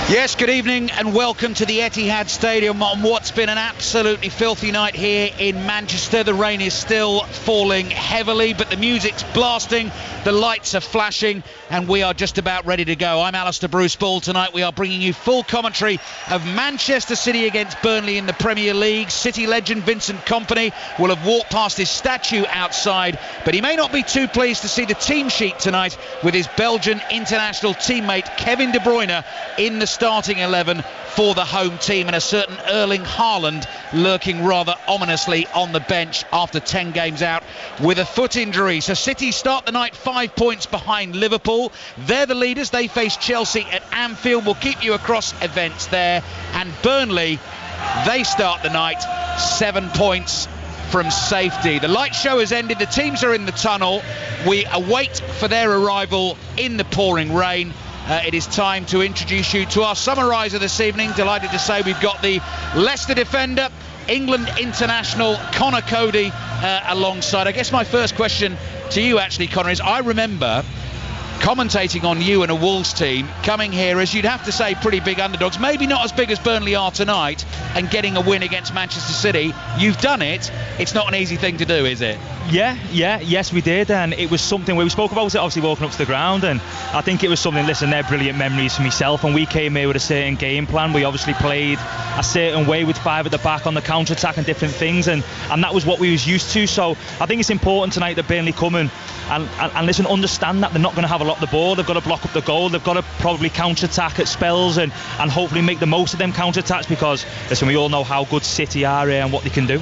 Yes, good evening and welcome to the Etihad Stadium on what's been an absolutely filthy night here in Manchester. The rain is still falling heavily, but the music's blasting, the lights are flashing, and we are just about ready to go. I'm Alistair Bruce Ball. Tonight we are bringing you full commentary of Manchester City against Burnley in the Premier League. City legend Vincent Kompany will have walked past his statue outside, but he may not be too pleased to see the team sheet tonight with his Belgian international teammate Kevin De Bruyne in the starting 11 for the home team, and a certain Erling Haaland lurking rather ominously on the bench after 10 games out with a foot injury. So City start the night 5 points behind Liverpool. They're the leaders. They face Chelsea at Anfield. We'll keep you across events there. And Burnley, they start the night 7 points from safety. The light show has ended. The teams are in the tunnel. We await for their arrival in the pouring rain. It is time to introduce you to our summariser this evening. Delighted to say we've got the Leicester defender, England international Conor Coady alongside. I guess my first question to you actually, Conor, is I remember commentating on you and a Wolves team coming here as, you'd have to say, pretty big underdogs, maybe not as big as Burnley are tonight, and getting a win against Manchester City. You've done it. It's not an easy thing to do, is it? Yes we did, and it was something where we spoke about it, obviously walking up to the ground, and I think it was something, listen, they're brilliant memories for myself, and we came here with a certain game plan. We obviously played a certain way with five at the back on the counter-attack and different things, and that was what we was used to. So I think it's important tonight that Burnley come and listen, understand that they're not going to have a lot of the ball. They've got to block up the goal. They've got to probably counter-attack at spells and hopefully make the most of them counter-attacks, because, listen, we all know how good City are and what they can do.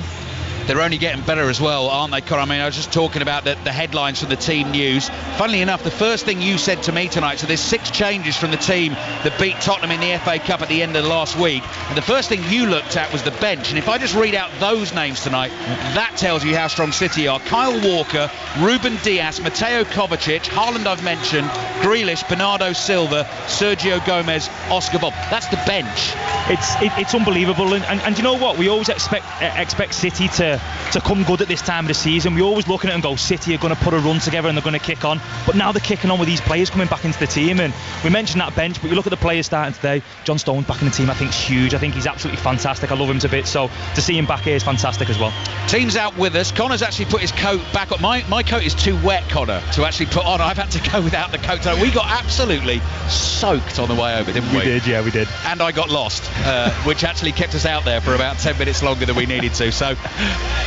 They're only getting better as well, aren't they, Conor? I mean, I was just talking about the headlines from the team news. Funnily enough, the first thing you said to me tonight, so there's 6 changes from the team that beat Tottenham in the FA Cup at the end of the last week, and the first thing you looked at was the bench. And if I just read out those names tonight, that tells you how strong City are. Kyle Walker, Ruben Dias, Mateo Kovacic, Haaland I've mentioned, Grealish, Bernardo Silva, Sergio Gomez, Oscar Bob. That's the bench. It's unbelievable, and you know what? We always expect City to come good at this time of the season. We always look at it and go, City are going to put a run together and they're going to kick on. But now they're kicking on with these players coming back into the team, and we mentioned that bench, but you look at the players starting today. John Stones back in the team, I think is huge. I think he's absolutely fantastic. I love him to bits, so to see him back here is fantastic as well. Team's out with us. Connor's actually put his coat back up. My coat is too wet, Connor, to actually put on. I've had to go without the coat tonight. We got absolutely soaked on the way over, didn't we? We did. And I got lost, which actually kept us out there for about 10 minutes longer than we needed to. So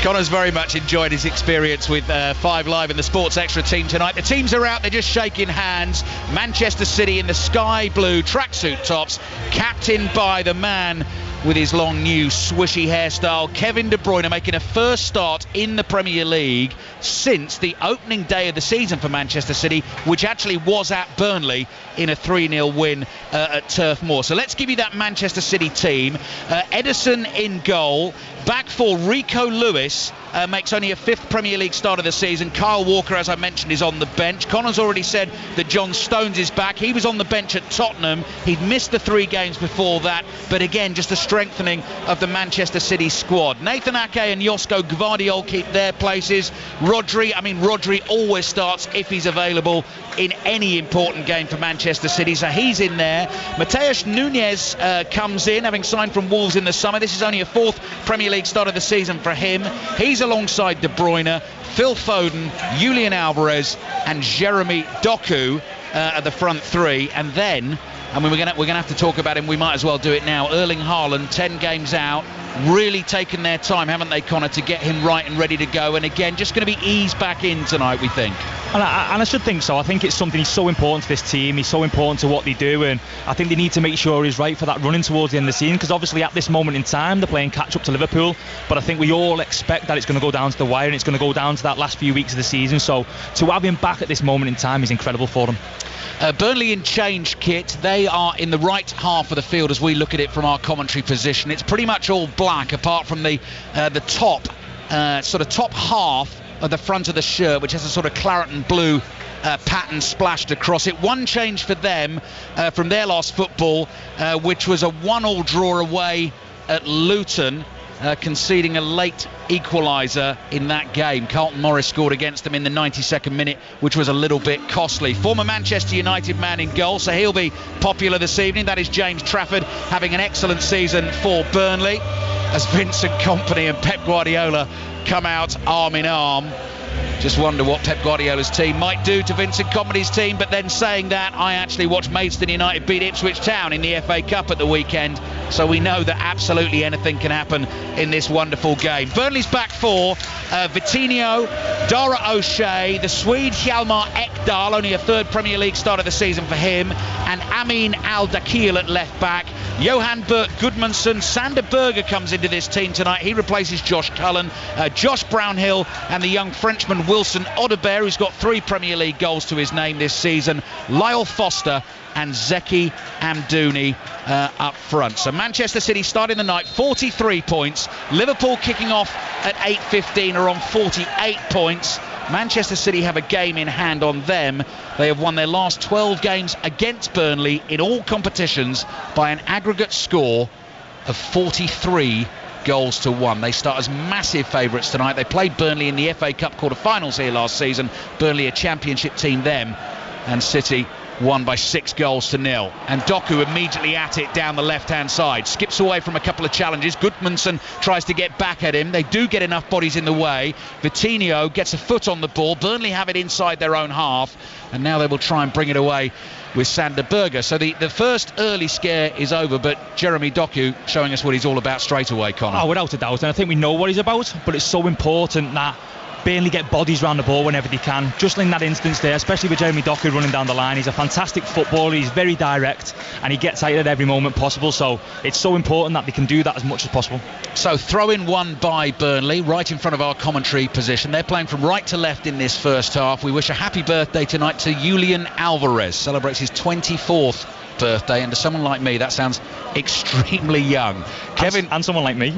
Connor's very much enjoyed his experience with 5 Live in the Sports Extra team tonight. The teams are out, they're just shaking hands. Manchester City in the sky blue tracksuit tops, captained by the man with his long new swishy hairstyle, Kevin De Bruyne, making a first start in the Premier League since the opening day of the season for Manchester City, which actually was at Burnley in a 3-0 win at Turf Moor. So let's give you that Manchester City team. Ederson in goal. Back for Rico Lewis, makes only a 5th Premier League start of the season. Kyle Walker, as I mentioned, is on the bench. Connor's already said that John Stones is back. He was on the bench at Tottenham. He'd missed the 3 games before that, but again, just a strengthening of the Manchester City squad. Nathan Ake and Josko Gvardiol keep their places. Rodri always starts if he's available in any important game for Manchester City, so he's in there. Mateus Nunes comes in, having signed from Wolves in the summer. This is only a 4th Premier League start of the season for him. He's alongside De Bruyne, Phil Foden, Julian Alvarez and Jeremy Doku at the front 3. And then, we're going to have to talk about him, we might as well do it now. Erling Haaland, 10 games out, really taken their time, haven't they, Connor, to get him right and ready to go, and again, just going to be eased back in tonight, we think. And I should think so. I think it's something he's so important to this team. He's so important to what they do, and I think they need to make sure he's right for that running towards the end of the season, because obviously at this moment in time they're playing catch up to Liverpool, but I think we all expect that it's going to go down to the wire and it's going to go down to that last few weeks of the season. So to have him back at this moment in time is incredible for them. Burnley in change kit. They are in the right half of the field as we look at it from our commentary position. It's pretty much all black apart from the top half of the front of the shirt, which has a sort of claret and blue pattern splashed across it. One change for them from their last football, which was a 1-1 draw away at Luton. conceding a late equaliser in that game. Carlton Morris scored against them in the 92nd minute, which was a little bit costly. Former Manchester United man in goal, so he'll be popular this evening. That is James Trafford, having an excellent season for Burnley, as Vincent Kompany and Pep Guardiola come out arm in arm. Just wonder what Pep Guardiola's team might do to Vincent Kompany's team. But then saying that, I actually watched Maidstone United beat Ipswich Town in the FA Cup at the weekend, so we know that absolutely anything can happen in this wonderful game. Burnley's back four: Vitinho, Dara O'Shea, the Swede Hjalmar Ekdal, only a third Premier League start of the season for him, and Amin Al-Dakil at left back. Johan Bert Gudmundsson, Sander Berger comes into this team tonight. He replaces Josh Cullen, Josh Brownhill, and the young Frenchman Wilson Odobert, who's got 3 Premier League goals to his name this season. Lyle Foster and Zeki Amdouni up front. So Manchester City starting the night 43 points. Liverpool kicking off at 8:15 are on 48 points. Manchester City have a game in hand on them. They have won their last 12 games against Burnley in all competitions by an aggregate score of 43 goals to 1. They start as massive favourites tonight. They played Burnley in the FA Cup quarter-finals here last season. Burnley a championship team then, and City won by 6 goals to 0. And Doku immediately at it down the left-hand side. Skips away from a couple of challenges. Gudmundsson tries to get back at him. They do get enough bodies in the way. Vitinho gets a foot on the ball. Burnley have it inside their own half. And now they will try and bring it away with Sander Berger. So the first early scare is over, but Jeremy Doku showing us what he's all about straight away, Connor. Oh, without a doubt. And I think we know what he's about, but it's so important that Burnley get bodies around the ball whenever they can. Just in that instance there, especially with Jeremy Doku running down the line, he's a fantastic footballer. He's very direct and he gets out at every moment possible, so it's so important that they can do that as much as possible. So throw in one by Burnley right in front of our commentary position. They're playing from right to left in this first half. We wish a happy birthday tonight to Julian Alvarez. Celebrates his 24th birthday, and to someone like me that sounds extremely young. Kevin and someone like me.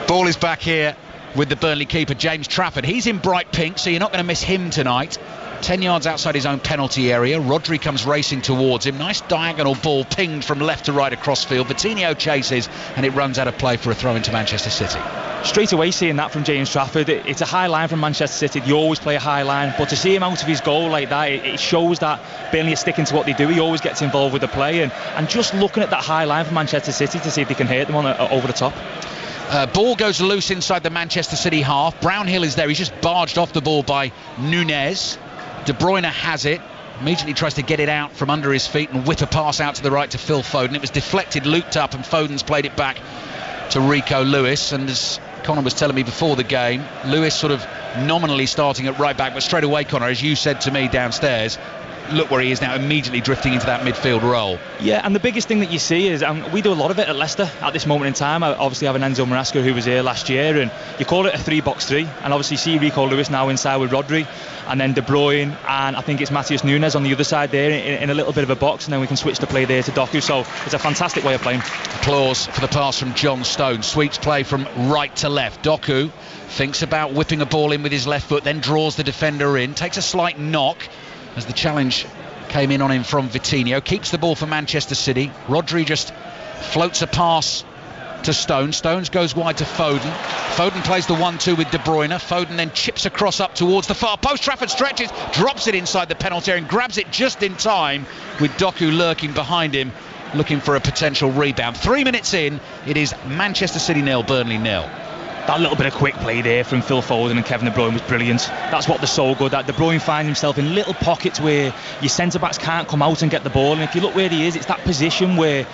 Ball is back here with the Burnley keeper, James Trafford. He's in bright pink, so you're not going to miss him tonight. 10 yards outside his own penalty area. Rodri comes racing towards him. Nice diagonal ball pinged from left to right across field. Vitinho chases, and it runs out of play for a throw into Manchester City. Straight away seeing that from James Trafford, it's a high line from Manchester City. They always play a high line, but to see him out of his goal like that, it shows that Burnley are sticking to what they do. He always gets involved with the play, and just looking at that high line from Manchester City to see if they can hit them over the top. Ball goes loose inside the Manchester City half. Brownhill is there. He's just barged off the ball by Nunez. De Bruyne has it. Immediately tries to get it out from under his feet and whip a pass out to the right to Phil Foden. It was deflected, looped up, and Foden's played it back to Rico Lewis. And as Connor was telling me before the game, Lewis sort of nominally starting at right back, but straight away, Connor, as you said to me downstairs, look where he is now, immediately drifting into that midfield role. Yeah, and the biggest thing that you see is we do a lot of it at Leicester at this moment in time. I obviously have an Enzo Maresca who was here last year, and you call it a 3-box-3, and obviously see Rico Lewis now inside with Rodri, and then De Bruyne, and I think it's Matheus Nunes on the other side there in a little bit of a box, and then we can switch the play there to Doku. So it's a fantastic way of playing. Applause for the pass from John Stone. Sweeps play from right to left. Doku thinks about whipping a ball in with his left foot, then draws the defender in, takes a slight knock as the challenge came in on him from Vitinho. Keeps the ball for Manchester City. Rodri just floats a pass to Stones. Stones goes wide to Foden. Foden plays the 1-2 with De Bruyne. Foden then chips across up towards the far post. Trafford stretches, drops it inside the penalty area and grabs it just in time, with Doku lurking behind him, looking for a potential rebound. 3 minutes in, it is Manchester City 0, Burnley 0. That little bit of quick play there from Phil Foden and Kevin De Bruyne was brilliant. That's what they're so good at. De Bruyne finds himself in little pockets where your centre-backs can't come out and get the ball, and if you look where he is, it's that position where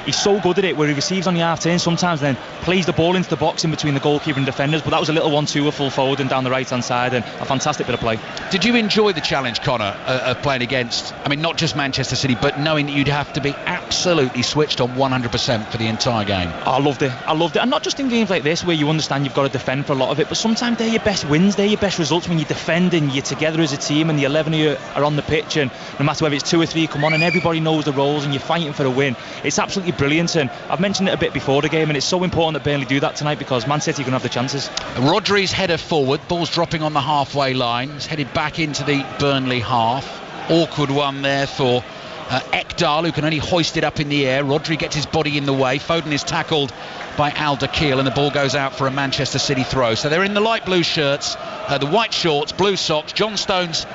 he's so good at it, where he receives on the half-turn sometimes, then plays the ball into the box in between the goalkeeper and defenders. But that was a little 1-2 with Phil Foden down the right-hand side, and a fantastic bit of play. Did you enjoy the challenge, Connor, of playing against, I mean, not just Manchester City, but knowing that you'd have to be absolutely switched on 100% for the entire game? I loved it, and not just in games like this where you understand you've got to defend for a lot of it, but sometimes they're your best wins, they're your best results when you defend and you're together as a team and the 11 of you are on the pitch, and no matter whether it's 2 or 3 come on and everybody knows the roles and you're fighting for a win. It's absolutely brilliant, and I've mentioned it a bit before the game, and it's so important that Burnley do that tonight because Man City can have the chances. Rodri's header forward, ball's dropping on the halfway line. It's headed back into the Burnley half. Awkward one there for Ekdal, who can only hoist it up in the air. Rodri gets his body in the way. Foden is tackled by Al-Dakhil, and the ball goes out for a Manchester City throw. So they're in the light blue shirts, the white shorts, blue socks. John Stones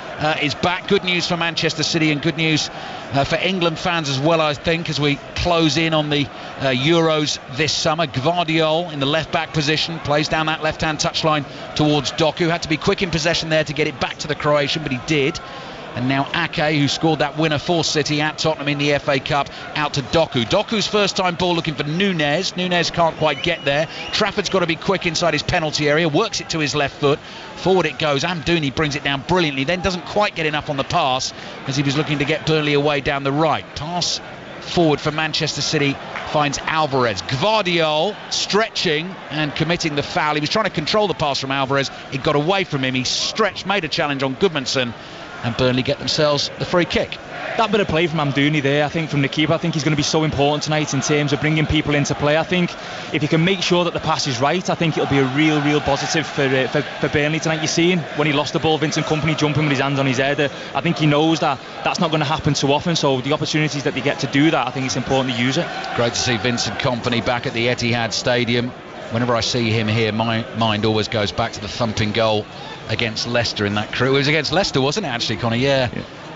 is back. Good news for Manchester City, and good news for England fans as well, I think, as we close in on the Euros this summer. Gvardiol in the left-back position, plays down that left-hand touchline towards Doku. Had to be quick in possession there to get it back to the Croatian, but he did. And now Ake, who scored that winner for City at Tottenham in the FA Cup, out to Doku. Doku's first time ball looking for Nunez. Nunez can't quite get there. Trafford's got to be quick inside his penalty area, works it to his left foot. Forward it goes. Amdouni brings it down brilliantly, then doesn't quite get enough on the pass as he was looking to get Burnley away down the right. Pass forward for Manchester City finds Alvarez. Gvardiol stretching and committing the foul. He was trying to control the pass from Alvarez. It got away from him. He stretched, made a challenge on Goodmanson, and Burnley get themselves the free kick. That bit of play from Amdouni there, I think, from the keeper, I think he's going to be so important tonight in terms of bringing people into play. I think if he can make sure that the pass is right, I think it'll be a real positive for Burnley tonight. You're seeing when he lost the ball, Vincent Kompany jumping with his hands on his head. I think he knows that that's not going to happen too often, so the opportunities that they get to do that, I think it's important to use it. Great to see Vincent Kompany back at the Etihad Stadium. Whenever I see him here, my mind always goes back to the thumping goal against Leicester in that crew. It was against Leicester, wasn't it, actually, Conor? Yeah.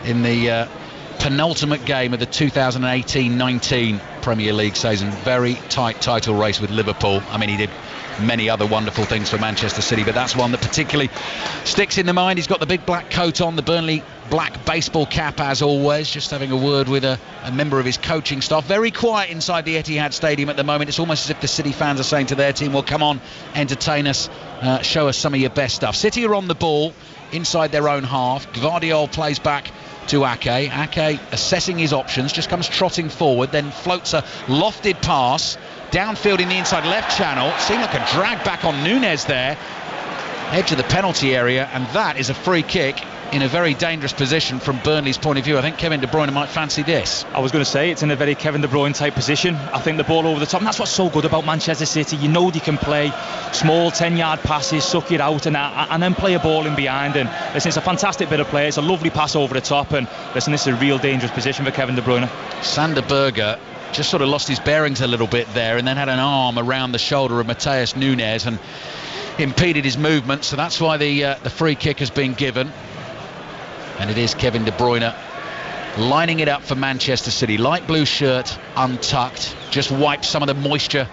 In the penultimate game of the 2018-19 Premier League season. Very tight title race with Liverpool. I mean, he did many other wonderful things for Manchester City, but that's one that particularly sticks in the mind. He's got the big black coat on, the Burnley black baseball cap as always, just having a word with a member of his coaching staff. Very quiet inside the Etihad Stadium at the moment. It's almost as if the City fans are saying to their team, well, come on, entertain us, show us some of your best stuff. City are on the ball inside their own half. Gvardiol plays back to Ake. Ake assessing his options, just comes trotting forward, then floats a lofted pass downfield in the inside left channel. Seemed like a drag back on Nunez there, edge of the penalty area, and that is a free kick in a very dangerous position from Burnley's point of view. I think Kevin De Bruyne might fancy this. I was going to say, it's in a very Kevin De Bruyne type position. I think the ball over the top, and that's what's so good about Manchester City. You know they can play small 10-yard passes, suck it out, and then play a ball in behind. And listen, it's a fantastic bit of play. It's a lovely pass over the top, and listen, this is a real dangerous position for Kevin De Bruyne. Sander Berge just sort of lost his bearings a little bit there, and then had an arm around the shoulder of Matheus Nunes and impeded his movement. So that's why the free kick has been given. And it is Kevin De Bruyne lining it up for Manchester City. Light blue shirt, untucked, just wiped some of the moisture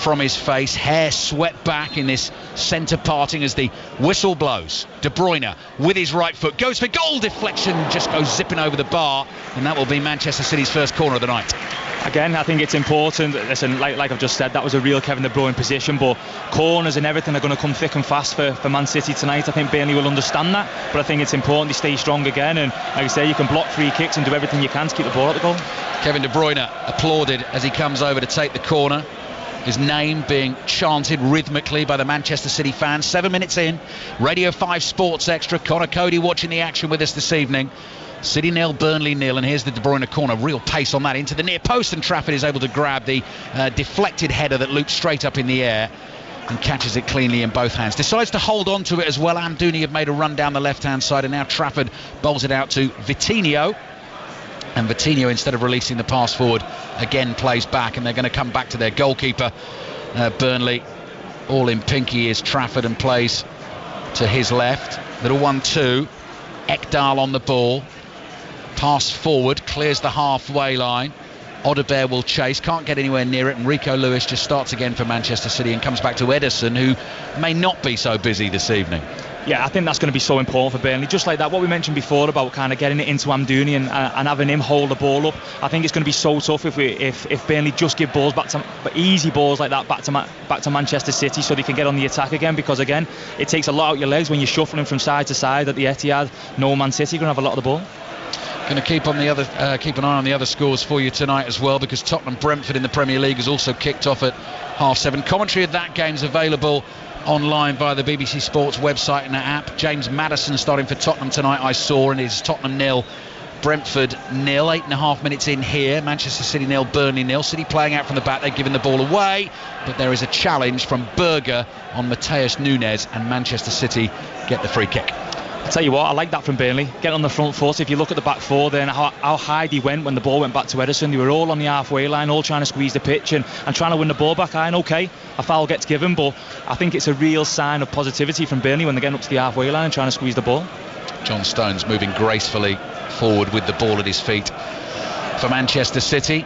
from his face. Hair swept back in this centre parting as the whistle blows. De Bruyne with his right foot goes for goal, deflection, just goes zipping over the bar, and that will be Manchester City's first corner of the night. Again, I think it's important. Listen, like I've just said, that was a real Kevin De Bruyne position, but corners and everything are going to come thick and fast for Man City tonight. I think Burnley will understand that, but I think it's important they stay strong again, and like I say, you can block free kicks and do everything you can to keep the ball at the goal. Kevin De Bruyne applauded as he comes over to take the corner, his name being chanted rhythmically by the Manchester City fans. 7 minutes in, Radio 5 Sports Extra. Conor Cody watching the action with us this evening. City 0, Burnley 0, and here's the De Bruyne corner. Real pace on that into the near post, and Trafford is able to grab the deflected header that loops straight up in the air and catches it cleanly in both hands. Decides to hold on to it as well. Amdouni have made a run down the left-hand side, and now Trafford bowls it out to Vitinho. And Vitinho, instead of releasing the pass forward, again plays back, and they're going to come back to their goalkeeper. Burnley, all in pinky, is Trafford, and plays to his left. Little 1-2. Ekdal on the ball. Pass forward, clears the halfway line. Odegaard will chase, can't get anywhere near it, and Rico Lewis just starts again for Manchester City and comes back to Ederson, who may not be so busy this evening. Yeah, I think that's going to be so important for Burnley. Just like that, what we mentioned before about kind of getting it into Amdouni and having him hold the ball up. I think it's going to be so tough if Burnley just give balls back to, easy balls like that back to Manchester City, so they can get on the attack again. Because again, it takes a lot out your legs when you're shuffling from side to side at the Etihad. No Man City going to have a lot of the ball. Going to keep an eye on the other scores for you tonight as well, because Tottenham Brentford in the Premier League has also kicked off at 7:30. Commentary of that game's available online via the BBC Sports website and app. James Maddison starting for Tottenham tonight, I saw, and it's Tottenham 0, Brentford 0. 8.5 minutes in here. Manchester City 0, Burnley 0. City playing out from the back, they've given the ball away, but there is a challenge from Berge on Matheus Nunes, and Manchester City get the free kick. I tell you what, I like that from Burnley, getting on the front foot. If you look at the back four then, how high they went when the ball went back to Ederson. They were all on the halfway line, all trying to squeeze the pitch and trying to win the ball back. Okay, a foul gets given, but I think it's a real sign of positivity from Burnley when they're getting up to the halfway line and trying to squeeze the ball. John Stones moving gracefully forward with the ball at his feet for Manchester City.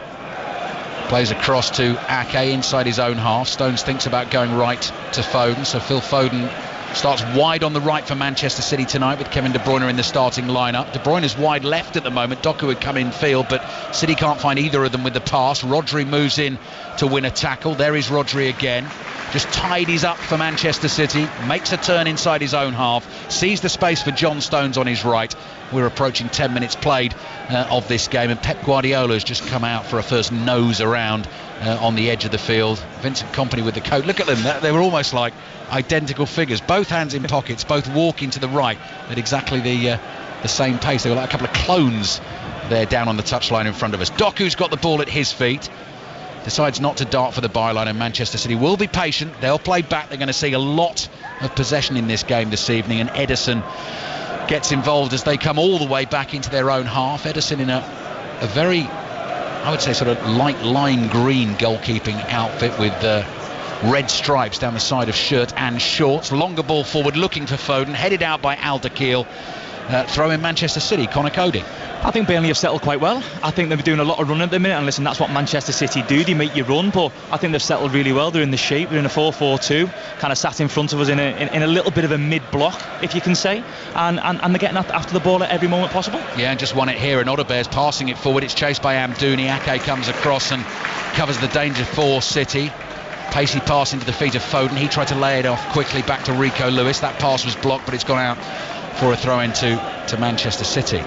Plays across to Ake inside his own half. Stones thinks about going right to Foden, so Phil Foden starts wide on the right for Manchester City tonight with Kevin De Bruyne in the starting lineup. De Bruyne is wide left at the moment. Doku would come in field, but City can't find either of them with the pass. Rodri moves in to win a tackle. There is Rodri again. Just tidies up for Manchester City, makes a turn inside his own half, sees the space for John Stones on his right. We're approaching 10 minutes played of this game, and Pep Guardiola has just come out for a first nose around on the edge of the field. Vincent Kompany with the coat. Look at them, they were almost like identical figures, both hands in pockets, both walking to the right at exactly the same pace. They were like a couple of clones there down on the touchline in front of us. Doku's got the ball at his feet, decides not to dart for the byline, and Manchester City will be patient. They'll play back. They're going to see a lot of possession in this game this evening, and Ederson gets involved as they come all the way back into their own half. Ederson in a very, I would say, sort of light lime green goalkeeping outfit with red stripes down the side of shirt and shorts. Longer ball forward, looking for Foden, headed out by Alderweireld. Throw in Manchester City. Connor Cody. I think Burnley have settled quite well. I think they're doing a lot of running at the minute, and listen, that's what Manchester City do. They make you run, but I think they've settled really well. They're in the shape. They're in a 4-4-2, kind of sat in front of us in a little bit of a mid-block, if you can say, and they're getting after the ball at every moment possible. Yeah, and just won it here, and Odebear's passing it forward. It's chased by Amdouni. Ake comes across and covers the danger for City. Pacey pass into the feet of Foden. He tried to lay it off quickly back to Rico Lewis. That pass was blocked, but it's gone out for a throw-in to Manchester City.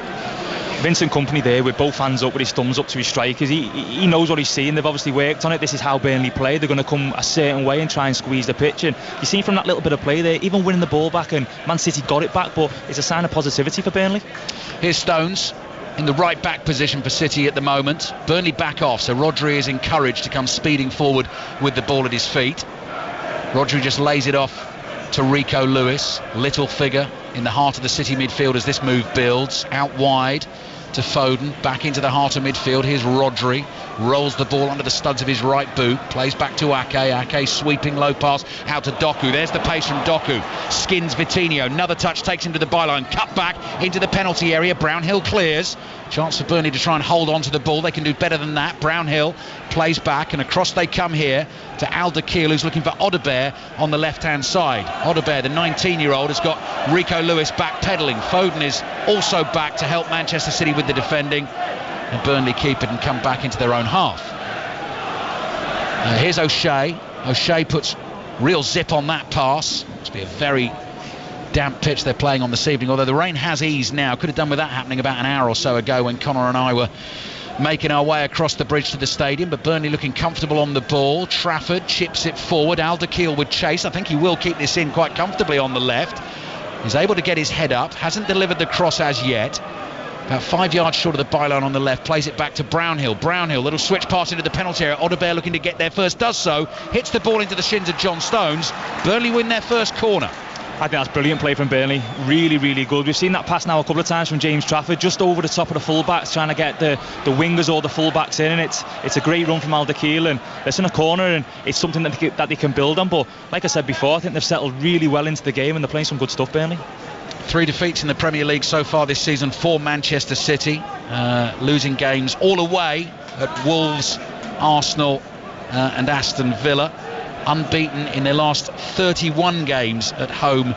Vincent Kompany there with both hands up, with his thumbs up to his strikers. He knows what he's seeing. They've obviously worked on it. This is how Burnley play. They're going to come a certain way and try and squeeze the pitch, and you see from that little bit of play there, even winning the ball back, and Man City got it back, but it's a sign of positivity for Burnley. Here's Stones in the right back position for City at the moment. Burnley back off, so Rodri is encouraged to come speeding forward with the ball at his feet. Rodri just lays it off to Rico Lewis, little figure in the heart of the City midfield as this move builds. Out wide to Foden, back into the heart of midfield. Here's Rodri, rolls the ball under the studs of his right boot, plays back to Ake. Ake sweeping low pass out to Doku. There's the pace from Doku, skins Vitinho, another touch takes him to the byline, cut back into the penalty area. Brownhill clears. Chance for Burnley to try and hold on to the ball. They can do better than that. Brownhill plays back, and across they come here to Alderweireld, who's looking for Odebear on the left-hand side. Odebear, the 19-year-old, has got Rico Lewis back-pedalling. Foden is also back to help Manchester City with the defending, and Burnley keep it and come back into their own half. Here's O'Shea. O'Shea puts real zip on that pass. Must be a very damp pitch they're playing on this evening, although the rain has eased now. Could have done with that happening about an hour or so ago when Connor and I were making our way across the bridge to the stadium. But Burnley looking comfortable on the ball. Trafford chips it forward. Alderweireld with chase. I think he will keep this in quite comfortably on the left. He's able to get his head up, hasn't delivered the cross as yet. About 5 yards short of the byline on the left, plays it back to Brownhill. Brownhill, little switch pass into the penalty area. Odebear looking to get there first, does so, hits the ball into the shins of John Stones. Burnley win their first corner. I think that's brilliant play from Burnley. Really, really good. We've seen that pass now a couple of times from James Trafford, just over the top of the fullbacks, trying to get the wingers or the fullbacks in, and it's a great run from Alderweireld, and it's in a corner, and it's something that they can build on. But like I said before, I think they've settled really well into the game, and they're playing some good stuff, Burnley. 3 defeats in the Premier League so far this season for Manchester City, losing games all away at Wolves, Arsenal and Aston Villa. Unbeaten in their last 31 games at home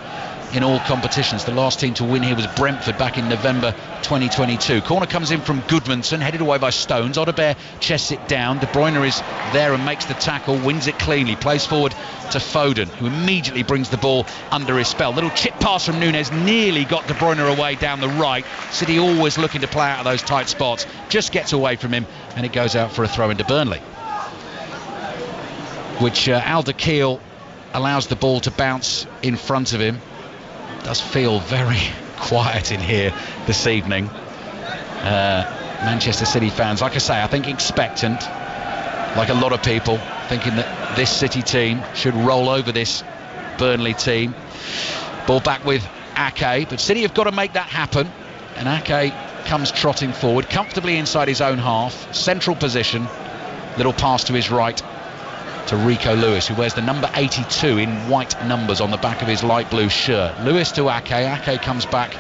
in all competitions. The last team to win here was Brentford back in November 2022. Corner comes in from Goodmanson, headed away by Stones. Odebear chests it down. De Bruyne is there and makes the tackle, wins it cleanly, plays forward to Foden, who immediately brings the ball under his spell. Little chip pass from Núñez nearly got De Bruyne away down the right. City always looking to play out of those tight spots, just gets away from him, and it goes out for a throw into Burnley, which Alderweireld allows the ball to bounce in front of him. Does feel very quiet in here this evening. Manchester City fans, like I say, I think expectant, like a lot of people, thinking that this City team should roll over this Burnley team. Ball back with Ake, but City have got to make that happen, and Ake comes trotting forward, comfortably inside his own half, central position, little pass to his right to Rico Lewis, who wears the number 82 in white numbers on the back of his light blue shirt. Lewis to Ake, Ake comes back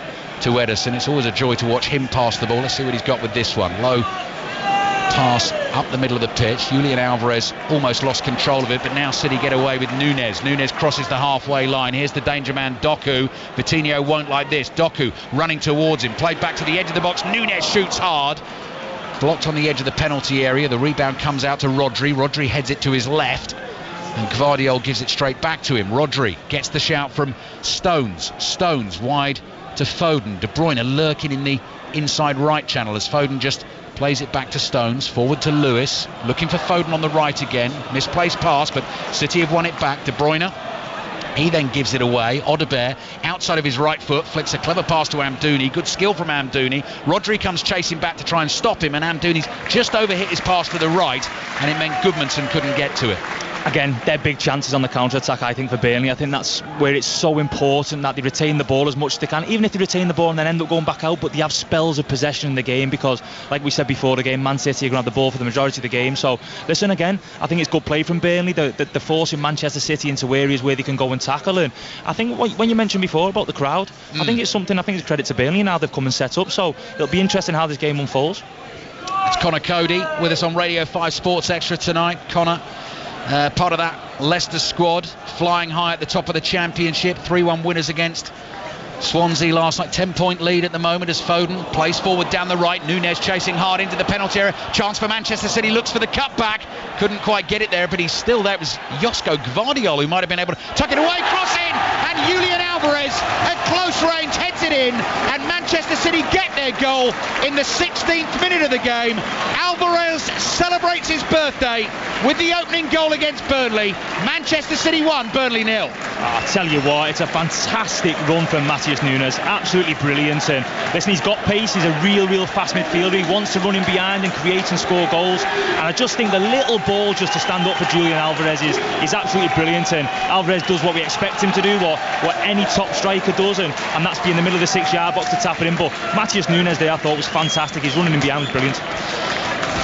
to Ederson. It's always a joy to watch him pass the ball. Let's see what he's got with this one. Low pass up the middle of the pitch. Julian Alvarez almost lost control of it, but now City get away with Núñez. Núñez crosses the halfway line. Here's the danger man, Doku. Vitinho won't like this. Doku running towards him, played back to the edge of the box. Núñez shoots hard, blocked on the edge of the penalty area. The rebound comes out to Rodri. Rodri heads it to his left, and Gvardiol gives it straight back to him. Rodri gets the shout from Stones. Stones wide to Foden. De Bruyne lurking in the inside right channel as Foden just plays it back to Stones. Forward to Lewis, looking for Foden on the right again. Misplaced pass, but City have won it back. De Bruyne, he then gives it away. Odobert, outside of his right foot, flicks a clever pass to Amdouni. Good skill from Amdouni. Rodri comes chasing back to try and stop him, and Amdouni's just overhit his pass to the right, and it meant Goodmanson couldn't get to it. Again, they're big chances on the counter-attack, I think, for Burnley. I think that's where it's so important that they retain the ball as much as they can, even if they retain the ball and then end up going back out, but they have spells of possession in the game, because, like we said before the game, Man City are going to have the ball for the majority of the game. So, listen, again, I think it's good play from Burnley. They're forcing Manchester City into areas where they can go and tackle. And I think when you mentioned before about the crowd, I think it's something, I think it's credit to Burnley now they've come and set up. So, it'll be interesting how this game unfolds. It's Connor Cody with us on Radio 5 Sports Extra tonight. Connor, part of that Leicester squad, flying high at the top of the Championship. 3-1 winners against Swansea last night. 10-point lead at the moment as Foden plays forward down the right. Núñez chasing hard into the penalty area. Chance for Manchester City, looks for the cutback. Couldn't quite get it there, but he's still there. It was Josko Gvardiol who might have been able to tuck it away. Cross in, and Julian Alvarez at close range heads it in, and Manchester City get their goal in the 16th minute of the game. Alvarez celebrates his birthday with the opening goal against Burnley. Manchester City 1, Burnley 0. I tell you what, it's a fantastic run from Matheus Núñez, absolutely brilliant. And listen, he's got pace, he's a real fast midfielder. He wants to run in behind and create and score goals. And I just think the little ball just to stand up for Julian Alvarez is absolutely brilliant. And Alvarez does what we expect him to do, what any top striker does, and that's be in the middle of the 6-yard box to tap it in. But Matheus Núñez there, I thought, was fantastic. His running in behind was brilliant.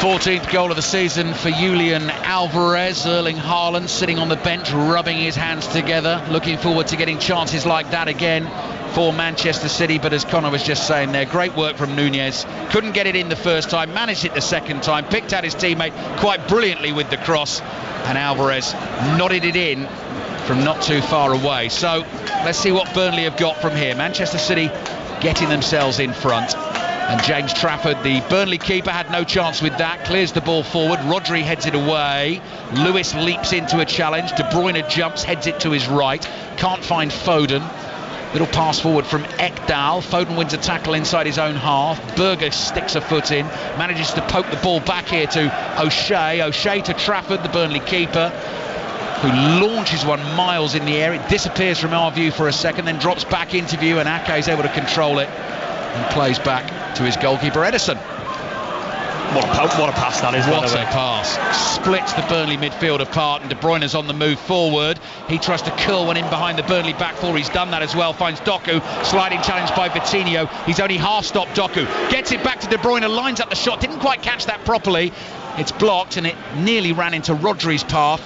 14th goal of the season for Julian Alvarez. Erling Haaland sitting on the bench, rubbing his hands together, looking forward to getting chances like that again for Manchester City. But as Connor was just saying there, great work from Núñez. Couldn't get it in the first time, managed it the second time, picked out his teammate quite brilliantly with the cross, and Alvarez nodded it in from not too far away. So let's see what Burnley have got from here. Manchester City getting themselves in front. And James Trafford, the Burnley keeper, had no chance with that. Clears the ball forward. Rodri heads it away. Lewis leaps into a challenge. De Bruyne jumps, heads it to his right. Can't find Foden. Little pass forward from Ekdal. Foden wins a tackle inside his own half. Berger sticks a foot in. Manages to poke the ball back here to O'Shea. O'Shea to Trafford, the Burnley keeper, who launches one miles in the air. It disappears from our view for a second, then drops back into view, and Ake is able to control it and plays back to his goalkeeper Ederson. What a pass that is. What a pass. Splits the Burnley midfield apart, and De Bruyne's on the move forward. He tries to curl one in behind the Burnley back four. He's done that as well. Finds Doku. Sliding challenge by Vitinho. He's only half stopped Doku. Gets it back to De Bruyne. Lines up the shot. Didn't quite catch that properly. It's blocked, and it nearly ran into Rodri's path.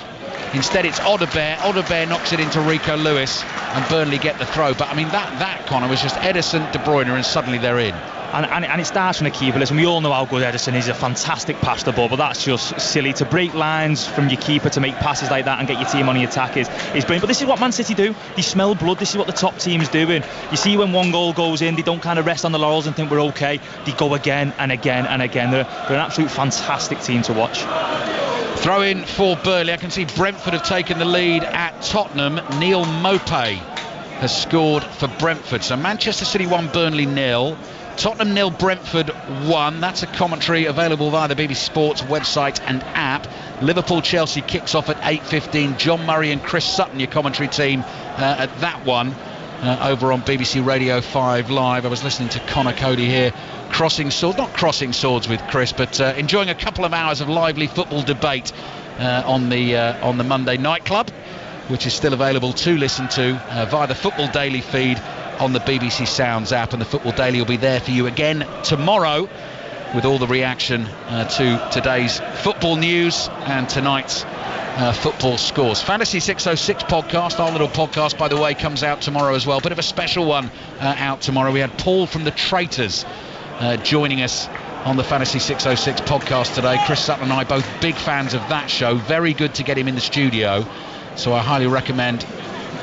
Instead it's Odobert. Odobert knocks it into Rico Lewis, and Burnley get the throw. But I mean, that Connor, was just Ederson, De Bruyne, and suddenly they're in. And it starts from the keeper. Listen, we all know how good Ederson is. A fantastic pass the ball, but that's just silly. To break lines from your keeper to make passes like that and get your team on the attack is brilliant. But this is what Man City do. They smell blood. This is what the top teams do. And you see when one goal goes in, they don't kind of rest on the laurels and think we're okay. They go again and again and again. They're an absolute fantastic team to watch. Throw in for Burnley. I can see Brentford have taken the lead at Tottenham. Neil Mopay has scored for Brentford. So Manchester City 1, Burnley 0. Tottenham 0, Brentford 1. That's a commentary available via the BBC Sports website and app. Liverpool-Chelsea kicks off at 8:15. John Murray and Chris Sutton, your commentary team at that one, over on BBC Radio 5 Live. I was listening to Connor Cody here, not crossing swords with Chris, but enjoying a couple of hours of lively football debate on the Monday Night Club, which is still available to listen to via the Football Daily feed on the BBC Sounds app, and the Football Daily will be there for you again tomorrow with all the reaction to today's football news and tonight's football scores. Fantasy 606 podcast, our little podcast, by the way, comes out tomorrow as well. Bit of a special one out tomorrow. We had Paul from the Traitors joining us on the Fantasy 606 podcast today. Chris Sutton and I both big fans of that show. Very good to get him in the studio, so I highly recommend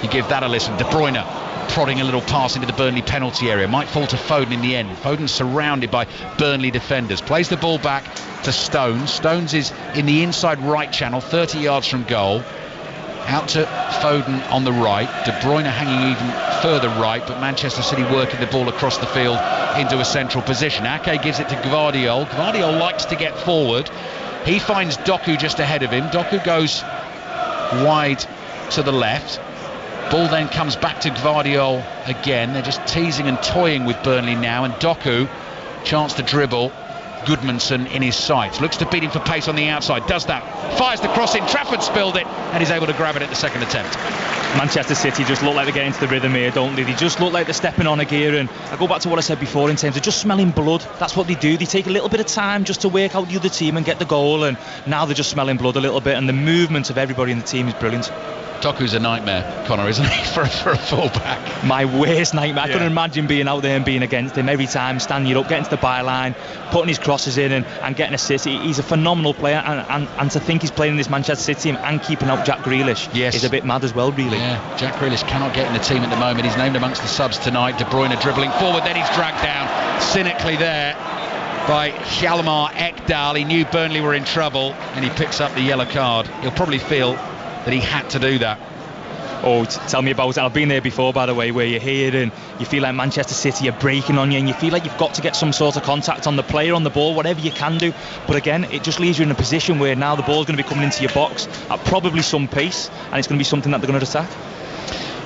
you give that a listen. De Bruyne prodding a little pass into the Burnley penalty area, might fall to Foden in the end. Foden's surrounded by Burnley defenders, plays the ball back to Stones. Stones is in the inside right channel, 30 yards from goal. Out to Foden on the right, De Bruyne hanging even further right, but Manchester City working the ball across the field into a central position. Ake gives it to Gvardiol. Gvardiol likes to get forward. He finds Doku just ahead of him. Doku goes wide to the left. Ball then comes back to Gvardiol again. They're just teasing and toying with Burnley now, and Doku, chance to dribble. Goodmanson in his sights, looks to beat him for pace on the outside, does that, fires the cross in, Trafford spilled it, and he's able to grab it at the second attempt. Manchester City just look like they're getting into the rhythm here, don't they? They just look like they're stepping on a gear, and I go back to what I said before in terms of just smelling blood. That's what they do. They take a little bit of time just to work out the other team and get the goal, and now they're just smelling blood a little bit, and the movement of everybody in the team is brilliant. Doku's a nightmare, Connor, isn't he, for a fullback? My worst nightmare. I couldn't imagine being out there and being against him every time, standing up, getting to the byline, putting his crosses in and getting assists. He's a phenomenal player, and to think he's playing in this Manchester City team and keeping out Jack Grealish is a bit mad as well, really. Yeah, Jack Grealish cannot get in the team at the moment. He's named amongst the subs tonight. De Bruyne dribbling forward, then he's dragged down cynically there by Hjalmar Ekdal. He knew Burnley were in trouble, and he picks up the yellow card. He'll probably feel that he had to do that. Oh, tell me about it. I've been there before, by the way, where you're here and you feel like Manchester City are breaking on you, and you feel like you've got to get some sort of contact on the player, on the ball, whatever you can do. But again, it just leaves you in a position where now the ball's going to be coming into your box at probably some pace, and it's going to be something that they're going to attack.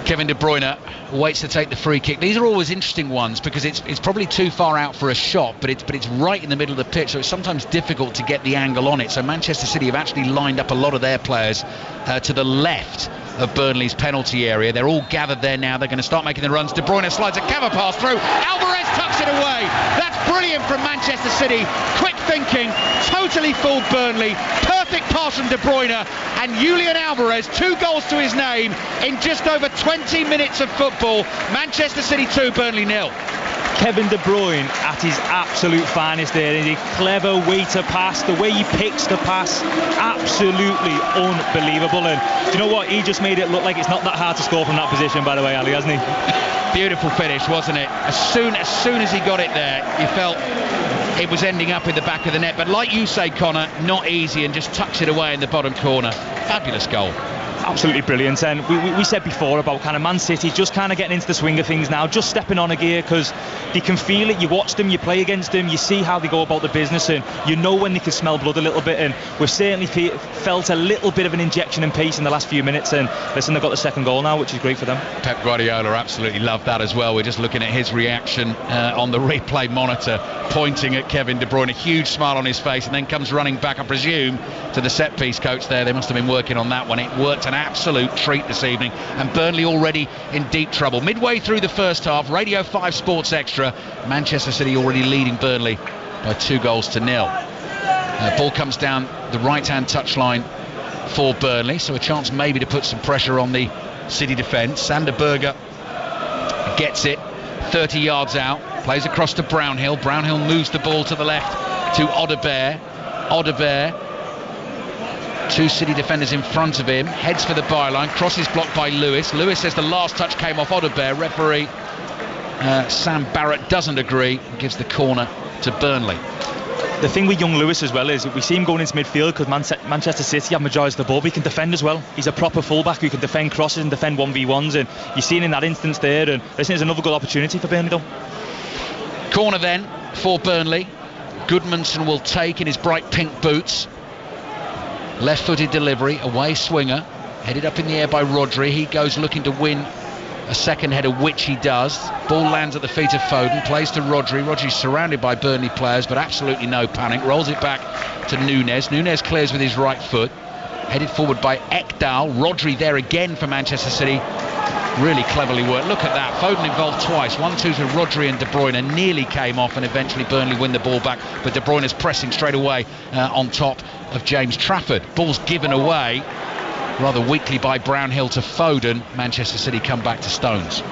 Kevin De Bruyne waits to take the free kick. These are always interesting ones because it's probably too far out for a shot, but it's right in the middle of the pitch, so it's sometimes difficult to get the angle on it. So Manchester City have actually lined up a lot of their players to the left of Burnley's penalty area. They're all gathered there now. They're going to start making the runs. De Bruyne slides a cover pass through. Alvarez tucks it away. That's brilliant from Manchester City. Quick thinking, totally fooled Burnley. Perfect pass from De Bruyne, and Julian Alvarez, 2 goals to his name in just over 20 minutes of football. Manchester City 2, Burnley 0. Kevin De Bruyne at his absolute finest there. A clever way to pass, the way he picks the pass, absolutely unbelievable. And do you know what? He just made it look like it's not that hard to score from that position, by the way, Ali, hasn't he? Beautiful finish, wasn't it? As soon as he got it there, you felt it was ending up in the back of the net. But like you say, Connor, not easy, and just tucks it away in the bottom corner. Fabulous goal. Absolutely brilliant. And we said before about kind of Man City just kind of getting into the swing of things now, just stepping on a gear, because they can feel it. You watch them, you play against them, you see how they go about the business, and you know when they can smell blood a little bit. And we've certainly felt a little bit of an injection in pace in the last few minutes, and listen, they've got the second goal now, which is great for them. Pep Guardiola absolutely loved that as well. We're just looking at his reaction on the replay monitor, pointing at Kevin De Bruyne, a huge smile on his face, and then comes running back, I presume, to the set piece coach there. They must have been working on that one. It worked an absolute treat this evening, and Burnley already in deep trouble. Midway through the first half, Radio 5 Sports Extra, Manchester City already leading Burnley by 2 goals to 0. Ball comes down the right-hand touchline for Burnley, so a chance maybe to put some pressure on the City defence. Sander Berge gets it 30 yards out, plays across to Brownhill. Brownhill moves the ball to the left to Odebear. Odebear, 2 City defenders in front of him, heads for the byline, crosses blocked by Lewis. Lewis says the last touch came off Odebear. Referee Sam Barrett doesn't agree, gives the corner to Burnley. The thing with young Lewis as well is we see him going into midfield because Manchester City have majority of the ball, but he can defend as well. He's a proper fullback who can defend crosses and defend 1v1s, and you've seen in that instance there, and this is another good opportunity for Burnley though. Corner then for Burnley. Goodmanson will take in his bright pink boots. Left-footed delivery, away swinger, headed up in the air by Rodri. He goes looking to win a second header, which he does. Ball lands at the feet of Foden, plays to Rodri. Rodri's surrounded by Burnley players, but absolutely no panic. Rolls it back to Núñez. Núñez clears with his right foot. Headed forward by Ekdal. Rodri there again for Manchester City. Really cleverly worked. Look at that. Foden involved twice. 1-2 to Rodri and De Bruyne. Nearly came off, and eventually Burnley win the ball back. But De Bruyne is pressing straight away on top of James Trafford. Ball's given away rather weakly by Brownhill to Foden. Manchester City come back to Stones.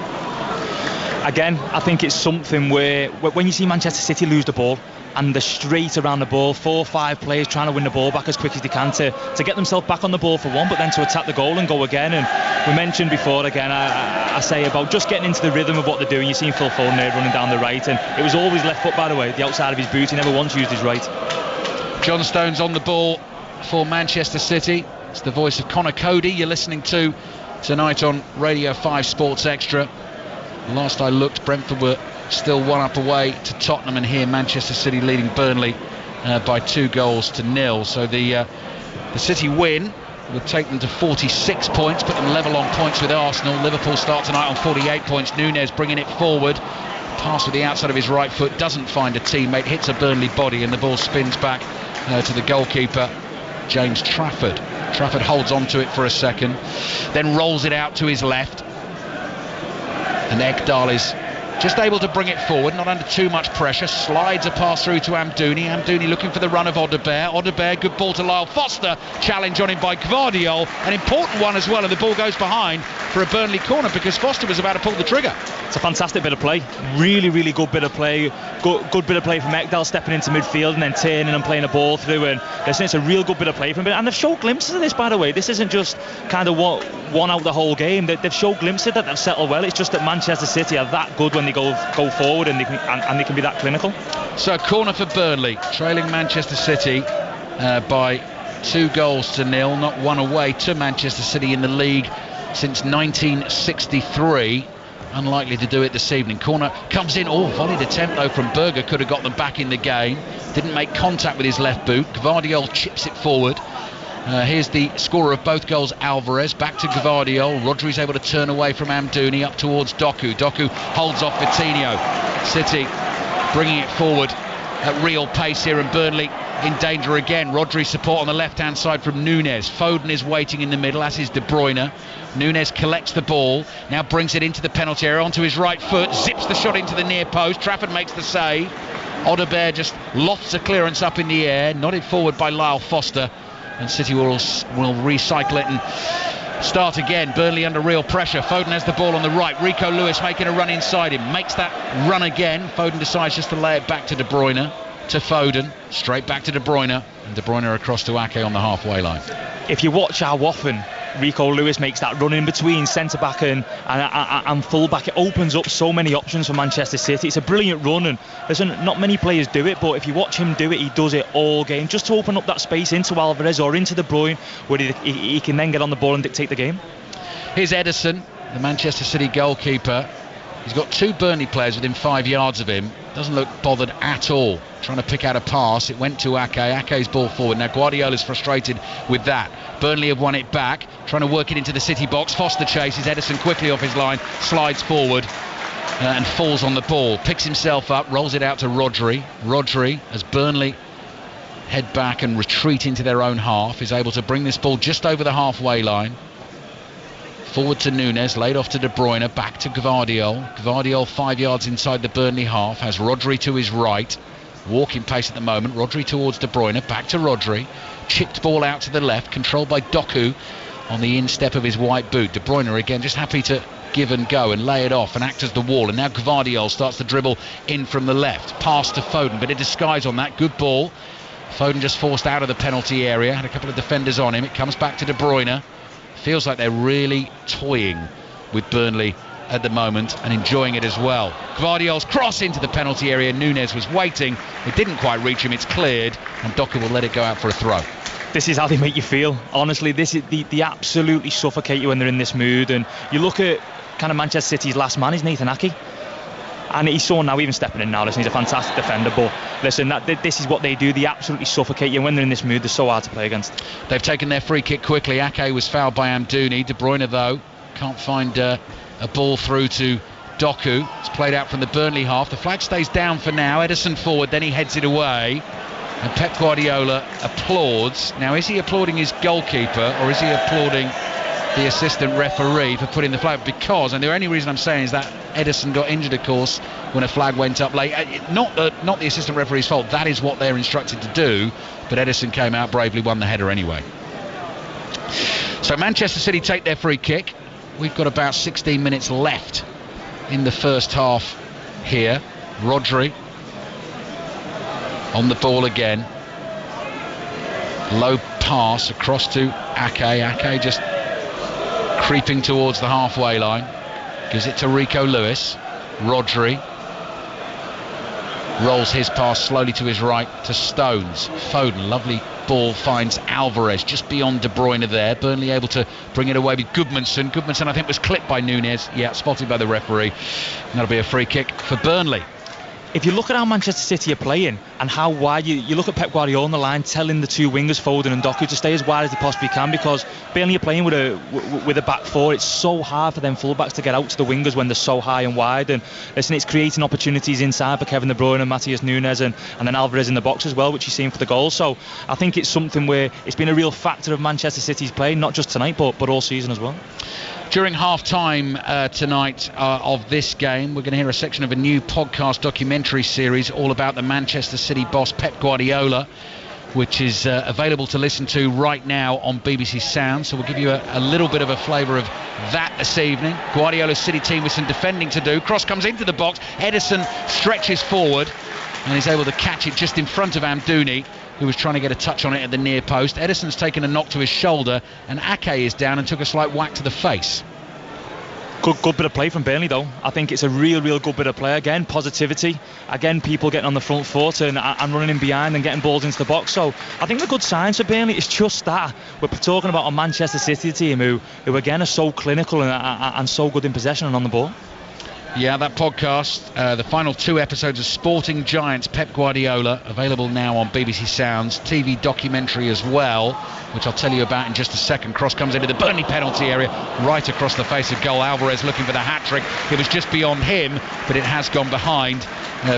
Again, I think it's something where when you see Manchester City lose the ball and they're straight around the ball, 4 or 5 players trying to win the ball back as quick as they can to get themselves back on the ball for one, but then to attack the goal and go again. And we mentioned before, again, I say about just getting into the rhythm of what they're doing. You've seen Phil Foden there running down the right, and it was always left foot, by the way, the outside of his boot. He never once used his right. John Stones on the ball for Manchester City. It's the voice of Conor Cody you're listening to tonight on Radio 5 Sports Extra. Last I looked, Brentford were still 1 up away to Tottenham, and here Manchester City leading Burnley by 2-0. So the City win would take them to 46 points, put them level on points with Arsenal. Liverpool start tonight on 48 points. Nunez bringing it forward. Pass with the outside of his right foot, doesn't find a teammate, hits a Burnley body, and the ball spins back to the goalkeeper, James Trafford. Trafford holds on to it for a second, then rolls it out to his left. And Ekdal is just able to bring it forward, not under too much pressure. Slides a pass through to Amdouni. Amdouni looking for the run of Odebear. Odebear, good ball to Lyle Foster. Challenge on him by Gvardiol. An important one as well, and the ball goes behind for a Burnley corner because Foster was about to pull the trigger. It's a fantastic bit of play. Really, really good bit of play. Good bit of play from Ekdal, stepping into midfield and then turning and playing a ball through. And it's a real good bit of play from him. And they've showed glimpses of this, by the way. This isn't just kind of one out the whole game. They've showed glimpses that they've settled well. It's just that Manchester City are that good when they go forward, and they can be that clinical. So corner for Burnley, trailing Manchester City by 2-0. Not one away to Manchester City in the league since 1963. Unlikely to do it this evening. Corner comes in. Volleyed attempt though from Berger, could have got them back in the game. Didn't make contact with his left boot. Gvardiol chips it forward. Here's the scorer of both goals, Alvarez. Back to Gvardiol. Rodri's able to turn away from Amdouni up towards Doku. Doku holds off Vitinho. City bringing it forward at real pace here, and Burnley in danger again. Rodri support on the left-hand side from Nunez. Foden is waiting in the middle, as is De Bruyne. Nunez collects the ball, now brings it into the penalty area onto his right foot, zips the shot into the near post. Trafford makes the save. Odebear just lofts a clearance up in the air, nodded forward by Lyle Foster, and City will recycle it and start again. Burnley under real pressure. Foden has the ball on the right. Rico Lewis making a run inside him, makes that run again. Foden decides just to lay it back to De Bruyne, to Foden, straight back to De Bruyne, and De Bruyne across to Ake on the halfway line. If you watch how often Rico Lewis makes that run in between centre back and full back, it opens up so many options for Manchester City. It's a brilliant run, and not many players do it, but if you watch him do it, he does it all game, just to open up that space into Alvarez or into De Bruyne, where he can then get on the ball and dictate the game. Here's Ederson, the Manchester City goalkeeper. He's got 2 Burnley players within 5 yards of him. Doesn't look bothered at all. Trying to pick out a pass. It went to Ake. Ake's ball forward. Now Guardiola's frustrated with that. Burnley have won it back. Trying to work it into the City box. Foster chases. Ederson quickly off his line. Slides forward and falls on the ball. Picks himself up. Rolls it out to Rodri. Rodri, as Burnley head back and retreat into their own half, is able to bring this ball just over the halfway line. Forward to Nunez, laid off to De Bruyne, back to Gvardiol. Gvardiol 5 yards inside the Burnley half, has Rodri to his right. Walking pace at the moment. Rodri towards De Bruyne, back to Rodri. Chipped ball out to the left, controlled by Doku on the instep of his white boot. De Bruyne again just happy to give and go and lay it off and act as the wall. And now Gvardiol starts to dribble in from the left. Pass to Foden, but a disguise on that. Good ball. Foden just forced out of the penalty area. Had a couple of defenders on him. It comes back to De Bruyne. Feels like they're really toying with Burnley at the moment and enjoying it as well. Gvardiol's cross into the penalty area. Nunez was waiting. It didn't quite reach him. It's cleared, and Doku will let it go out for a throw. This is how they make you feel. Honestly, this is they absolutely suffocate you when they're in this mood. And you look at kind of Manchester City's last man is Nathan Ake. And he's so now even stepping in now. Listen, he's a fantastic defender, but listen, this is what they do. They absolutely suffocate you. When they're in this mood, they're so hard to play against. They've taken their free kick quickly. Ake was fouled by Amdouni. De Bruyne, though, can't find a ball through to Doku. It's played out from the Burnley half. The flag stays down for now. Ederson forward, then he heads it away. And Pep Guardiola applauds. Now, is he applauding his goalkeeper, or is he applauding the assistant referee for putting the flag, because, and the only reason I'm saying is that Ederson got injured, of course, when a flag went up late. Not the assistant referee's fault, that is what they're instructed to do, but Ederson came out bravely, won the header anyway. So Manchester City take their free kick. We've got about 16 minutes left in the first half here. Rodri on the ball again. Low pass across to Ake. Ake just creeping towards the halfway line. Gives it to Rico Lewis. Rodri rolls his pass slowly to his right to Stones. Foden, lovely ball, finds Alvarez just beyond De Bruyne there. Burnley able to bring it away with Goodmanson. Goodmanson, I think, was clipped by Nunez. Yeah, spotted by the referee. And that'll be a free kick for Burnley. If you look at how Manchester City are playing and how wide, you look at Pep Guardiola on the line telling the two wingers, Foden and Doku, to stay as wide as they possibly can, because Burnley are playing with a back four. It's so hard for them fullbacks to get out to the wingers when they're so high and wide. And listen, it's creating opportunities inside for Kevin De Bruyne and Matheus Nunes, and then Alvarez in the box as well, which you've seen for the goal. So I think it's something where it's been a real factor of Manchester City's play, not just tonight, but all season as well. During half-time tonight of this game, we're going to hear a section of a new podcast documentary series all about the Manchester City boss Pep Guardiola, which is available to listen to right now on BBC Sound. So we'll give you a little bit of a flavour of that this evening. Guardiola's City team with some defending to do. Cross comes into the box. Ederson stretches forward and is able to catch it just in front of Amdouni, who was trying to get a touch on it at the near post. Ederson's taken a knock to his shoulder, and Ake is down and took a slight whack to the face. Good bit of play from Burnley, though. I think it's a real good bit of play. Again, positivity. Again, people getting on the front foot and running in behind and getting balls into the box. So I think the good signs for Burnley is just that we're talking about a Manchester City team who again are so clinical and so good in possession and on the ball. Yeah, that podcast, the final 2 episodes of Sporting Giants, Pep Guardiola, available now on BBC Sounds. TV documentary as well, which I'll tell you about in just a second. Cross comes into the Burnley penalty area, right across the face of goal. Alvarez looking for the hat-trick. It was just beyond him, but it has gone behind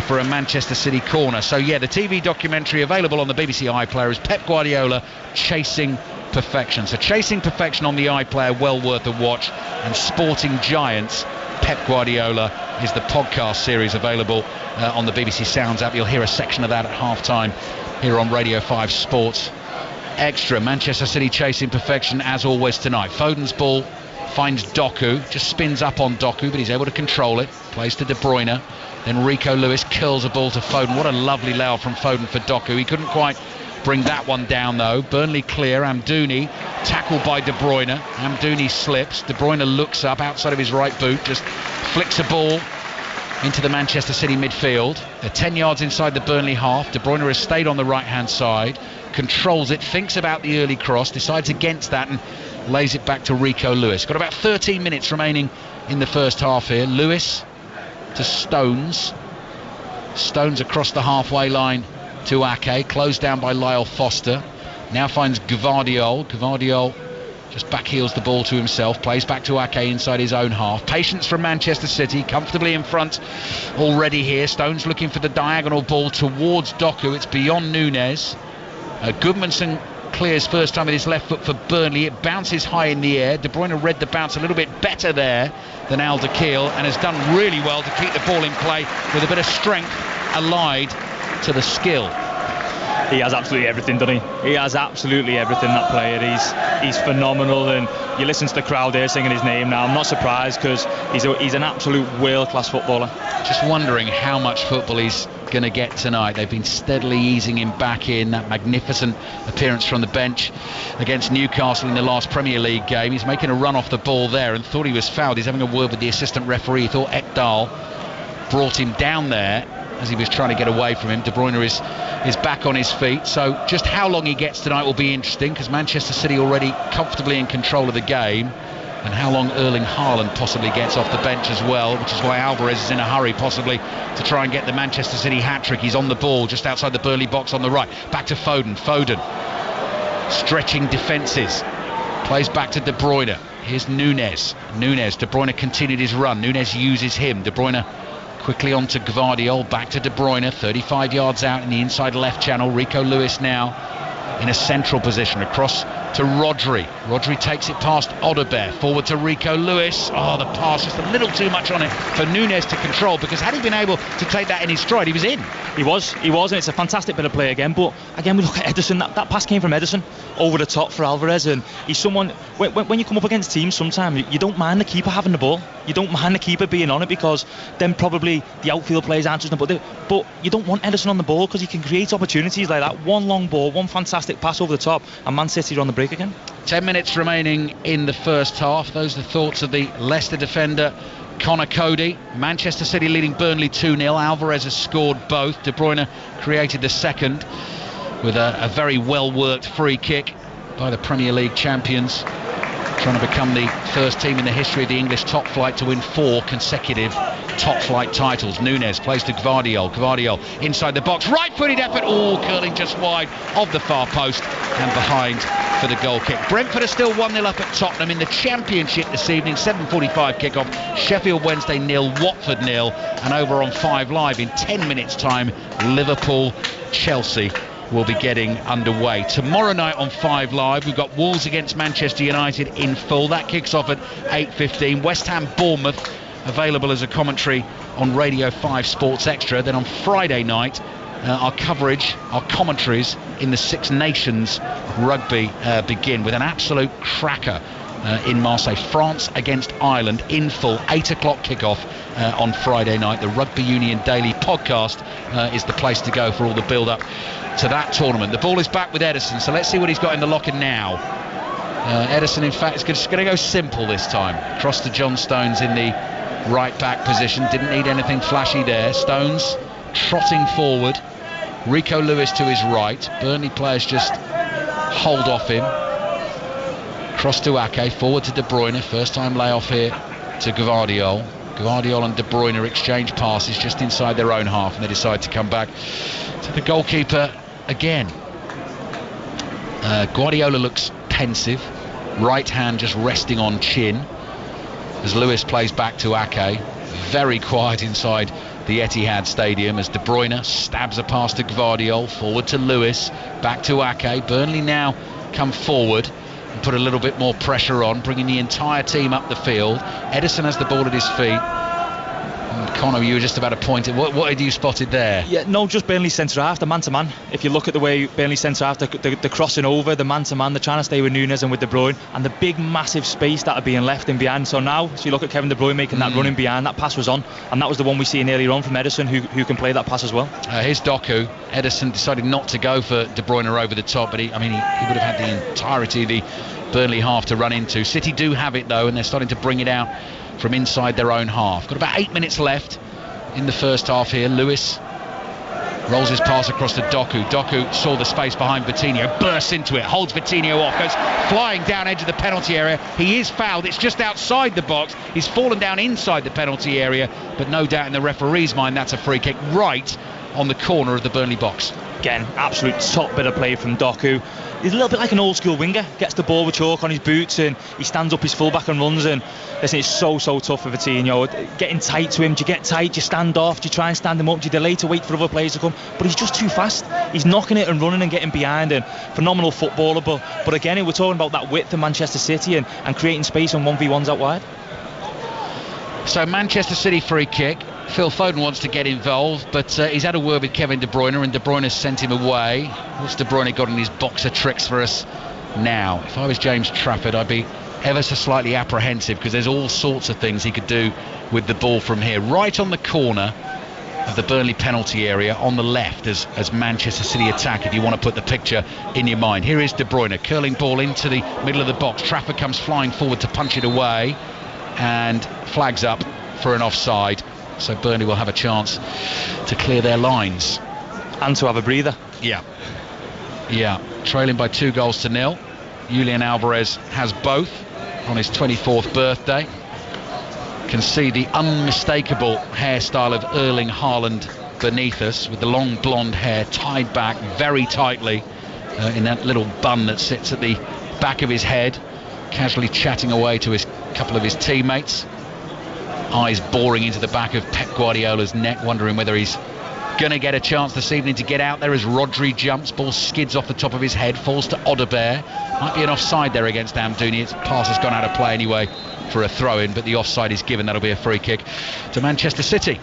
for a Manchester City corner. So yeah, the TV documentary available on the BBC iPlayer is Pep Guardiola Chasing Perfection. So Chasing Perfection on the iPlayer, well worth a watch. And Sporting Giants, Pep Guardiola, is the podcast series available on the BBC Sounds app. You'll hear a section of that at half-time here on Radio 5 Sports Extra. Manchester City chasing perfection as always tonight. Foden's ball finds Doku, just spins up on Doku, but he's able to control it. Plays to De Bruyne. Then Rico Lewis curls a ball to Foden. What a lovely layout from Foden for Doku. He couldn't quite bring that one down though. Burnley clear. Amdouni tackled by De Bruyne. Amdouni slips. De Bruyne looks up outside of his right boot, just flicks a ball into the Manchester City midfield. They're 10 yards inside the Burnley half. De Bruyne has stayed on the right hand side, controls it, thinks about the early cross, decides against that and lays it back to Rico Lewis. Got about 13 minutes remaining in the first half here. Lewis to Stones. Stones across the halfway line to Ake, closed down by Lyle Foster. Now finds Gvardiol. Gvardiol just backheels the ball to himself, plays back to Ake inside his own half. Patience from Manchester City, comfortably in front already here. Stones looking for the diagonal ball towards Doku. It's beyond Nunez. Goodmanson clears first time with his left foot for Burnley. It bounces high in the air. De Bruyne read the bounce a little bit better there than Alderweireld and has done really well to keep the ball in play with a bit of strength allied to the skill. He has absolutely everything, doesn't he? He has absolutely everything, that player. He's phenomenal, and you listen to the crowd there singing his name now. I'm not surprised, because he's an absolute world-class footballer. Just wondering how much football he's going to get tonight. They've been steadily easing him back in. That magnificent appearance from the bench against Newcastle in the last Premier League game. He's making a run off the ball there and thought he was fouled. He's having a word with the assistant referee. He thought Ekdal brought him down there as he was trying to get away from him. De Bruyne is back on his feet, so just how long he gets tonight will be interesting, because Manchester City already comfortably in control of the game, and how long Erling Haaland possibly gets off the bench as well, which is why Alvarez is in a hurry possibly to try and get the Manchester City hat-trick. He's on the ball just outside the Burnley box on the right. Back to Foden. Foden stretching defences, plays back to De Bruyne. Here's Nunez. De Bruyne continued his run. Nunez uses him. De Bruyne quickly on to Gvardiol, back to De Bruyne, 35 yards out in the inside left channel. Rico Lewis now in a central position across to Rodri. Rodri takes it past Odobert, forward to Rico Lewis. Oh, the pass, just a little too much on it for Nunes to control, because had he been able to take that in his stride, he was in. He was, and it's a fantastic bit of play again. But again, we look at Ederson. That pass came from Ederson over the top for Alvarez, and he's someone. When you come up against teams, sometimes you don't mind the keeper having the ball. You don't mind the keeper being on it, because then probably the outfield players aren't just. But you don't want Ederson on the ball, because he can create opportunities like that. One long ball, one fantastic pass over the top, and Man City are on the break again. 10 minutes remaining in the first half. Those are the thoughts of the Leicester defender Connor Cody. Manchester City leading Burnley 2-0. Alvarez has scored both. De Bruyne created the second with a very well worked free kick by the Premier League champions, trying to become the first team in the history of the English top flight to win 4 consecutive top flight titles. Nunes plays to Gvardiol. Gvardiol inside the box, right footed effort, curling just wide of the far post and behind for the goal kick. Brentford are still 1-0 up at Tottenham in the Championship this evening. 7:45 kickoff. Sheffield Wednesday 0, Watford 0, and over on 5 Live in 10 minutes time, Liverpool Chelsea will be getting underway. Tomorrow night on 5 Live, we've got Wolves against Manchester United in full. That kicks off at 8:15. West Ham Bournemouth available as a commentary on Radio 5 Sports Extra. Then on Friday night, our coverage, our commentaries in the Six Nations rugby begin with an absolute cracker in Marseille. France against Ireland in full, 8 o'clock kickoff on Friday night. The Rugby Union Daily podcast is the place to go for all the build-up to that tournament. The ball is back with Ederson, so let's see what he's got in the locker now. Ederson, in fact, is just going to go simple this time. Cross to John Stones in the right back position. Didn't need anything flashy there. Stones trotting forward. Rico Lewis to his right. Burnley players just hold off him. Cross to Ake, forward to De Bruyne. First time layoff here to Gvardiol. Gvardiol and De Bruyne exchange passes just inside their own half, and they decide to come back to the goalkeeper again. Guardiola looks pensive, right hand just resting on chin as Lewis plays back to Ake. Very quiet inside the Etihad Stadium as De Bruyne stabs a pass to Gvardiol, forward to Lewis, back to Ake. Burnley now come forward and put a little bit more pressure on, bringing the entire team up the field. Ederson has the ball at his feet. Connor, you were just about to point it. What had you spotted there? Yeah, no, just Burnley centre half, the man-to-man. If you look at the way Burnley centre half, the crossing over, the man-to-man, they're trying to stay with Nunes and with De Bruyne, and the big massive space that are being left in behind. So now, you look at Kevin De Bruyne making that run in behind, that pass was on, and that was the one we seen earlier on from Ederson, who can play that pass as well. Here's Doku. Ederson decided not to go for De Bruyne over the top, but he would have had the entirety of the Burnley half to run into. City do have it though, and they're starting to bring it out from inside their own half. Got about 8 minutes left in the first half here. Lewis rolls his pass across to Doku. Doku saw the space behind Vitinho, bursts into it, holds Vitinho off, goes flying down edge of the penalty area. He is fouled. It's just outside the box. He's fallen down inside the penalty area, but no doubt in the referee's mind that's a free kick right on the corner of the Burnley box. Again, absolute top bit of play from Doku. He's a little bit like an old school winger, gets the ball with chalk on his boots and he stands up his fullback and runs, and listen, it's so tough for Vitinho. Getting tight to him, do you get tight, do you stand off, do you try and stand him up, do you delay to wait for other players to come? But he's just too fast. He's knocking it and running and getting behind, and phenomenal footballer. But again, we're talking about that width of Manchester City and creating space on 1v1s out wide. So Manchester City free kick. Phil Foden wants to get involved, but he's had a word with Kevin De Bruyne, and De Bruyne has sent him away. What's De Bruyne got in his box of tricks for us now? If I was James Trafford, I'd be ever so slightly apprehensive, because there's all sorts of things he could do with the ball from here. Right on the corner of the Burnley penalty area on the left as Manchester City attack, if you want to put the picture in your mind. Here is De Bruyne, curling ball into the middle of the box. Trafford comes flying forward to punch it away and flags up for an offside. So Burnley will have a chance to clear their lines. And to have a breather. Yeah. Trailing by 2-0. Julian Alvarez has both on his 24th birthday. Can see the unmistakable hairstyle of Erling Haaland beneath us, with the long blonde hair tied back very tightly in that little bun that sits at the back of his head, casually chatting away to a couple of his teammates. Eyes boring into the back of Pep Guardiola's neck, wondering whether he's going to get a chance this evening to get out there as Rodri jumps. Ball skids off the top of his head, falls to Odebear. Might be an offside there against Amdouni. Its pass has gone out of play anyway for a throw-in, but the offside is given. That'll be a free kick to Manchester City.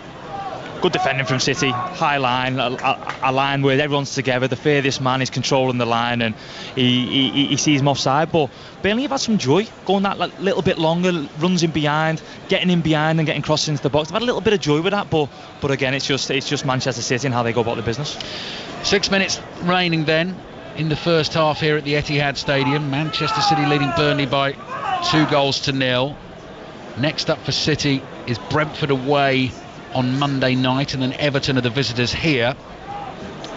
Good defending from City, high line, a line where everyone's together. The furthest man is controlling the line, and he sees him offside. But Burnley have had some joy going that little bit longer, runs in behind, getting in behind and getting crossed into the box. They've had a little bit of joy with that, but again, it's just Manchester City and how they go about the business. 6 minutes remaining then in the first half here at the Etihad Stadium. Manchester City leading Burnley by 2-0. Next up for City is Brentford away on Monday night, and then Everton are the visitors here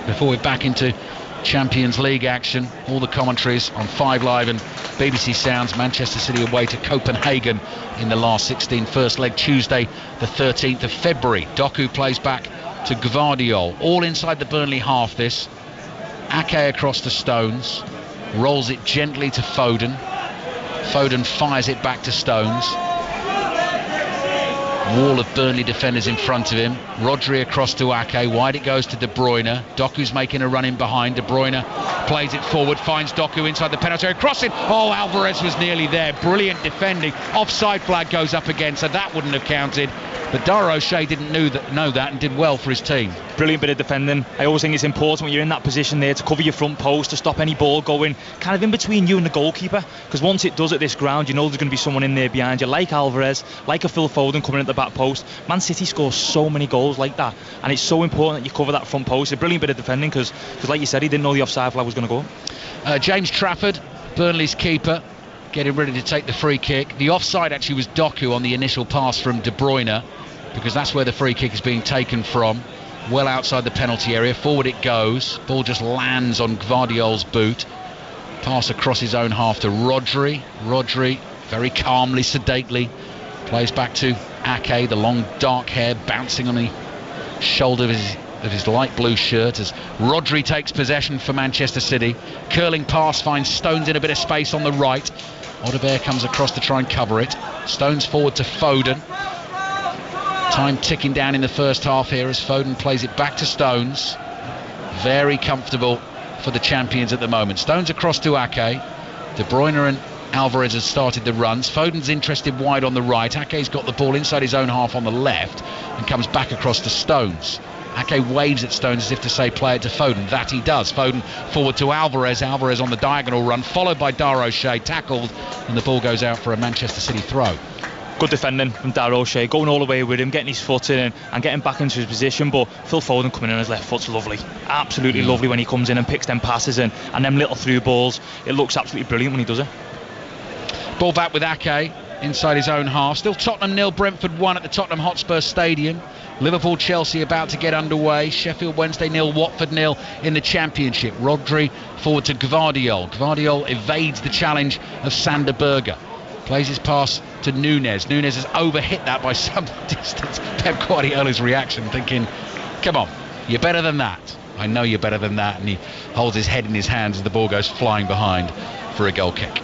before we're back into Champions League action. All the commentaries on 5 Live and BBC Sounds. Manchester City away to Copenhagen in the last 16, first leg Tuesday the 13th of February. Doku plays back to Gvardiol, all inside the Burnley half. This Ake across to Stones, rolls it gently to Foden. Foden fires it back to Stones. Wall of Burnley defenders in front of him. Rodri across to Ake, wide it goes to De Bruyne. Doku's making a run in behind. De Bruyne plays it forward, finds Doku inside the penalty area, crossing. Oh, Alvarez was nearly there. Brilliant defending. Offside flag goes up again, so that wouldn't have counted. But Dara O'Shea didn't know that and did well for his team. Brilliant bit of defending. I always think it's important when you're in that position there to cover your front post, to stop any ball going kind of in between you and the goalkeeper, because once it does at this ground, you know there's going to be someone in there behind you, like Alvarez, like a Phil Foden coming at the back post. Man City scores so many goals like that, and it's so important that you cover that front post. A brilliant bit of defending, because like you said, he didn't know the offside flag was going to go. James Trafford, Burnley's keeper, getting ready to take the free kick. The offside actually was Doku on the initial pass from De Bruyne, because that's where the free kick is being taken from, well outside the penalty area. Forward it goes, ball just lands on Gvardiol's boot. Pass across his own half to Rodri. Rodri very calmly, sedately plays back to Ake, the long dark hair bouncing on the shoulder of his light blue shirt as Rodri takes possession for Manchester City. Curling pass finds Stones in a bit of space on the right. Odebear comes across to try and cover it. Stones forward to Foden. Time ticking down in the first half here as Foden plays it back to Stones. Very comfortable for the champions at the moment. Stones across to Ake. De Bruyne and Alvarez has started the runs. Foden's interested wide on the right. Ake's got the ball inside his own half on the left and comes back across to Stones. Ake waves at Stones as if to say play it to Foden. That he does. Foden forward to Alvarez. Alvarez on the diagonal run, followed by Dara O'Shea, tackled, and the ball goes out for a Manchester City throw. Good defending from Dara O'Shea, going all the way with him, getting his foot in and getting back into his position. But Phil Foden coming in on his left foot's lovely, absolutely lovely when he comes in and picks them passes and them little through balls. It looks absolutely brilliant when he does it. Ball back with Ake inside his own half. Still Tottenham 0, Brentford 1 at the Tottenham Hotspur Stadium. Liverpool-Chelsea about to get underway. Sheffield Wednesday 0, Watford 0 in the Championship. Rodri forward to Gvardiol. Gvardiol evades the challenge of Sander Berge. Plays his pass to Nunez. Nunez has overhit that by some distance. Pep Guardiola's reaction, thinking, come on, you're better than that. I know you're better than that. And he holds his head in his hands as the ball goes flying behind for a goal kick.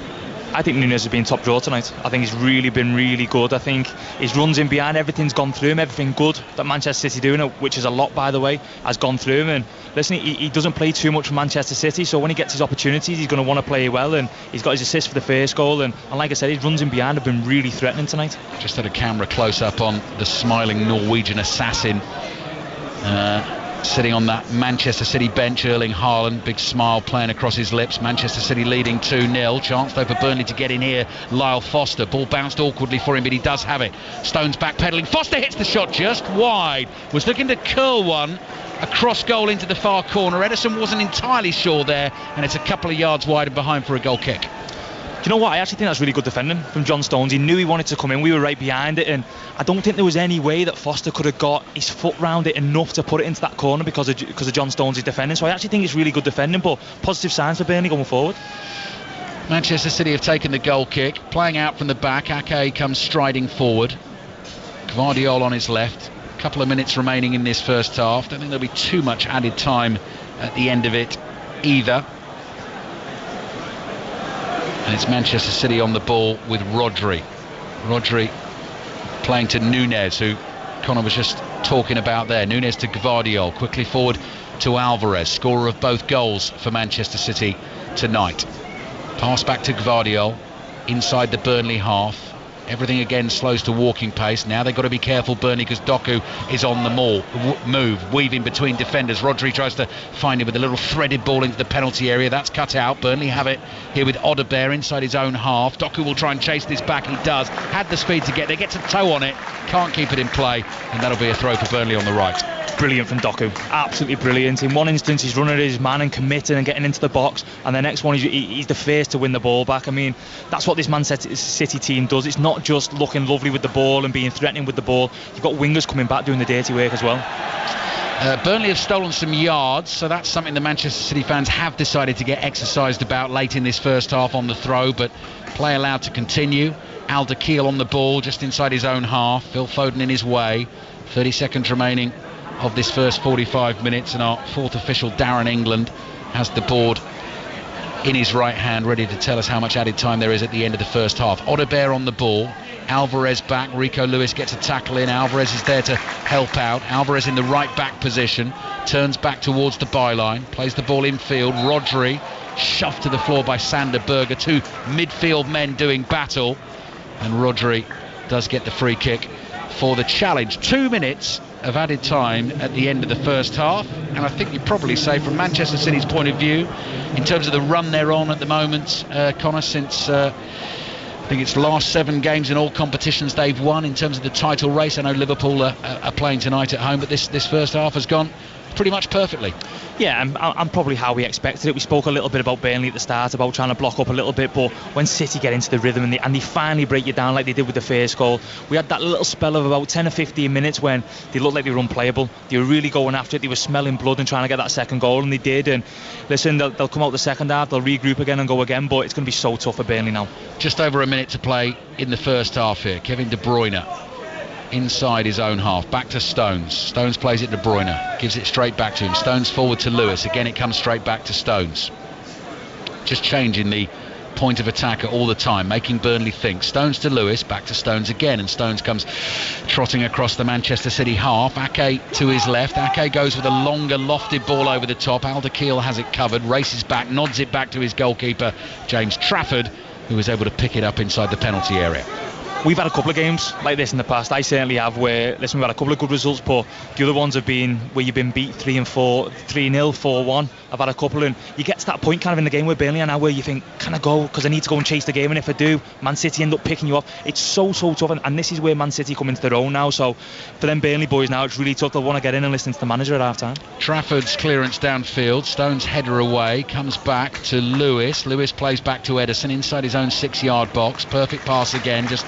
I think Nunez has been top draw tonight. I think he's really been really good. I think his runs in behind, everything's gone through him. Everything good that Manchester City doing, which is a lot by the way, has gone through him. And listen, he doesn't play too much for Manchester City, so when he gets his opportunities, he's going to want to play well. And he's got his assist for the first goal. And like I said, his runs in behind have been really threatening tonight. Just had a camera close up on the smiling Norwegian assassin. Sitting on that Manchester City bench, Erling Haaland, big smile playing across his lips. Manchester City leading 2-0. Chance though for Burnley to get in here. Lyle Foster, ball bounced awkwardly for him, but he does have it. Stones backpedaling. Foster hits the shot just wide. Was looking to curl one. A cross goal into the far corner. Ederson wasn't entirely sure there, and it's a couple of yards wide and behind for a goal kick. Do you know what? I actually think that's really good defending from John Stones. He knew he wanted to come in. We were right behind it, and I don't think there was any way that Foster could have got his foot round it enough to put it into that corner because of John Stones' defending. So I actually think it's really good defending, but positive signs for Burnley going forward. Manchester City have taken the goal kick. Playing out from the back, Ake comes striding forward. Gvardiol on his left. A couple of minutes remaining in this first half. Don't think there'll be too much added time at the end of it either. And it's Manchester City on the ball with Rodri. Rodri playing to Nunez, who Connor was just talking about there. Nunes to Gvardiol, quickly forward to Alvarez, scorer of both goals for Manchester City tonight. Pass back to Gvardiol, inside the Burnley half. Everything again slows to walking pace. Now they've got to be careful, Burnley, because Doku is on the move, weaving between defenders. Rodri tries to find him with a little threaded ball into the penalty area. That's cut out. Burnley have it here with Odebear inside his own half. Doku will try and chase this back. He does. Had the speed to get there. Gets a toe on it. Can't keep it in play. And that'll be a throw for Burnley on the right. Brilliant from Doku, absolutely brilliant. In one instance he's running at his man and committing and getting into the box, and the next one he's the first to win the ball back. I mean, that's what this Man City team does. It's not just looking lovely with the ball and being threatening with the ball. You've got wingers coming back doing the dirty work as well. Burnley have stolen some yards, so that's something the Manchester City fans have decided to get exercised about late in this first half on the throw, but play allowed to continue. Alderweireld on the ball just inside his own half. Phil Foden in his way. 30 seconds remaining of this first 45 minutes, and our fourth official, Darren England, has the board in his right hand, ready to tell us how much added time there is at the end of the first half. Odebear on the ball, Alvarez back, Rico Lewis gets a tackle in, Alvarez is there to help out. Alvarez in the right back position, turns back towards the byline, plays the ball infield. Rodri shoved to the floor by Sander Berge, two midfield men doing battle, and Rodri does get the free kick for the challenge. 2 minutes of added time at the end of the first half, and I think you'd probably say from Manchester City's point of view, in terms of the run they're on at the moment, Connor, since I think it's the last 7 games in all competitions they've won in terms of the title race. I know Liverpool are playing tonight at home, but this first half has gone pretty much perfectly. Yeah, and probably how we expected it. We spoke a little bit about Burnley at the start, about trying to block up a little bit, but when City get into the rhythm and they finally break you down like they did with the first goal, we had that little spell of about 10 or 15 minutes when they looked like they were unplayable. They were really going after it. They were smelling blood and trying to get that second goal, and they did. And listen, they'll come out the second half, they'll regroup again and go again, but it's going to be so tough for Burnley now. Just over a minute to play in the first half here. Kevin De Bruyne inside his own half, back to Stones. Stones plays it to De Bruyne, gives it straight back to him. Stones forward to Lewis, again it comes straight back to Stones. Just changing the point of attack all the time, making Burnley think. Stones to Lewis, back to Stones again, and Stones comes trotting across the Manchester City half. Ake to his left. Ake goes with a longer lofted ball over the top. Alderweireld has it covered, races back, nods it back to his goalkeeper James Trafford, who was able to pick it up inside the penalty area. We've had a couple of games like this in the past. I certainly have, where, listen, we've had a couple of good results, but the other ones have been where you've been beat 3-4, 3-0, 4-1. I've had a couple, and you get to that point kind of in the game with Burnley now where you think, can I go? Because I need to go and chase the game, and if I do, Man City end up picking you off. It's so tough, and this is where Man City come into their own now. So for them Burnley boys now, it's really tough. They'll want to get in and listen to the manager at half time. Trafford's clearance downfield, Stones header away, comes back to Lewis. Lewis plays back to Ederson inside his own 6-yard box. Perfect pass again, just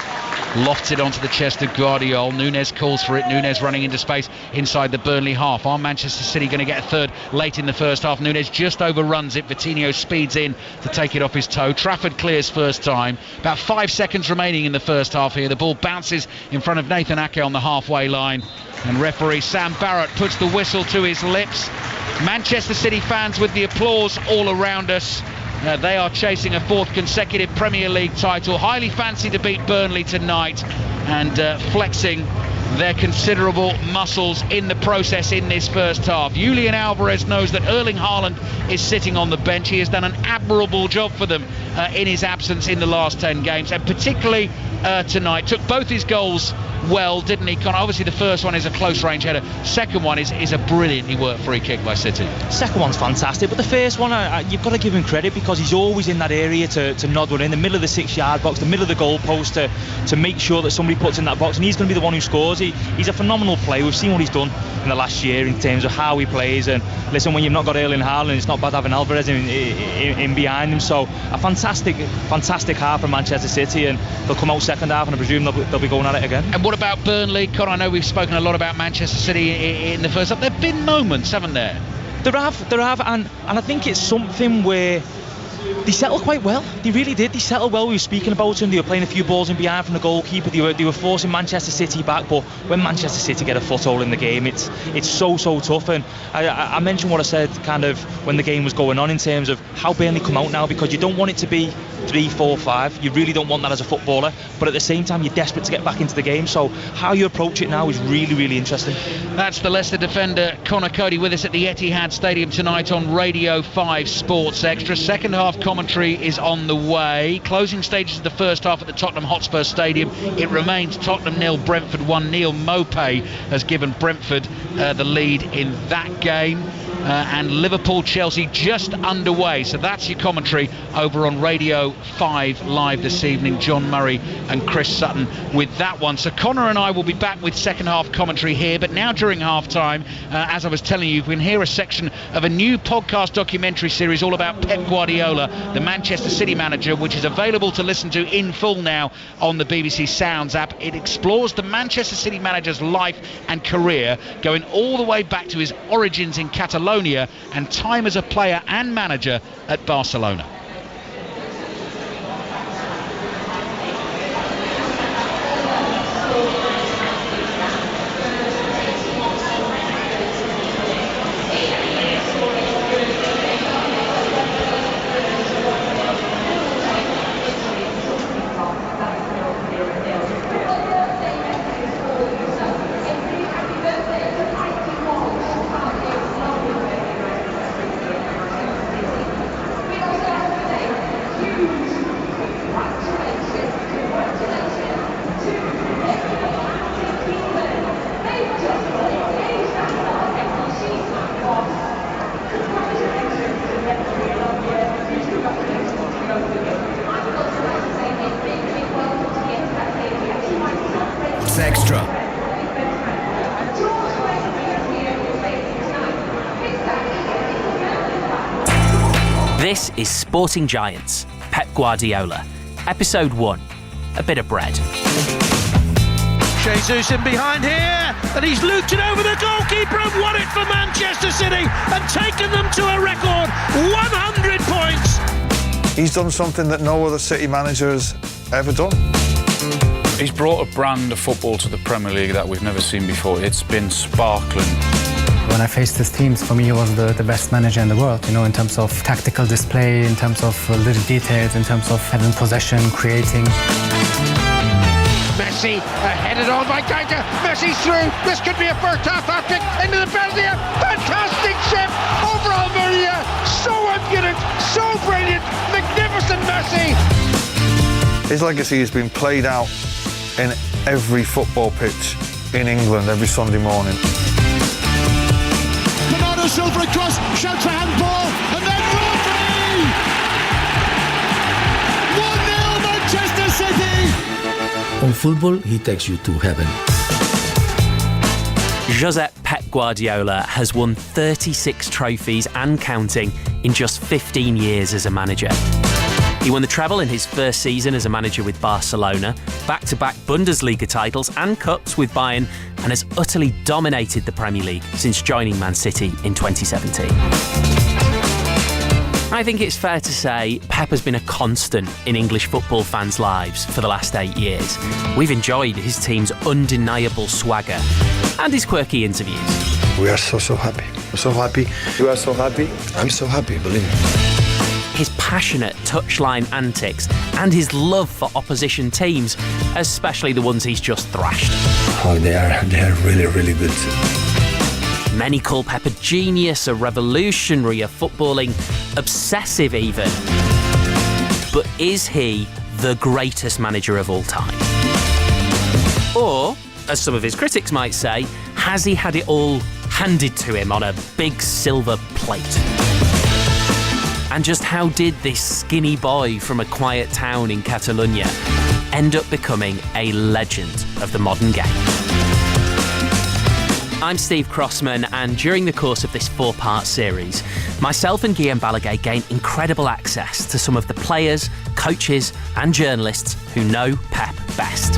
lofts it onto the chest of Gvardiol. Nunes calls for it. Nunes running into space inside the Burnley half. Are Manchester City going to get a third late in the first half? Nunes just overruns it. Vitinho speeds in to take it off his toe. Trafford clears first time. About 5 seconds remaining in the first half here. The ball bounces in front of Nathan Ake on the halfway line, and referee Sam Barrett puts the whistle to his lips. Manchester City fans with the applause all around us. They are chasing a 4th consecutive Premier League title, highly fancy to beat Burnley tonight, and flexing their considerable muscles in the process in this first half. Julian Alvarez knows that Erling Haaland is sitting on the bench. He has done an admirable job for them in his absence in the last 10 games, and particularly tonight. Took both his goals well, didn't he, Connor? Obviously the first one is a close range header. Second one is a brilliantly worked free kick by City. Second one's fantastic, but the first one, you've got to give him credit, because he's always in that area to nod one in the middle of the 6-yard box, the middle of the goal post, to make sure that somebody puts in that box, and he's going to be the one who scores. He's a phenomenal player. We've seen what he's done in the last year in terms of how he plays, and listen, when you've not got Erling Haaland, it's not bad having Alvarez in behind him. So a fantastic half from Manchester City, and they'll come out second half, and I presume they'll be going at it again. And what about Burnley? Connor, I know we've spoken a lot about Manchester City in the first half. There have been moments, haven't there? There have, and I think it's something where they settled quite well. They really did. They settled well. We were speaking about them. They were playing a few balls in behind from the goalkeeper. They were forcing Manchester City back. But when Manchester City get a foothold in the game, it's so tough. And I mentioned what I said kind of when the game was going on in terms of how Burnley come out now, because you don't want it to be 3, 4, 5. You really don't want that as a footballer, but at the same time you're desperate to get back into the game, so how you approach it now is really, really interesting. That's the Leicester defender Conor Coady with us at the Etihad Stadium tonight on Radio 5 Sports Extra. Second half commentary is on the way. Closing stages of the first half at the Tottenham Hotspur Stadium. It remains Tottenham 0, Brentford 1. Neil Maupay has given Brentford the lead in that game. And Liverpool-Chelsea just underway. So that's your commentary over on Radio 5 Live this evening. John Murray and Chris Sutton with that one. So Connor and I will be back with second half commentary here. But now during half time, as I was telling you can hear a section of a new podcast documentary series all about Pep Guardiola, the Manchester City manager, which is available to listen to in full now on the BBC Sounds app. It explores the Manchester City manager's life and career, going all the way back to his origins in Catalonia and time as a player and manager at Barcelona. Extra. This is Sporting Giants, Pep Guardiola, Episode 1, A Bit of Bread. Jesus in behind here, and he's looped it over the goalkeeper and won it for Manchester City and taken them to a record 100 points. He's done something that no other City manager has ever done. He's brought a brand of football to the Premier League that we've never seen before. It's been sparkling. When I faced his teams, for me, he was the best manager in the world, in terms of tactical display, in terms of little details, in terms of having possession, creating. Messi headed on by Geiger. Messi's through. This could be a first half hat-trick into the penalty area. Fantastic chip over Almeria. So impudent, so brilliant, magnificent Messi. His legacy has been played out in every football pitch in England every Sunday morning. Bernardo Silva across, shouts for handball, and then Rodri! 1-0 Manchester City! On football, he takes you to heaven. Josep Pep Guardiola has won 36 trophies and counting in just 15 years as a manager. He won the treble in his first season as a manager with Barcelona, back-to-back Bundesliga titles and cups with Bayern, and has utterly dominated the Premier League since joining Man City in 2017. I think it's fair to say Pep has been a constant in English football fans' lives for the last 8 years. We've enjoyed his team's undeniable swagger and his quirky interviews. We are so happy. We're so happy. You are so happy. I'm so happy, believe me. His passionate touchline antics and his love for opposition teams, especially the ones he's just thrashed. Oh, they are really, really good. Many call Pep a genius, a revolutionary, a footballing obsessive even. But is he the greatest manager of all time? Or, as some of his critics might say, has he had it all handed to him on a big silver plate? And just how did this skinny boy from a quiet town in Catalonia end up becoming a legend of the modern game? I'm Steve Crossman, and during the course of this 4-part series, myself and Guillaume Balaguer gain incredible access to some of the players, coaches and journalists who know Pep best.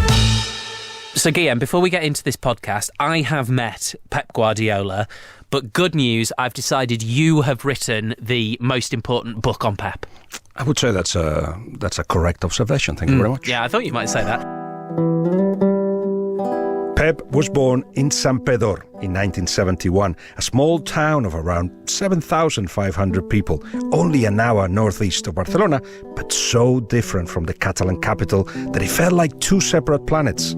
So Guillaume, before we get into this podcast, I have met Pep Guardiola, but good news, I've decided you have written the most important book on Pep. I would say that's a correct observation. Thank you very much. Yeah, I thought you might say that. Pep was born in Santpedor in 1971, a small town of around 7,500 people, only an hour northeast of Barcelona, but so different from the Catalan capital that it felt like two separate planets.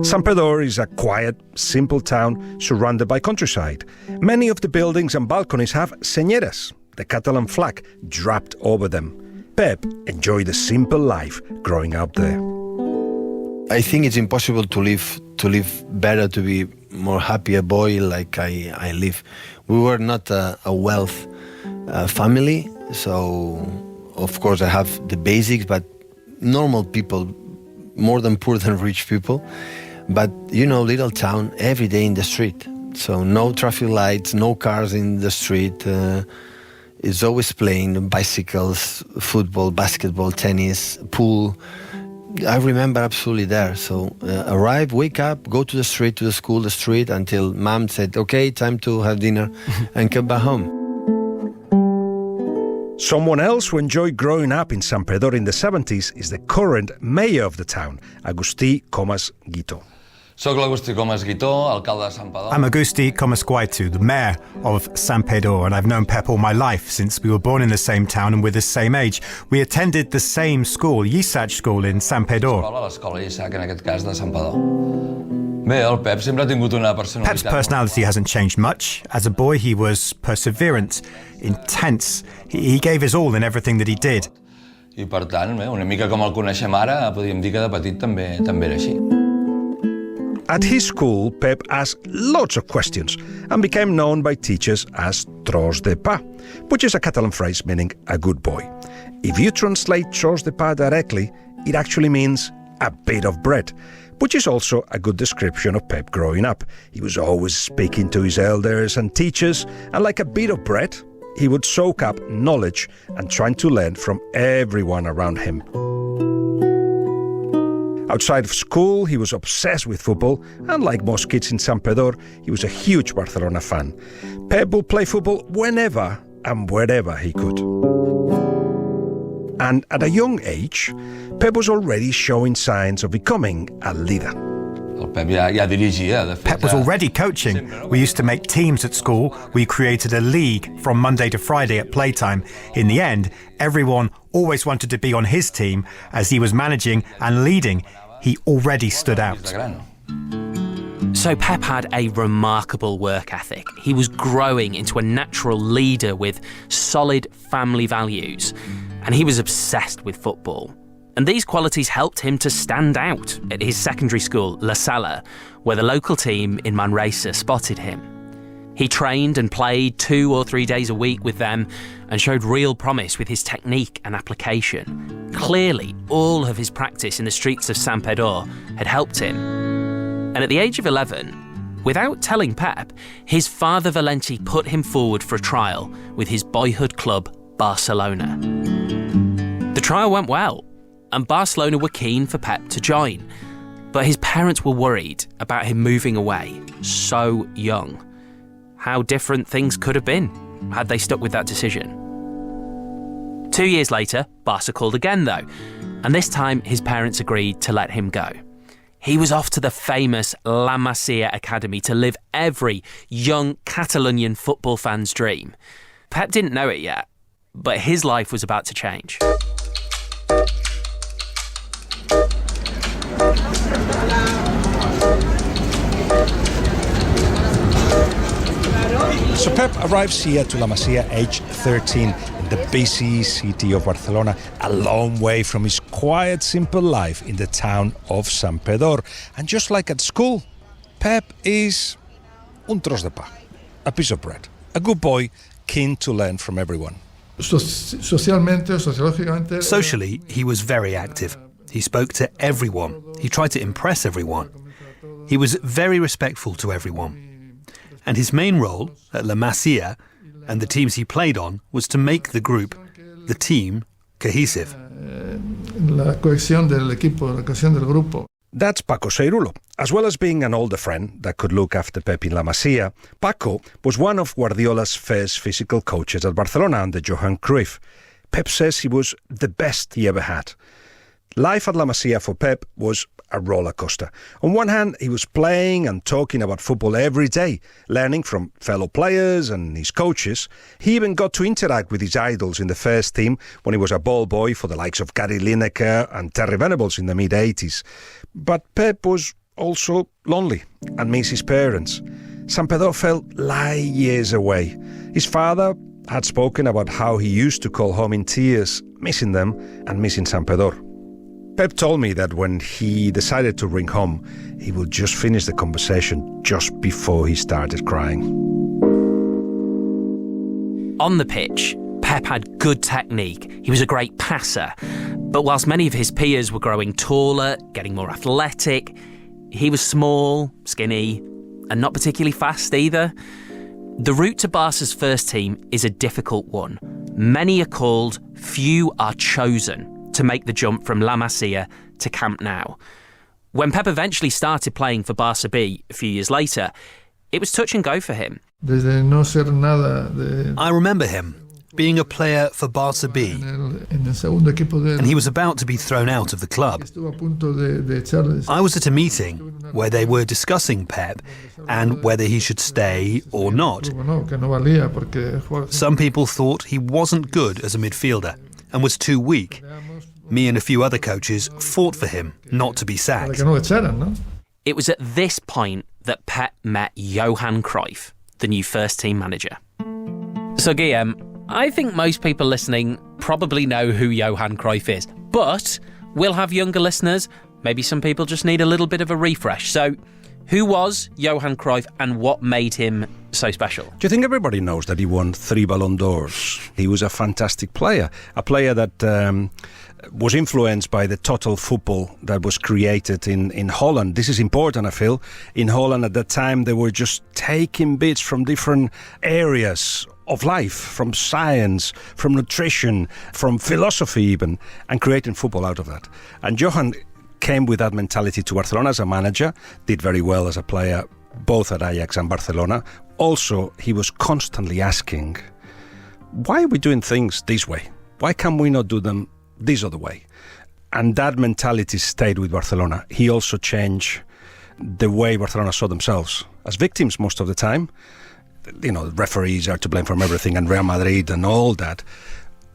Santpedor is a quiet, simple town surrounded by countryside. Many of the buildings and balconies have señeras, the Catalan flag, draped over them. Pep enjoyed a simple life growing up there. I think it's impossible to live better, to be more happier boy like I live. We were not a wealth family, so of course I have the basics, but normal people, more than poor than rich people. But little town, every day in the street. So no traffic lights, no cars in the street. It's always playing bicycles, football, basketball, tennis, pool. I remember absolutely there. So arrive, wake up, go to the street, to the school, the street, until mom said, okay, time to have dinner, and come back home. Someone else who enjoyed growing up in Santpedor in the 70s is the current mayor of the town, Agustí Comas Guitó. I'm Agustí Comas Guitó, the mayor of Santpedor, and I've known Pep all my life since we were born in the same town and we're the same age. We attended the same school, Yisach School in Santpedor. Pep's personality hasn't changed much. As a boy, he was perseverant, intense. He gave his all in everything that he did. I per tant, una mica com el coneixem ara, podríem dir que de petit també era així. At his school, Pep asked lots of questions and became known by teachers as tros de pa, which is a Catalan phrase meaning a good boy. If you translate tros de pa directly, it actually means a bit of bread, which is also a good description of Pep growing up. He was always speaking to his elders and teachers, and like a bit of bread, he would soak up knowledge and trying to learn from everyone around him. Outside of school, he was obsessed with football, and like most kids in Santpedor, he was a huge Barcelona fan. Pep would play football whenever and wherever he could. And at a young age, Pep was already showing signs of becoming a leader. Pep was already coaching. We used to make teams at school. We created a league from Monday to Friday at playtime. In the end, everyone always wanted to be on his team as he was managing and leading. He already stood out. So Pep had a remarkable work ethic. He was growing into a natural leader with solid family values. And he was obsessed with football. And these qualities helped him to stand out at his secondary school, La Sala, where the local team in Manresa spotted him. He trained and played 2 or 3 days a week with them and showed real promise with his technique and application. Clearly, all of his practice in the streets of Santpedor had helped him. And at the age of 11, without telling Pep, his father Valenti put him forward for a trial with his boyhood club, Barcelona. The trial went well, and Barcelona were keen for Pep to join. But his parents were worried about him moving away so young. How different things could have been had they stuck with that decision. 2 years later, Barca called again though, and this time his parents agreed to let him go. He was off to the famous La Masia Academy to live every young Catalonian football fan's dream. Pep didn't know it yet, but his life was about to change. So Pep arrives here to La Masia aged 13 in the busy city of Barcelona, a long way from his quiet, simple life in the town of Santpedor. And just like at school, Pep is un tros de pa, a piece of bread, a good boy, keen to learn from everyone. Socially, he was very active. He spoke to everyone. He tried to impress everyone. He was very respectful to everyone. And his main role at La Masia and the teams he played on was to make the group, the team, cohesive. That's Paco Seirulo. As well as being an older friend that could look after Pep in La Masia, Paco was one of Guardiola's first physical coaches at Barcelona under Johan Cruyff. Pep says he was the best he ever had. Life at La Masia for Pep was a roller coaster. On one hand, he was playing and talking about football every day, learning from fellow players and his coaches. He even got to interact with his idols in the first team when he was a ball boy for the likes of Gary Lineker and Terry Venables in the mid-80s. But Pep was also lonely and missed his parents. Santpedor felt light years away. His father had spoken about how he used to call home in tears, missing them and missing Santpedor. Pep told me that when he decided to ring home, he would just finish the conversation just before he started crying. On the pitch, Pep had good technique. He was a great passer. But whilst many of his peers were growing taller, getting more athletic, he was small, skinny, and not particularly fast either. The route to Barca's first team is a difficult one. Many are called, few are chosen to make the jump from La Masia to Camp Nou. When Pep eventually started playing for Barca B a few years later, it was touch and go for him. I remember him being a player for Barca B, and he was about to be thrown out of the club. I was at a meeting where they were discussing Pep and whether he should stay or not. Some people thought he wasn't good as a midfielder and was too weak. Me and a few other coaches fought for him not to be sacked. It was at this point that Pep met Johan Cruyff, the new first-team manager. So, Guillem, I think most people listening probably know who Johan Cruyff is, but we'll have younger listeners. Maybe some people just need a little bit of a refresh. So, who was Johan Cruyff and what made him so special? Do you think everybody knows that he won 3 Ballon d'Ors? He was a fantastic player, a player that was influenced by the total football that was created in Holland. This is important, I feel. In Holland at that time, they were just taking bits from different areas of life, from science, from nutrition, from philosophy even, and creating football out of that. And Johan came with that mentality to Barcelona as a manager, did very well as a player, both at Ajax and Barcelona. Also, he was constantly asking, why are we doing things this way? Why can we not do them this other way? And that mentality stayed with Barcelona. He also changed the way Barcelona saw themselves as victims most of the time. You know, referees are to blame for everything and Real Madrid and all that.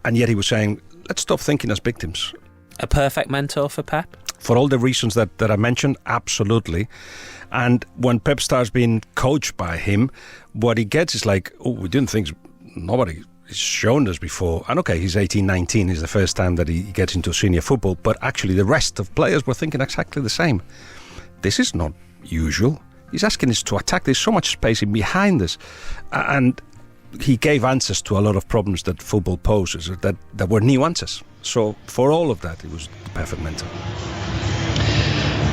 And yet he was saying, let's stop thinking as victims. A perfect mentor for Pep? For all the reasons that I mentioned, absolutely. And when Pep starts being coached by him, what he gets is like, oh, we're doing things nobody has shown us before. And okay, he's 18, 19, is the first time that he gets into senior football, but actually the rest of players were thinking exactly the same. This is not usual. He's asking us to attack. There's so much space in behind us. And he gave answers to a lot of problems that football poses, that were new answers. So for all of that, it was the perfect mentor.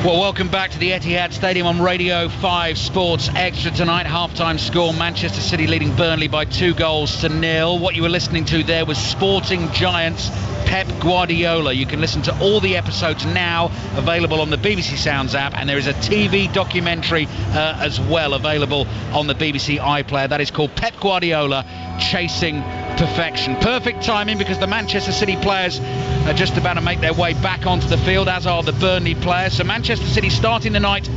Well, welcome back to the Etihad Stadium on Radio 5 Sports Extra tonight. Half-time score, Manchester City leading Burnley by 2-0. What you were listening to there was Sporting Giants Pep Guardiola. You can listen to all the episodes now available on the BBC Sounds app, and there is a TV documentary as well available on the BBC iPlayer. That is called Pep Guardiola Chasing Perfection. Perfect timing because the Manchester City players are just about to make their way back onto the field, as are the Burnley players. So Manchester City starting the night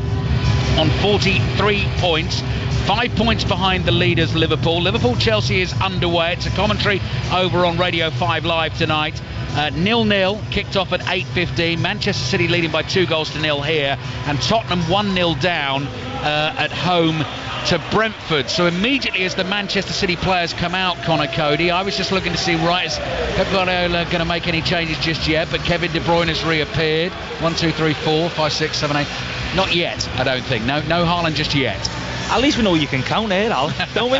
on 43 points. 5 points behind the leaders, Liverpool. Liverpool-Chelsea is underway. It's a commentary over on Radio 5 Live tonight. 0-0, kicked off at 8:15. Manchester City leading by 2-0 here. And Tottenham 1-0 down at home to Brentford. So immediately as the Manchester City players come out, Connor Cody, I was just looking to see, right, is Pep Guardiola going to make any changes just yet? But Kevin De Bruyne has reappeared. 1, 2, 3, 4, 5, 6, 7, 8. Not yet, I don't think. No Haaland just yet. At least we know you can count here, Al, don't we?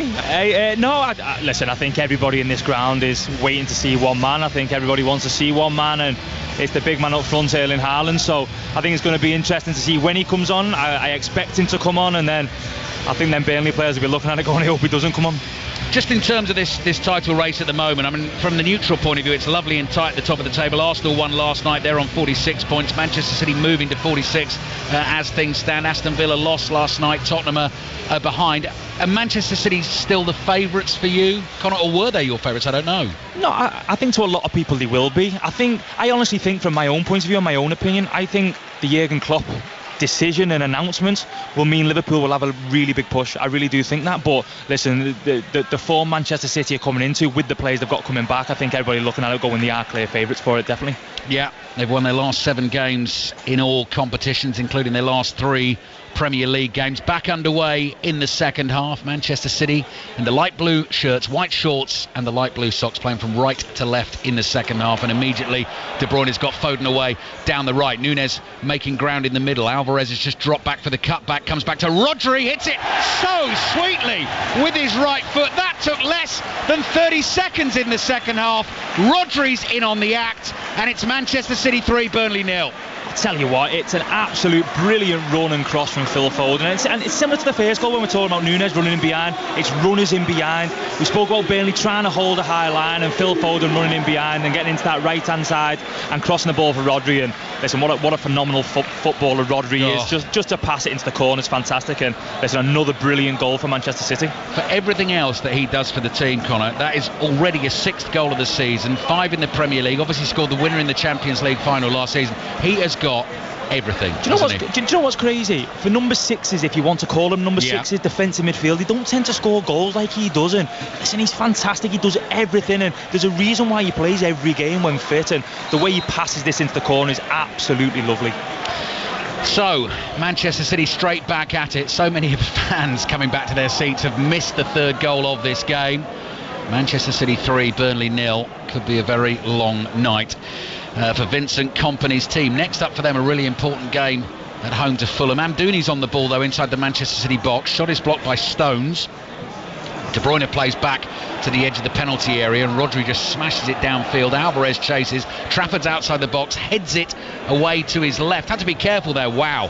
Listen, I think everybody in this ground is waiting to see one man. I think everybody wants to see one man, and it's the big man up front, Erling Haaland. So I think it's going to be interesting to see when he comes on. I expect him to come on, and then I think then Burnley players will be looking at it going, I hope he doesn't come on. Just in terms of this title race at the moment, I mean, from the neutral point of view, it's lovely and tight at the top of the table. Arsenal won last night, they're on 46 points. Manchester City moving to 46 as things stand. Aston Villa lost last night, Tottenham are behind. And Manchester City still the favourites for you, Connor, or were they your favourites? I don't know. No, I think to a lot of people they will be. I honestly think, from my own point of view and my own opinion, I think the Jurgen Klopp decision and announcement will mean Liverpool will have a really big push. I really do think that. But listen, the form Manchester City are coming into with the players they've got coming back, I think everybody looking at it going, they are clear favourites for it, definitely. Yeah, they've won their last 7 games in all competitions, including their last 3 Premier League games. Back underway in the second half. Manchester City in the light blue shirts, white shorts and the light blue socks, playing from right to left in the second half. And immediately De Bruyne has got Foden away down the right. Nunez making ground in the middle. Alvarez has just dropped back for the cutback, comes back to Rodri, hits it so sweetly with his right foot. That took less than 30 seconds in the second half. Rodri's in on the act, and it's Manchester City 3, Burnley 0. Tell you what, it's an absolute brilliant run and cross from Phil Foden, and it's similar to the first goal when we're talking about Nunez running in behind. It's runners in behind. We spoke about Burnley trying to hold a high line, and Phil Foden running in behind and getting into that right hand side and crossing the ball for Rodri. And listen, what a phenomenal footballer Rodri is. Just to pass it into the corner is fantastic. And listen, another brilliant goal for Manchester City. For everything else that he does for the team, Connor, that is already his 6th goal of the season, 5 in the Premier League, obviously scored the winner in the Champions League final last season. He has got everything. Do you know what's crazy? For number 6s, if you want to call them number 6s, defensive midfield, they don't tend to score goals like he does. And listen, he's fantastic. He does everything, and there's a reason why he plays every game when fit. And the way he passes this into the corner is absolutely lovely. So, Manchester City straight back at it. So many of the fans coming back to their seats have missed the 3rd goal of this game. Manchester City 3, Burnley 0. Could be a very long night for Vincent Kompany's team. Next up for them, a really important game at home to Fulham. Amdouni's on the ball though inside the Manchester City box. Shot is blocked by Stones. De Bruyne plays back to the edge of the penalty area, and Rodri just smashes it downfield. Alvarez chases. Trafford's outside the box, heads it away to his left. Had to be careful there. Wow.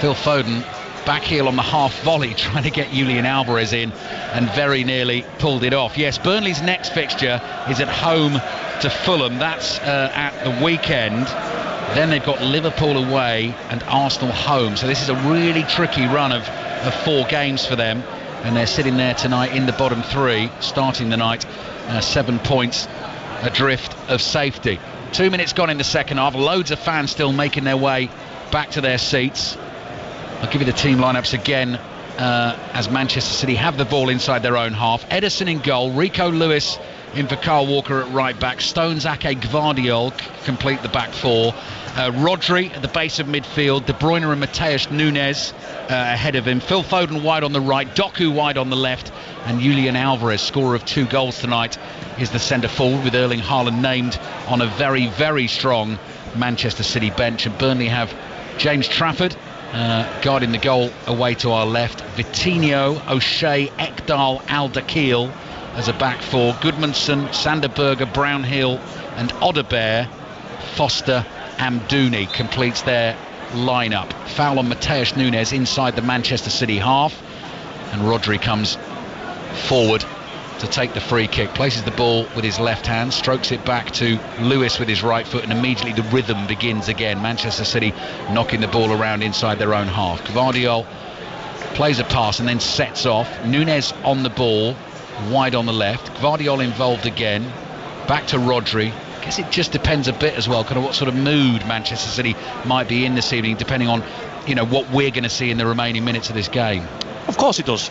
Phil Foden back heel on the half volley, trying to get Julian Alvarez in, and very nearly pulled it off. Yes, Burnley's next fixture is at home to Fulham. That's at the weekend. Then they've got Liverpool away and Arsenal home. So this is a really tricky run of 4 games for them. And they're sitting there tonight in the bottom 3, starting the night 7 points adrift of safety. 2 minutes gone in the second half. Loads of fans still making their way back to their seats. I'll give you the team lineups again as Manchester City have the ball inside their own half. Ederson in goal, Rico Lewis in for Kyle Walker at right back, Stones, Ake, Gvardiol complete the back 4. Rodri at the base of midfield, De Bruyne and Matheus Nunes ahead of him, Phil Foden wide on the right, Doku wide on the left, and Julian Alvarez, scorer of 2 goals tonight, is the centre forward, with Erling Haaland named on a very, very strong Manchester City bench. And Burnley have James Trafford guarding the goal away to our left, Vitinho, O'Shea, Ekdal, Al-Dakhil as a back 4, Goodmanson, Sander Berge, Brownhill and Odebear. Foster, Amdouni completes their lineup. Foul on Matheus Nunes inside the Manchester City half, and Rodri comes forward to take the free kick, places the ball with his left hand, strokes it back to Lewis with his right foot, and immediately the rhythm begins again. Manchester City knocking the ball around inside their own half. Gvardiol plays a pass and then sets off. Nunes on the ball, wide on the left. Gvardiol involved again, back to Rodri. I guess it just depends a bit as well, kind of what sort of mood Manchester City might be in this evening, depending on, you know, what we're going to see in the remaining minutes of this game. Of course it does,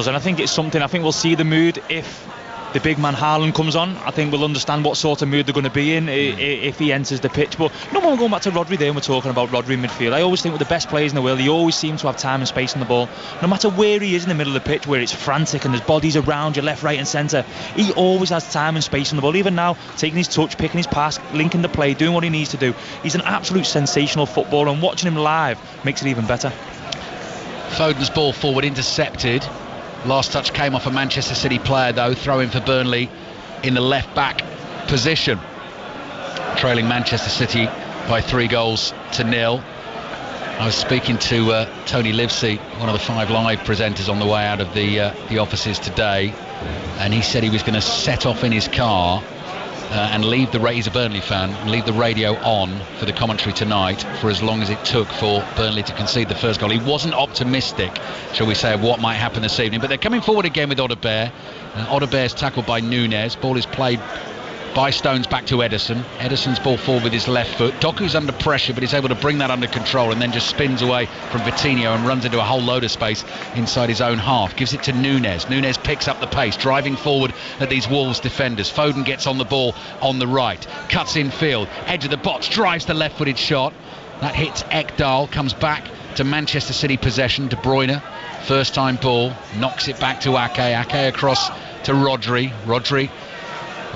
and I think it's something, I think we'll see the mood if the big man Haaland comes on. I think we'll understand what sort of mood they're going to be in if he enters the pitch. But when we're going back to Rodri there and we're talking about Rodri in midfield, I always think with the best players in the world, he always seems to have time and space on the ball. No matter where he is in the middle of the pitch, where it's frantic and there's bodies around you left, right and centre, he always has time and space on the ball. Even now, taking his touch, picking his pass, linking the play, doing what he needs to do. He's an absolute sensational footballer, and watching him live makes it even better. Foden's ball forward, intercepted. Last touch came off a Manchester City player though, throw-in for Burnley in the left back position. Trailing Manchester City by 3-0. I was speaking to Tony Livesey, one of the 5 Live presenters, on the way out of the offices today, and he said he was going to set off in his car and leave he's a Burnley fan, and leave the radio on for the commentary tonight for as long as it took for Burnley to concede the first goal. He wasn't optimistic, shall we say, of what might happen this evening, but they're coming forward again with Odebear. Odebear's tackled by Núñez. Ball is played by Stones back to Ederson. Ederson's ball forward with his left foot. Doku's under pressure, but he's able to bring that under control and then just spins away from Vitinho and runs into a whole load of space inside his own half. Gives it to Núñez. Núñez picks up the pace, driving forward at these Wolves defenders. Foden gets on the ball on the right, cuts in field, edge of the box, drives the left-footed shot. That hits Ekdal, comes back to Manchester City possession. De Bruyne, first time ball, knocks it back to Ake. Ake across to Rodri. Rodri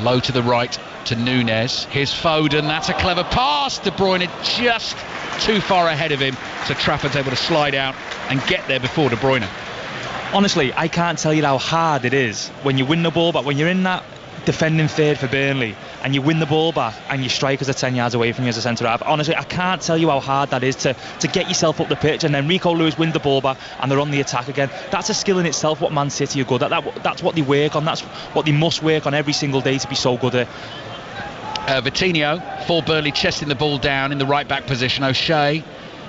low to the right to Núñez. Here's Foden. That's a clever pass. De Bruyne just too far ahead of him, so Trafford's able to slide out and get there before De Bruyne. Honestly, I can't tell you how hard it is when you win the ball back, when you're in that defending third for Burnley and you win the ball back and your strikers are 10 yards away from you as a centre half. Honestly, I can't tell you how hard that is to get yourself up the pitch, and then Rico Lewis wins the ball back and they're on the attack again. That's a skill in itself, what Man City are good at. That's what they work on. That's what they must work on every single day to be so good at. Vitinho for Burnley, chesting the ball down in the right back position. O'Shea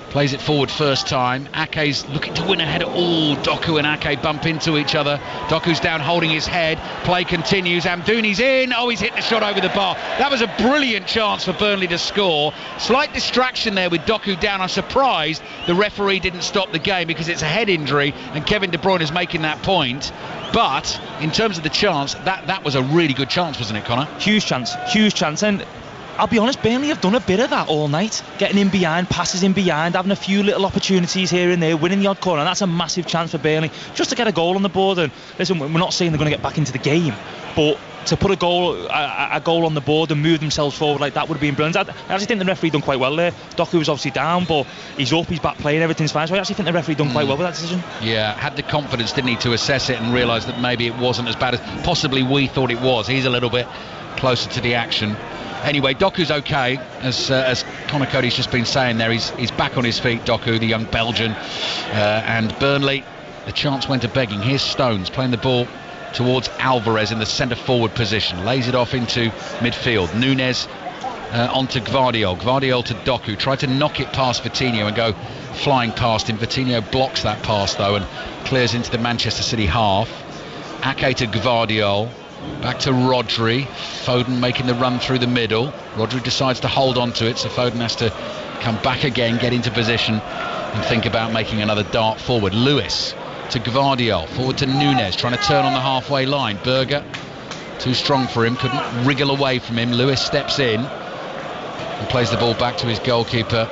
plays it forward first time. Ake's looking to win ahead. Doku and Ake bump into each other. Doku's down holding his head. Play continues. Amdouni's in. He's hit the shot over the bar. That was a brilliant chance for Burnley to score. Slight distraction there with Doku down. I'm surprised the referee didn't stop the game because it's a head injury and Kevin De Bruyne is making that point. But in terms of the chance, that was a really good chance, wasn't it, Connor? Huge chance. And I'll be honest, Burnley have done a bit of that all night. Getting in behind, passes in behind, having a few little opportunities here and there, winning the odd corner. And that's a massive chance for Burnley just to get a goal on the board. And listen, we're not saying they're going to get back into the game, but to put a goal on the board and move themselves forward like that would have been brilliant. I actually think the referee done quite well there. Doku was obviously down, but he's up, he's back playing, everything's fine. So I actually think the referee done quite well with that decision. Yeah, had the confidence, didn't he, to assess it and realise that maybe it wasn't as bad as possibly we thought it was. He's a little bit closer to the action. Anyway, Doku's okay, as Conor Cody's just been saying there. He's back on his feet, Doku, the young Belgian. And Burnley, the chance went a begging. Here's Stones playing the ball towards Alvarez in the centre forward position. Lays it off into midfield. Núñez onto Gvardiol. Gvardiol to Doku. Tried to knock it past Vitinho and go flying past him. Vitinho blocks that pass though and clears into the Manchester City half. Ake to Gvardiol. Back to Rodri. Foden making the run through the middle. Rodri decides to hold on to it, so Foden has to come back again, get into position and think about making another dart forward. Lewis to Gvardiol, forward to Núñez, trying to turn on the halfway line. Berger, too strong for him, couldn't wriggle away from him. Lewis steps in and plays the ball back to his goalkeeper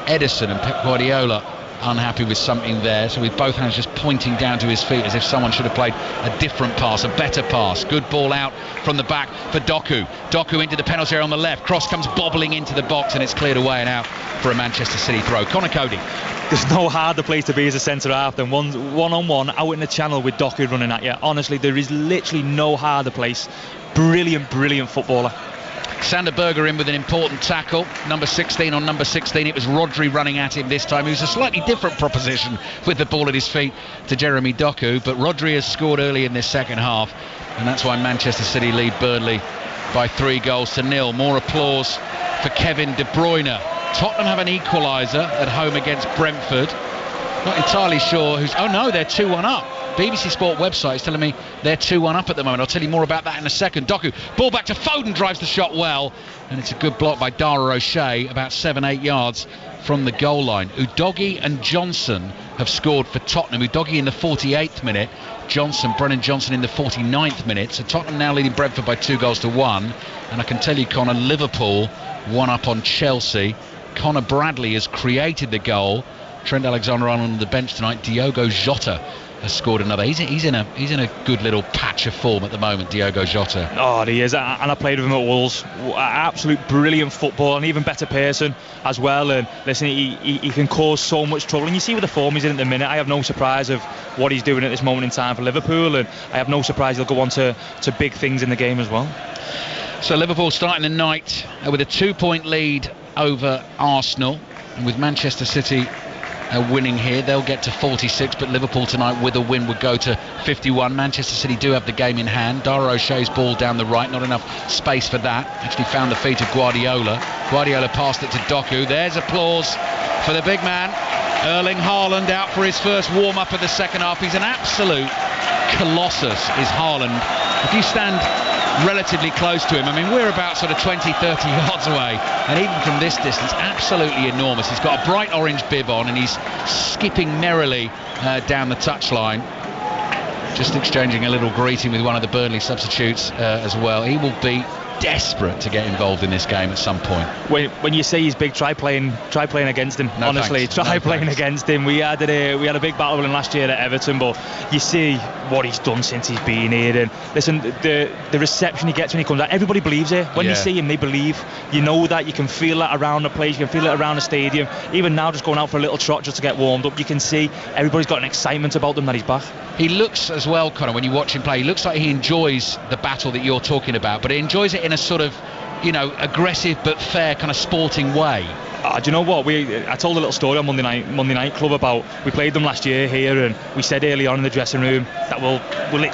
Ederson, and Pep Guardiola unhappy with something there, so with both hands just pointing down to his feet as if someone should have played a different pass, a better pass. Good ball out from the back for Doku. Doku into the penalty area on the left. Cross comes bobbling into the box and it's cleared away and out for a Manchester City throw. Conor Cody. There's no harder place to be as a centre half than one-on-one out in the channel with Doku running at you. Honestly, there is literally no harder place. Brilliant footballer. Sander Berger in with an important tackle. Number 16 on number 16. It was Rodri running at him this time. He was a slightly different proposition with the ball at his feet to Jeremy Doku, but Rodri has scored early in this second half, and that's why Manchester City lead Burnley by 3-0. More applause for Kevin De Bruyne. Tottenham have an equaliser at home against Brentford. Not entirely sure who's... Oh no, they're 2-1 up. BBC Sport website is telling me they're 2-1 up at the moment. I'll tell you more about that in a second. Doku, ball back to Foden, drives the shot well, and it's a good block by Dara O'Shea, about 7-8 yards from the goal line. Udogie and Johnson have scored for Tottenham. Udogie in the 48th minute, Brennan Johnson in the 49th minute. So Tottenham now leading Brentford by 2-1. And I can tell you, Connor, Liverpool 1 up on Chelsea. Connor Bradley has created the goal. Trent Alexander-Arnold on the bench tonight. Diogo Jota has scored another. He's in a good little patch of form at the moment, Diogo Jota. Oh, he is, and I played with him at Wolves. Absolute brilliant football, and even better person as well. And listen, he can cause so much trouble. And you see with the form he's in at the minute, I have no surprise of what he's doing at this moment in time for Liverpool, and I have no surprise he'll go on to big things in the game as well. So Liverpool starting the night with a 2-point lead over Arsenal, and with Manchester City winning here. They'll get to 46, but Liverpool tonight with a win would go to 51. Manchester City do have the game in hand. Dara O'Shea's ball down the right, not enough space for that. Actually found the feet of Guardiola. Guardiola passed it to Doku. There's applause for the big man. Erling Haaland out for his first warm-up of the second half. He's an absolute colossus, is Haaland. If you stand relatively close to him, I mean, we're about sort of 20, 30 yards away, and even from this distance, absolutely enormous. He's got a bright orange bib on, and he's skipping merrily down the touchline, just exchanging a little greeting with one of the Burnley substitutes as well. He will be desperate to get involved in this game at some point. When you say he's big, try playing against him. No, honestly, thanks. try No, playing thanks. against him. We had a big battle with him last year at Everton, but you see what he's done since he's been here. And listen, the reception he gets when he comes out, everybody believes it. When you see him, they believe. You know that. You can feel that around the place. You can feel it around the stadium. Even now, just going out for a little trot just to get warmed up, you can see everybody's got an excitement about them that he's back. He looks as well, Connor, when you watch him play, he looks like he enjoys the battle that you're talking about, but he enjoys it in a sort of, you know, aggressive but fair kind of sporting way. Do you know what? I told a little story on Monday Night Club about we played them last year here, and we said early on in the dressing room that we'll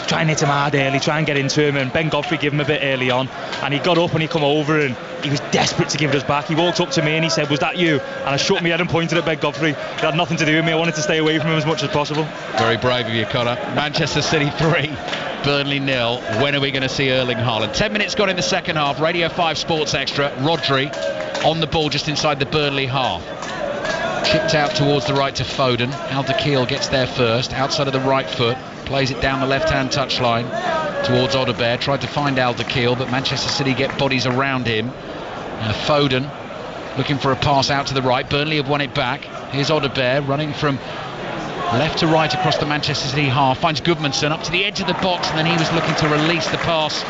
try and hit him hard early, try and get into him, and Ben Godfrey gave him a bit early on, and he got up and he come over and he was desperate to give it us back. He walked up to me and he said, "Was that you?" And I shook my head and pointed at Ben Godfrey. It had nothing to do with me. I wanted to stay away from him as much as possible. Very brave of you, Connor. Manchester City 3, Burnley 0. When are we going to see Erling Haaland? 10 minutes gone in the second half. Radio 5 Sports Extra. Rodri on the ball just inside the Burnley half. Chipped out towards the right to Foden. Alderweireld gets there first, outside of the right foot, plays it down the left-hand touchline towards Odegaard. Tried to find Alderweireld, but Manchester City get bodies around him. Foden looking for a pass out to the right. Burnley have won it back. Here's Odegaard running from left to right across the Manchester City half. Finds Goodmanson up to the edge of the box, and then he was looking to release the pass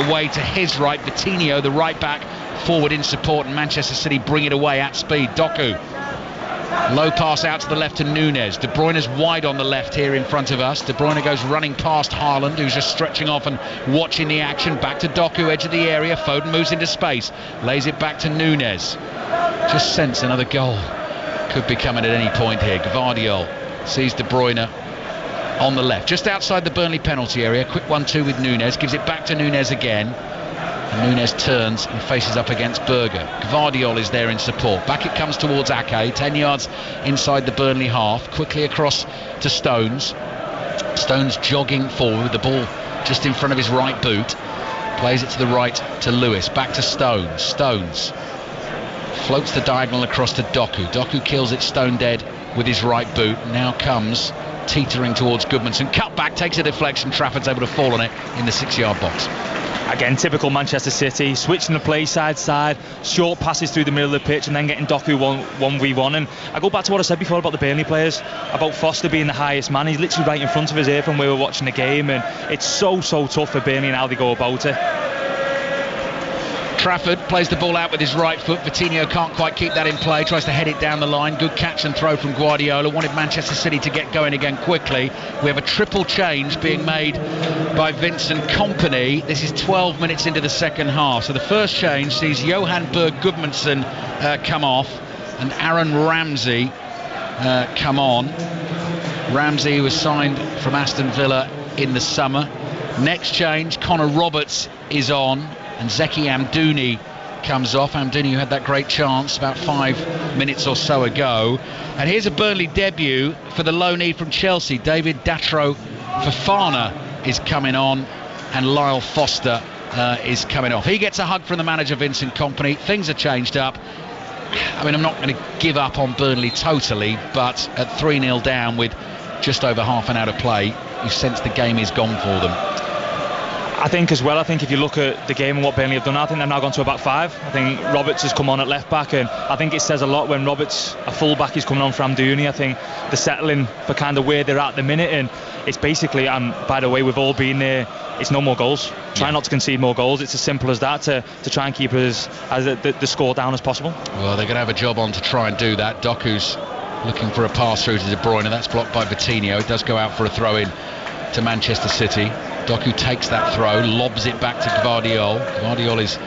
away to his right. Vitinho, the right back, forward in support, and Manchester City bring it away at speed. Doku. Low pass out to the left to Nunes. De Bruyne's wide on the left here in front of us. De Bruyne goes running past Haaland, who's just stretching off and watching the action. Back to Doku, edge of the area. Foden moves into space, lays it back to Nunes. Just sense another goal could be coming at any point here. Gvardiol sees De Bruyne on the left, just outside the Burnley penalty area. Quick 1-2 with Nunes, gives it back to Nunes again. And Nunes turns and faces up against Berger. Gvardiol is there in support. Back it comes towards Ake, 10 yards inside the Burnley half. Quickly across to Stones. Stones jogging forward with the ball just in front of his right boot. Plays it to the right to Lewis. Back to Stones. Stones floats the diagonal across to Doku. Doku kills it stone dead with his right boot. Now comes teetering towards Goodmanson. Cut back, takes a deflection. Trafford's able to fall on it in the 6-yard box. Again, typical Manchester City, switching the play side, short passes through the middle of the pitch and then getting Doku 1v1. And I go back to what I said before about the Burnley players, about Foster being the highest man. He's literally right in front of us here from where we're watching the game, and it's so tough for Burnley and how they go about it. Trafford plays the ball out with his right foot. Vitinho can't quite keep that in play, tries to head it down the line. Good catch and throw from Guardiola. Wanted Manchester City to get going again quickly. We have a triple change being made by Vincent Kompany. This is 12 minutes into the second half. So the first change sees Johan Berg Goodmanson come off and Aaron Ramsey come on. Ramsey was signed from Aston Villa in the summer. Next change, Connor Roberts is on, and Zeki Amdouni comes off. Amdouni, who had that great chance about 5 minutes or so ago. And here's a Burnley debut for the loanee from Chelsea. David Datro Fofana is coming on, and Lyle Foster is coming off. He gets a hug from the manager, Vincent Kompany. Things are changed up. I mean, I'm not going to give up on Burnley totally, but at 3-0 down with just over half an hour to play, you sense the game is gone for them. I think as well, if you look at the game and what Burnley have done, I think they've now gone to a back five. I think Roberts has come on at left back, and I think it says a lot when Roberts, a full back, is coming on for Amdouni. I think they're settling for kind of where they're at the minute, and it's basically, and by the way, we've all been there, it's no more goals. Try not to concede more goals. It's as simple as that, to try and keep as the score down as possible. Well, they're going to have a job on to try and do that. Doku's looking for a pass through to De Bruyne, and that's blocked by Vitinho. It does go out for a throw in to Manchester City. Doku takes that throw, lobs it back to Gvardiol. Gvardiol is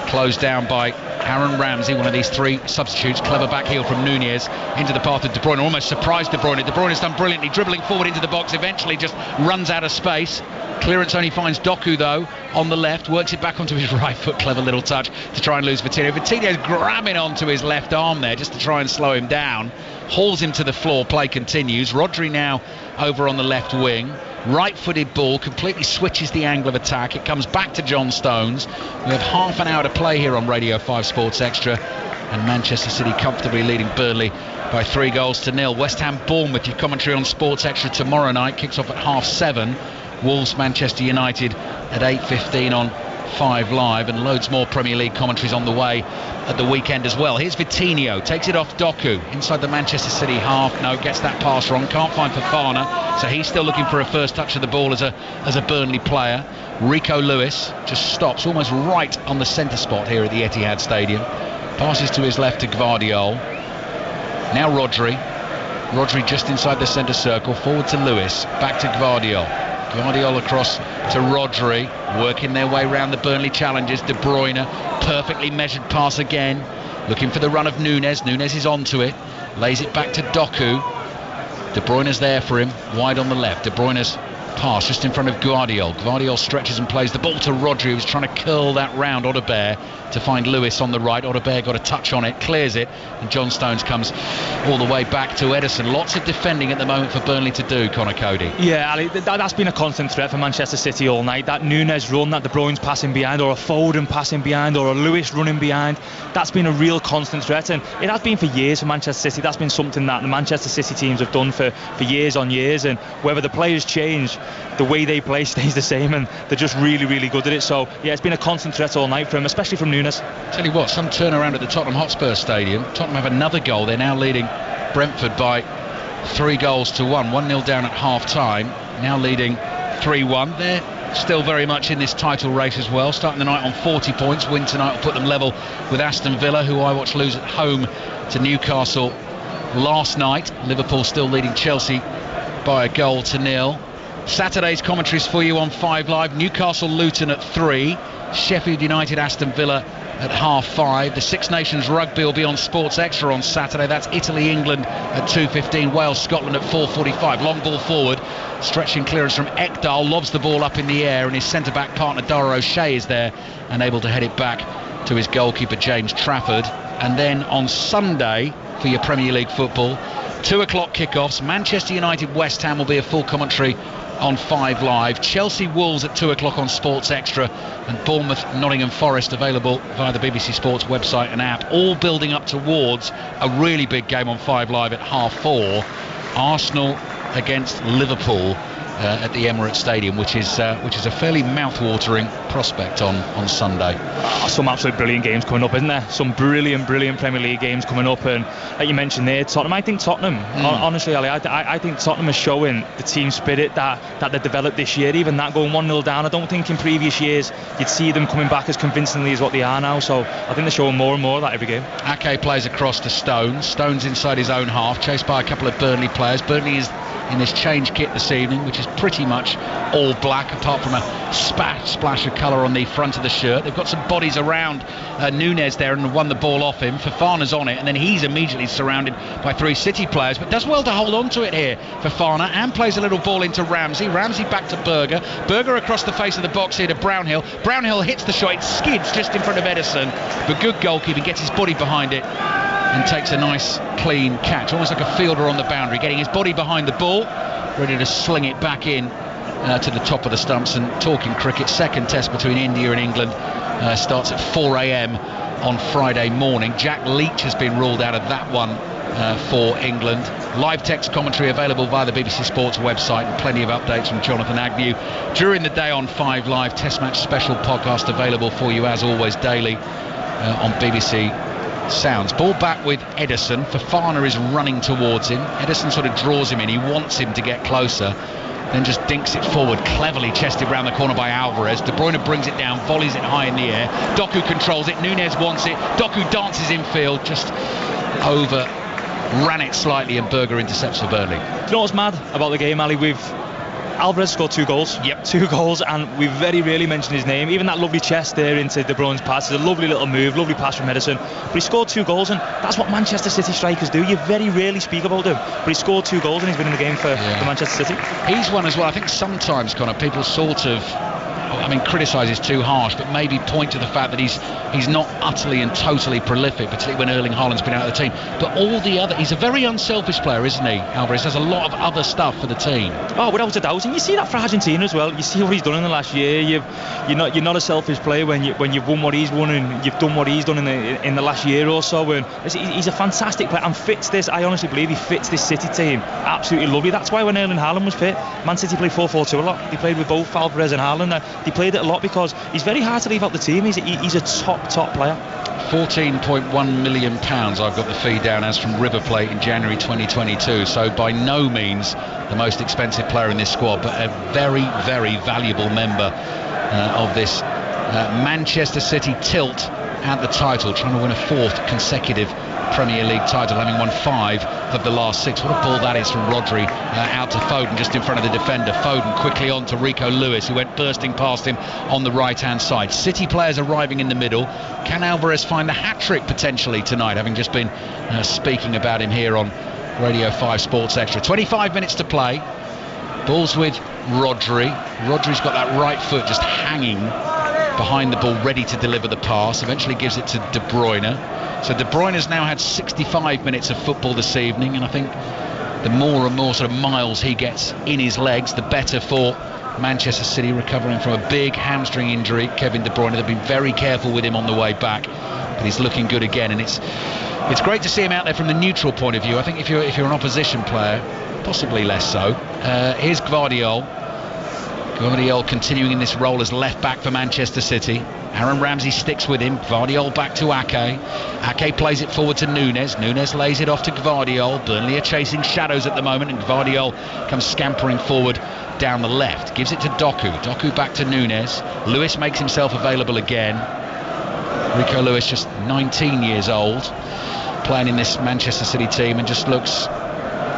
closed down by Aaron Ramsey, one of these three substitutes, clever back heel from Nunez into the path of De Bruyne, almost surprised De Bruyne. De Bruyne's done brilliantly, dribbling forward into the box, eventually just runs out of space. Clearance only finds Doku though on the left, works it back onto his right foot, clever little touch to try and lose Vitinho. Vitinho's grabbing onto his left arm there just to try and slow him down, hauls him to the floor, play continues. Rodri now over on the left wing, right-footed ball, completely switches the angle of attack. It comes back to John Stones. We have half an hour to play here on Radio 5 Sports Extra, and Manchester City comfortably leading Burnley by 3-0. West Ham Bournemouth, your commentary on Sports Extra tomorrow night, kicks off at 7:30. Wolves Manchester United at 8:15 on 5 Live, and loads more Premier League commentaries on the way at the weekend as well. Here's Vitinho, takes it off Doku inside the Manchester City half. No, gets that pass wrong, can't find Fofana, so he's still looking for a first touch of the ball as a Burnley player. Rico Lewis just stops almost right on the centre spot here at the Etihad Stadium, passes to his left to Gvardiol. Now Rodri just inside the centre circle, forward to Lewis, back to Gvardiol. Gvardiol across to Rodri, working their way round the Burnley challengers. De Bruyne, perfectly measured pass again, looking for the run of Nunez. Nunez is onto it, lays it back to Doku. De Bruyne's there for him, wide on the left. De Bruyne's pass just in front of Gvardiol. Gvardiol stretches and plays the ball to Rodri, who's trying to curl that round Odobert to find Lewis on the right. Odobert got a touch on it, clears it, and John Stones comes all the way back to Ederson. Lots of defending at the moment for Burnley to do, Conor Cody. Yeah, Ali, that's been a constant threat for Manchester City all night. That Nunez run, that De Bruyne's passing behind, or a Foden passing behind, or a Lewis running behind, that's been a real constant threat, and it has been for years for Manchester City. That's been something that the Manchester City teams have done for years on years, and whether the players change, the way they play stays the same, and they're just really, really good at it. So yeah, it's been a constant threat all night for him, especially from Nunez. Tell you what, some turnaround at the Tottenham Hotspur Stadium. Tottenham have another goal. They're now leading Brentford by 3-1. 1-0 down at half time, now leading 3-1. They're still very much in this title race as well, starting the night on 40 points. Win tonight will put them level with Aston Villa, who I watched lose at home to Newcastle last night. Liverpool still leading Chelsea by 1-0. Saturday's commentaries for you on 5 Live. Newcastle Luton at 3, Sheffield United Aston Villa at 5:30. The Six Nations Rugby will be on Sports Extra on Saturday. That's Italy England at 2:15, Wales Scotland at 4:45. Long ball forward, stretching clearance from Ekdal, lobs the ball up in the air, and his centre back partner Dara O'Shea is there and able to head it back to his goalkeeper James Trafford. And then on Sunday for your Premier League football, 2 o'clock kickoffs. Manchester United West Ham will be a full commentary on 5 Live. Chelsea Wolves at 2 o'clock on Sports Extra, and Bournemouth Nottingham Forest available via the BBC Sports website and app, all building up towards a really big game on 5 Live at 4:30. Arsenal against Liverpool at the Emirates Stadium, which is a fairly mouth-watering prospect on Sunday. Some absolutely brilliant games coming up, isn't there? Some brilliant Premier League games coming up, and like you mentioned there, Tottenham. I think Tottenham, honestly, Ali, I think Tottenham is showing the team spirit that they developed this year. Even that going 1-0 down, I don't think in previous years you'd see them coming back as convincingly as what they are now. So I think they're showing more and more of that every game. Ake plays across to Stones. Stones inside his own half, chased by a couple of Burnley players. Burnley is in this change kit this evening, which is pretty much all black, apart from a splash of colour on the front of the shirt. They've got some bodies around Nunez there and won the ball off him. Fofana's on it, and then he's immediately surrounded by 3 City players, but does well to hold on to it here, Fofana, and plays a little ball into Ramsey. Ramsey back to Berger. Berger across the face of the box here to Brownhill. Brownhill hits the shot, it skids just in front of Ederson, but good goalkeeping, gets his body behind it and takes a nice clean catch, almost like a fielder on the boundary, getting his body behind the ball, ready to sling it back in to the top of the stumps. And talking cricket, second test between India and England starts at 4 a.m. on Friday morning. Jack Leach has been ruled out of that one for England. Live text commentary available via the BBC Sports website, and plenty of updates from Jonathan Agnew during the day on 5 Live. Test match special podcast available for you as always daily on BBC Sounds. Ball back with Ederson. Fofana is running towards him. Ederson sort of draws him in. He wants him to get closer, then just dinks it forward, cleverly chested round the corner by Alvarez. De Bruyne brings it down, volleys it high in the air. Doku controls it, Nunez wants it. Doku dances infield, just ran it slightly, and Berger intercepts for Burnley. Do you know what's mad about the game, Ali? Alvarez scored 2 goals. Yep. 2 goals, and we very rarely mention his name. Even that lovely chest there into De Bruyne's pass is a lovely little move, lovely pass from Ederson. But he scored 2 goals, and that's what Manchester City strikers do. You very rarely speak about him, but he scored 2 goals and he's been in the game for Manchester City. He's one as well. I think sometimes, Connor, people sort of, criticise is too harsh, but maybe point to the fact that he's not utterly and totally prolific, particularly when Erling Haaland's been out of the team. But all the other, he's a very unselfish player, isn't he, Alvarez? Does a lot of other stuff for the team. Oh, without a doubt, and you see that for Argentina as well. You see what he's done in the last year. You're not a selfish player when you've won what he's won and you've done what he's done in the last year or so. And he's a fantastic player and fits this. I honestly believe he fits this City team absolutely lovely. That's why when Erling Haaland was fit, Man City played 4-4-2 a lot. He played with both Alvarez and Haaland. He played it a lot because he's very hard to leave out the team. He's a top player. £14.1 million I've got the fee down as from River Plate in January 2022, so by no means the most expensive player in this squad, but a very, very valuable member of this Manchester City tilt at the title, trying to win a 4th consecutive Premier League title, having won 5 of the last 6. What a ball that is from Rodri out to Foden, just in front of the defender. Foden quickly on to Rico Lewis, who went bursting past him on the right hand side. City players arriving in the middle. Can Alvarez find the hat-trick potentially tonight, having just been speaking about him here on Radio 5 Sports Extra? 25 minutes to play. Ball's with Rodri. Rodri's got that right foot just hanging behind the ball, ready to deliver the pass. Eventually gives it to De Bruyne. So De Bruyne has now had 65 minutes of football this evening, and I think the more and more sort of miles he gets in his legs, the better for Manchester City, recovering from a big hamstring injury. Kevin De Bruyne, they've been very careful with him on the way back, but he's looking good again, and it's great to see him out there from the neutral point of view. I think if you're an opposition player, possibly less so. Here's Gvardiol. Gvardiol continuing in this role as left back for Manchester City. Aaron Ramsey sticks with him. Gvardiol back to Ake. Ake plays it forward to Nunes. Nunes lays it off to Gvardiol. Burnley are chasing shadows at the moment, and Gvardiol comes scampering forward down the left. Gives it to Doku. Doku back to Nunes. Lewis makes himself available again. Rico Lewis, just 19 years old, playing in this Manchester City team, and just looks,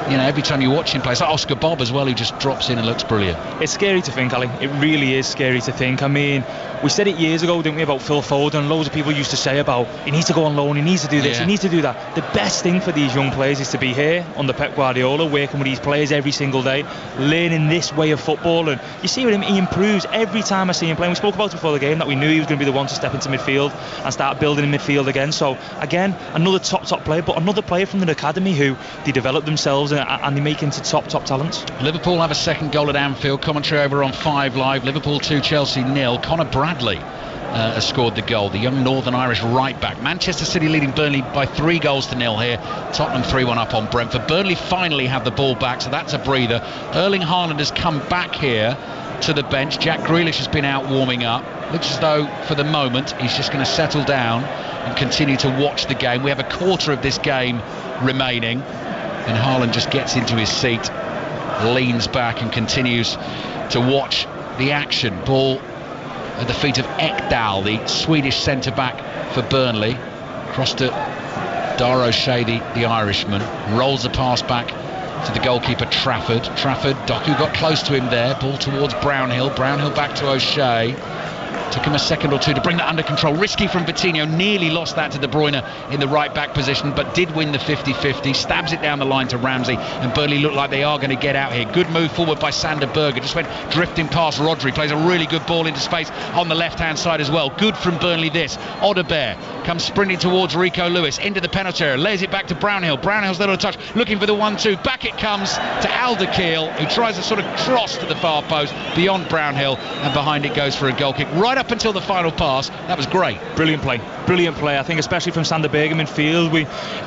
every time you watch him play, it's like Oscar Bob as well, who just drops in and looks brilliant. It's scary to think, Ali. It really is scary to think. I mean, we said it years ago, didn't we, about Phil Foden? Loads of people used to say about, he needs to go on loan, he needs to do this, he needs to do that. The best thing for these young players is to be here under Pep Guardiola, working with these players every single day, learning this way of football. And you see with him, he improves every time I see him playing. We spoke about it before the game, that we knew he was going to be the one to step into midfield and start building in midfield again. So again, another top player, but another player from the academy who they develop themselves and they make into top talents. Liverpool have a second goal at Anfield. Commentary over on 5 Live. Liverpool 2, Chelsea 0. Connor Bradley has scored the goal, the young Northern Irish right back. Manchester City leading Burnley by 3 goals to 0 here. Tottenham 3-1 up on Brentford. Burnley finally have the ball back, so that's a breather. Erling Haaland has come back here to the bench. Jack Grealish has been out warming up. Looks as though for the moment he's just going to settle down and continue to watch the game. We have a quarter of this game remaining, and Haaland just gets into his seat, leans back and continues to watch the action. Ball at the feet of Ekdal, the Swedish centre-back for Burnley. Cross to Dar O'Shea, the Irishman. Rolls the pass back to the goalkeeper Trafford. Doku got close to him there. Ball towards Brownhill. Brownhill back to O'Shea. Took him a second or two to bring that under control. Risky from Vitinho, nearly lost that to De Bruyne in the right back position, but did win the 50-50. Stabs it down the line to Ramsey, and Burnley look like they are going to get out here. Good move forward by Sander Berge. Just went drifting past Rodri. Plays a really good ball into space on the left hand side as well. Good from Burnley this. Odebear comes sprinting towards Rico Lewis into the penalty area. Lays it back to Brownhill. Brownhill's little touch, looking for the 1-2. Back it comes to Alderkiel, who tries a sort of cross to the far post beyond Brownhill, and behind it goes for a goal kick. Right up until the final pass. That was great. Brilliant play. I think especially from Sander Berge in midfield.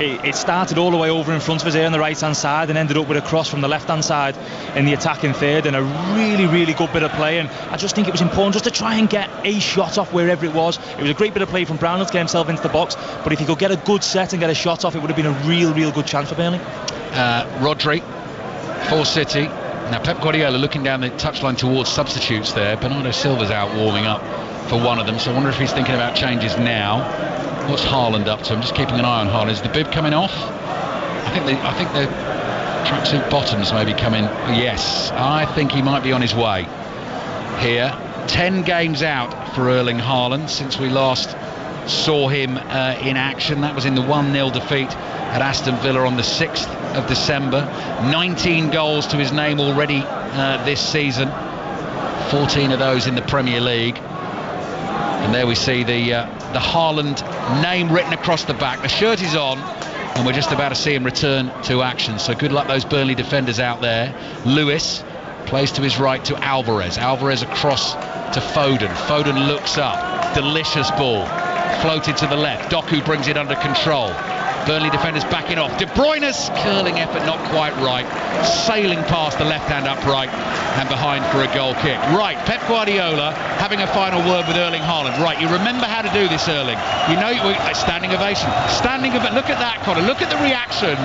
It started all the way over in front of us here on the right hand side and ended up with a cross from the left hand side in the attacking third, and a really good bit of play. And I just think it was important just to try and get a shot off wherever it was. It was a great bit of play from Brownhill to get himself into the box, but if he could get a good set and get a shot off, it would have been a real good chance for Burnley. Rodri for City. Now Pep Guardiola looking down the touchline towards substitutes there. Bernardo Silva's out warming up for one of them, so I wonder if he's thinking about changes now. What's Haaland up to? I'm just keeping an eye on Haaland. Is the bib coming off? I think the tracksuit bottoms maybe come in. Yes, I think he might be on his way here. 10 games out for Erling Haaland since we last saw him in action. That was in the 1-0 defeat at Aston Villa on the 6th of December. 19 goals to his name already this season, 14 of those in the Premier League. And there we see the Haaland name written across the back. The shirt is on, and we're just about to see him return to action. So good luck those Burnley defenders out there. Lewis plays to his right to Alvarez. Alvarez across to Foden. Foden looks up. Delicious ball. Floated to the left. Doku brings it under control. Burnley defenders backing off. De Bruyne's curling effort not quite right. Sailing past the left-hand upright and behind for a goal kick. Right, Pep Guardiola having a final word with Erling Haaland. Right, you remember how to do this, Erling. You know, standing ovation. Look at that, Connor. Look at the reaction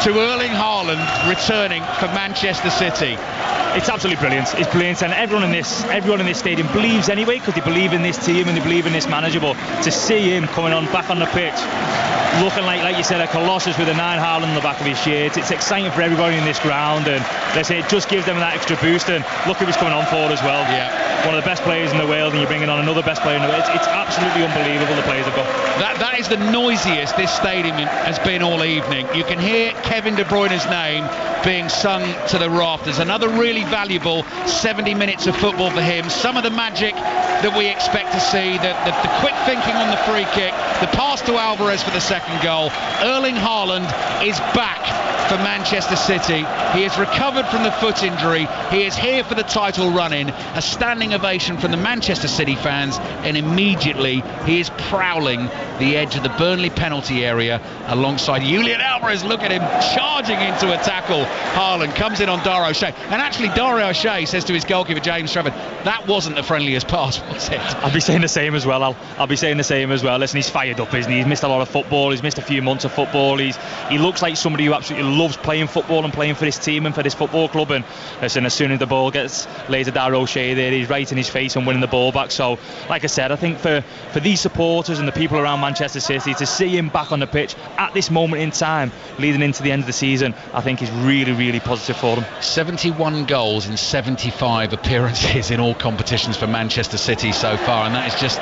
to Erling Haaland returning for Manchester City. It's absolutely brilliant. It's brilliant, and everyone in this stadium believes anyway, because they believe in this team and they believe in this manager. But to see him coming back on the pitch, looking like you said, a colossus with a 9 Haaland on the back of his shirt, it's exciting for everybody in this ground, and let's say it just gives them that extra boost. And look who he's coming on for as well. Yeah, one of the best players in the world, and you're bringing on another best player in the world. It's absolutely unbelievable, the players have got. That is the noisiest this stadium has been all evening. You can hear Kevin De Bruyne's name being sung to the rafters. Another really valuable 70 minutes of football for him. Some of the magic that we expect to see, the quick thinking on the free kick, the pass to Alvarez for the second goal. Erling Haaland is back for Manchester City. He has recovered from the foot injury. He is here for the title run-in. A standing ovation from the Manchester City fans, and immediately he is prowling the edge of the Burnley penalty area alongside Julian Alvarez. Look at him charging into a tackle. Haaland comes in on Dara O'Shea, and actually Dara O'Shea says to his goalkeeper James Trafford, that wasn't the friendliest pass, was it? I'll be saying the same as well. I'll be saying the same as well. Listen, he's fired up, isn't he? He's missed a lot of football. He's missed a few months of football. He looks like somebody who absolutely loves playing football and playing for this team and for this football club. And listen, as soon as the ball gets laid to Dara O'Shea there, he's right in his face and winning the ball back. So, like I said, I think for these supporters and the people around Manchester City to see him back on the pitch at this moment in time, leading into the end of the season, I think is really, really positive for them. 71 goals in 75 appearances in all competitions for Manchester City so far, and that is just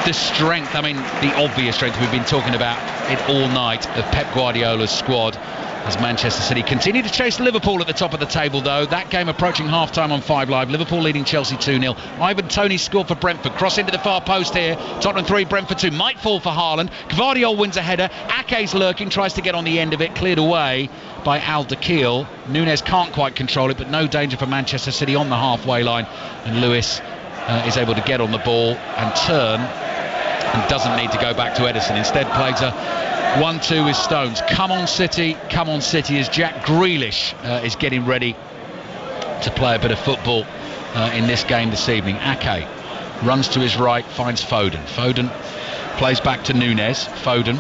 the strength, I mean the obvious strength. We've been talking about it all night of Pep Guardiola's squad as Manchester City continue to chase Liverpool at the top of the table, though. That game approaching half-time on 5 Live. Liverpool leading Chelsea 2-0. Ivan Toney scored for Brentford. Cross into the far post here. Tottenham 3, Brentford 2. Might fall for Haaland. Gvardiol wins a header. Ake's lurking, tries to get on the end of it. Cleared away by Al Dakhil. Nunes can't quite control it, but no danger for Manchester City on the halfway line. And Lewis is able to get on the ball and turn, and doesn't need to go back to Ederson. Instead plays a 1-2 with Stones. Come on City as Jack Grealish is getting ready to play a bit of football in this game this evening. Ake runs to his right, finds Foden. Foden plays back to Nunes. Foden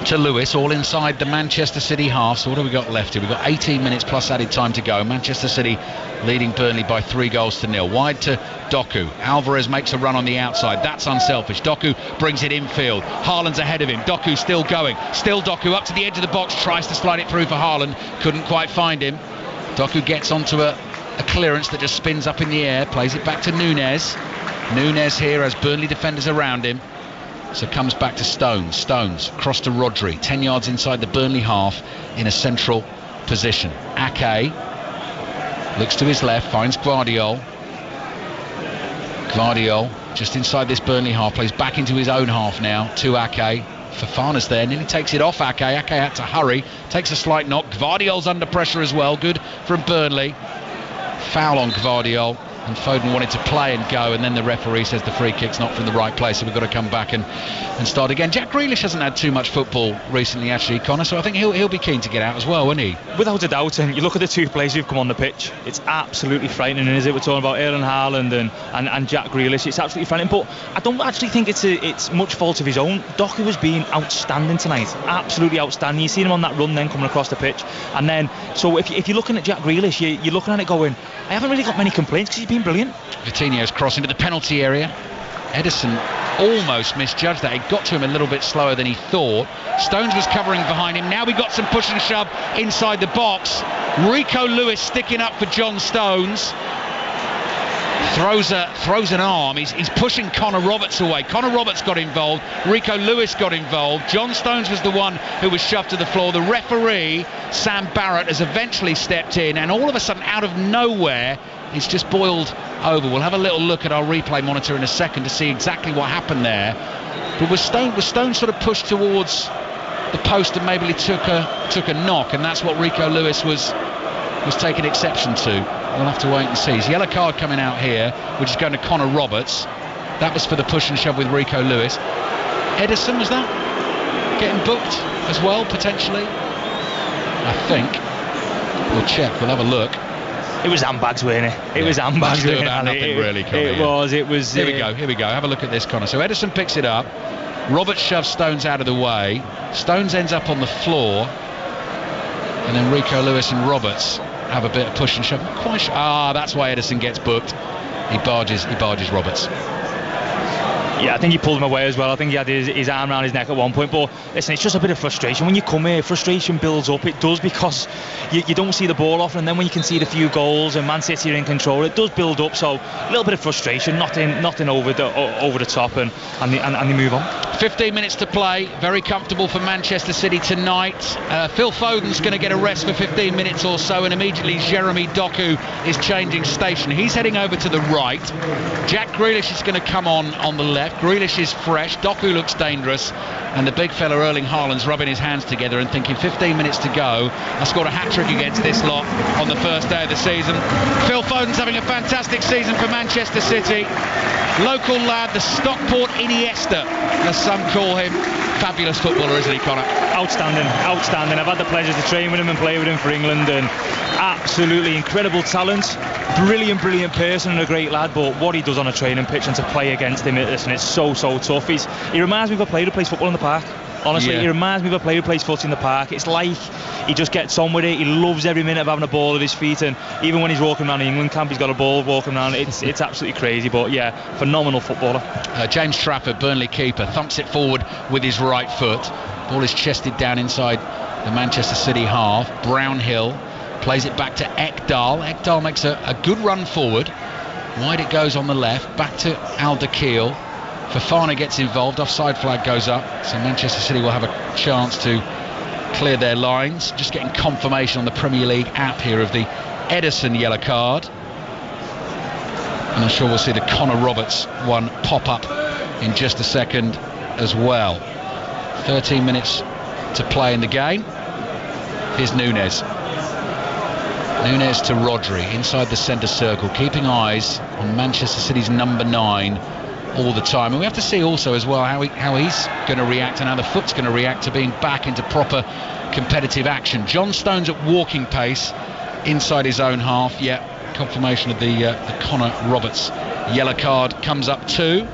to Lewis, all inside the Manchester City half. So what have we got left here? We've got 18 minutes plus added time to go. Manchester City leading Burnley by 3-0. Wide to Doku. Alvarez makes a run on the outside. That's unselfish. Doku brings it infield. Haaland's ahead of him. Doku still going. Still Doku up to the edge of the box. Tries to slide it through for Haaland. Couldn't quite find him. Doku gets onto a clearance that just spins up in the air. Plays it back to Nunes. Nunes here has Burnley defenders around him. So comes back to Stones. Stones cross to Rodri. 10 yards inside the Burnley half in a central position. Ake looks to his left, finds Gvardiol. Gvardiol just inside this Burnley half, plays back into his own half now to Ake. Fofana's there, nearly takes it off Ake. Ake had to hurry, takes a slight knock. Gvardiol's under pressure as well, good from Burnley. Foul on Gvardiol, and Foden wanted to play and go, and then the referee says the free kick's not from the right place, so we've got to come back and start again. Jack Grealish hasn't had too much football recently, actually, Connor, so I think he'll be keen to get out as well, won't he? Without a doubt, and you look at the two players who've come on the pitch, it's absolutely frightening, isn't it? We're talking about Erling Haaland and Jack Grealish. It's absolutely frightening, but I don't actually think it's much fault of his own. Doku has been outstanding tonight, absolutely outstanding. You've seen him on that run then coming across the pitch, and then so if you're looking at Jack Grealish, you're looking at it going, I haven't really got many complaints because he's been brilliant. Vitinho's cross into the penalty area. Ederson almost misjudged that. It got to him a little bit slower than he thought. Stones was covering behind him. Now we got some push and shove inside the box. Rico Lewis sticking up for John Stones. Throws an arm. He's pushing Connor Roberts away. Connor Roberts got involved. Rico Lewis got involved. John Stones was the one who was shoved to the floor. The referee, Sam Barrett, has eventually stepped in, and all of a sudden, out of nowhere, it's just boiled over. We'll have a little look at our replay monitor in a second to see exactly what happened there. But was Stones sort of pushed towards the post and maybe he took a knock, and that's what Rico Lewis was taking exception to. We'll have to wait and see. His yellow card coming out here, which is going to Connor Roberts. That was for the push and shove with Rico Lewis. Edison, was that getting booked as well, potentially? I think. We'll check. We'll have a look. It was handbags, weren't it? It was handbags. That's about nothing, really, Connor. It was. Here we go. Have a look at this, Connor. So Edison picks it up. Roberts shoves Stones out of the way. Stones ends up on the floor. And then Rico Lewis and Roberts have a bit of push and shove. Not quite sure. That's why Edison gets booked. He barges Roberts. Yeah, I think he pulled him away as well. I think he had his arm around his neck at one point. But listen, it's just a bit of frustration. When you come here, frustration builds up. It does, because you don't see the ball often, and then when you concede a few goals and Man City are in control, it does build up. So a little bit of frustration, nothing over the top, and they move on. 15 minutes to play. Very comfortable for Manchester City tonight. Phil Foden's going to get a rest for 15 minutes or so, and immediately Jeremy Doku is changing station. He's heading over to the right. Jack Grealish is going to come on the left. Grealish is fresh. Doku looks dangerous, and the big fella Erling Haaland's rubbing his hands together and thinking 15 minutes to go. I scored a hat-trick against this lot on the first day of the season. Phil Foden's having a fantastic season for Manchester City. Local lad, the Stockport Iniesta, as some call him. Fabulous footballer, isn't he, Connor? Outstanding. I've had the pleasure to train with him and play with him for England, and absolutely incredible talent. Brilliant person and a great lad, but what he does on a training pitch and to play against him, listen, it's so tough. He reminds me of a player who plays football in the park. Honestly, He reminds me of a player who plays footy in the park. It's like he just gets on with it. He loves every minute of having a ball at his feet, and even when he's walking around the England camp, he's got a ball walking around. It's absolutely crazy, but yeah, phenomenal footballer. James Trafford, Burnley keeper, thumps it forward with his right foot. Ball is chested down inside the Manchester City half. Brownhill plays it back to Ekdal. Ekdal makes a good run forward. Wide it goes on the left, back to Alderkirk. Fofana gets involved, offside flag goes up, so Manchester City will have a chance to clear their lines. Just getting confirmation on the Premier League app here of the Edison yellow card, and I'm sure we'll see the Connor Roberts one pop up in just a second as well. 13 minutes to play in the game. Here's Nunez to Rodri inside the centre circle, keeping eyes on Manchester City's number 9 all the time, and we have to see also as well how he's going to react and how the foot's going to react to being back into proper competitive action. John Stones at walking pace inside his own half. Confirmation of the Connor Roberts yellow card comes up too.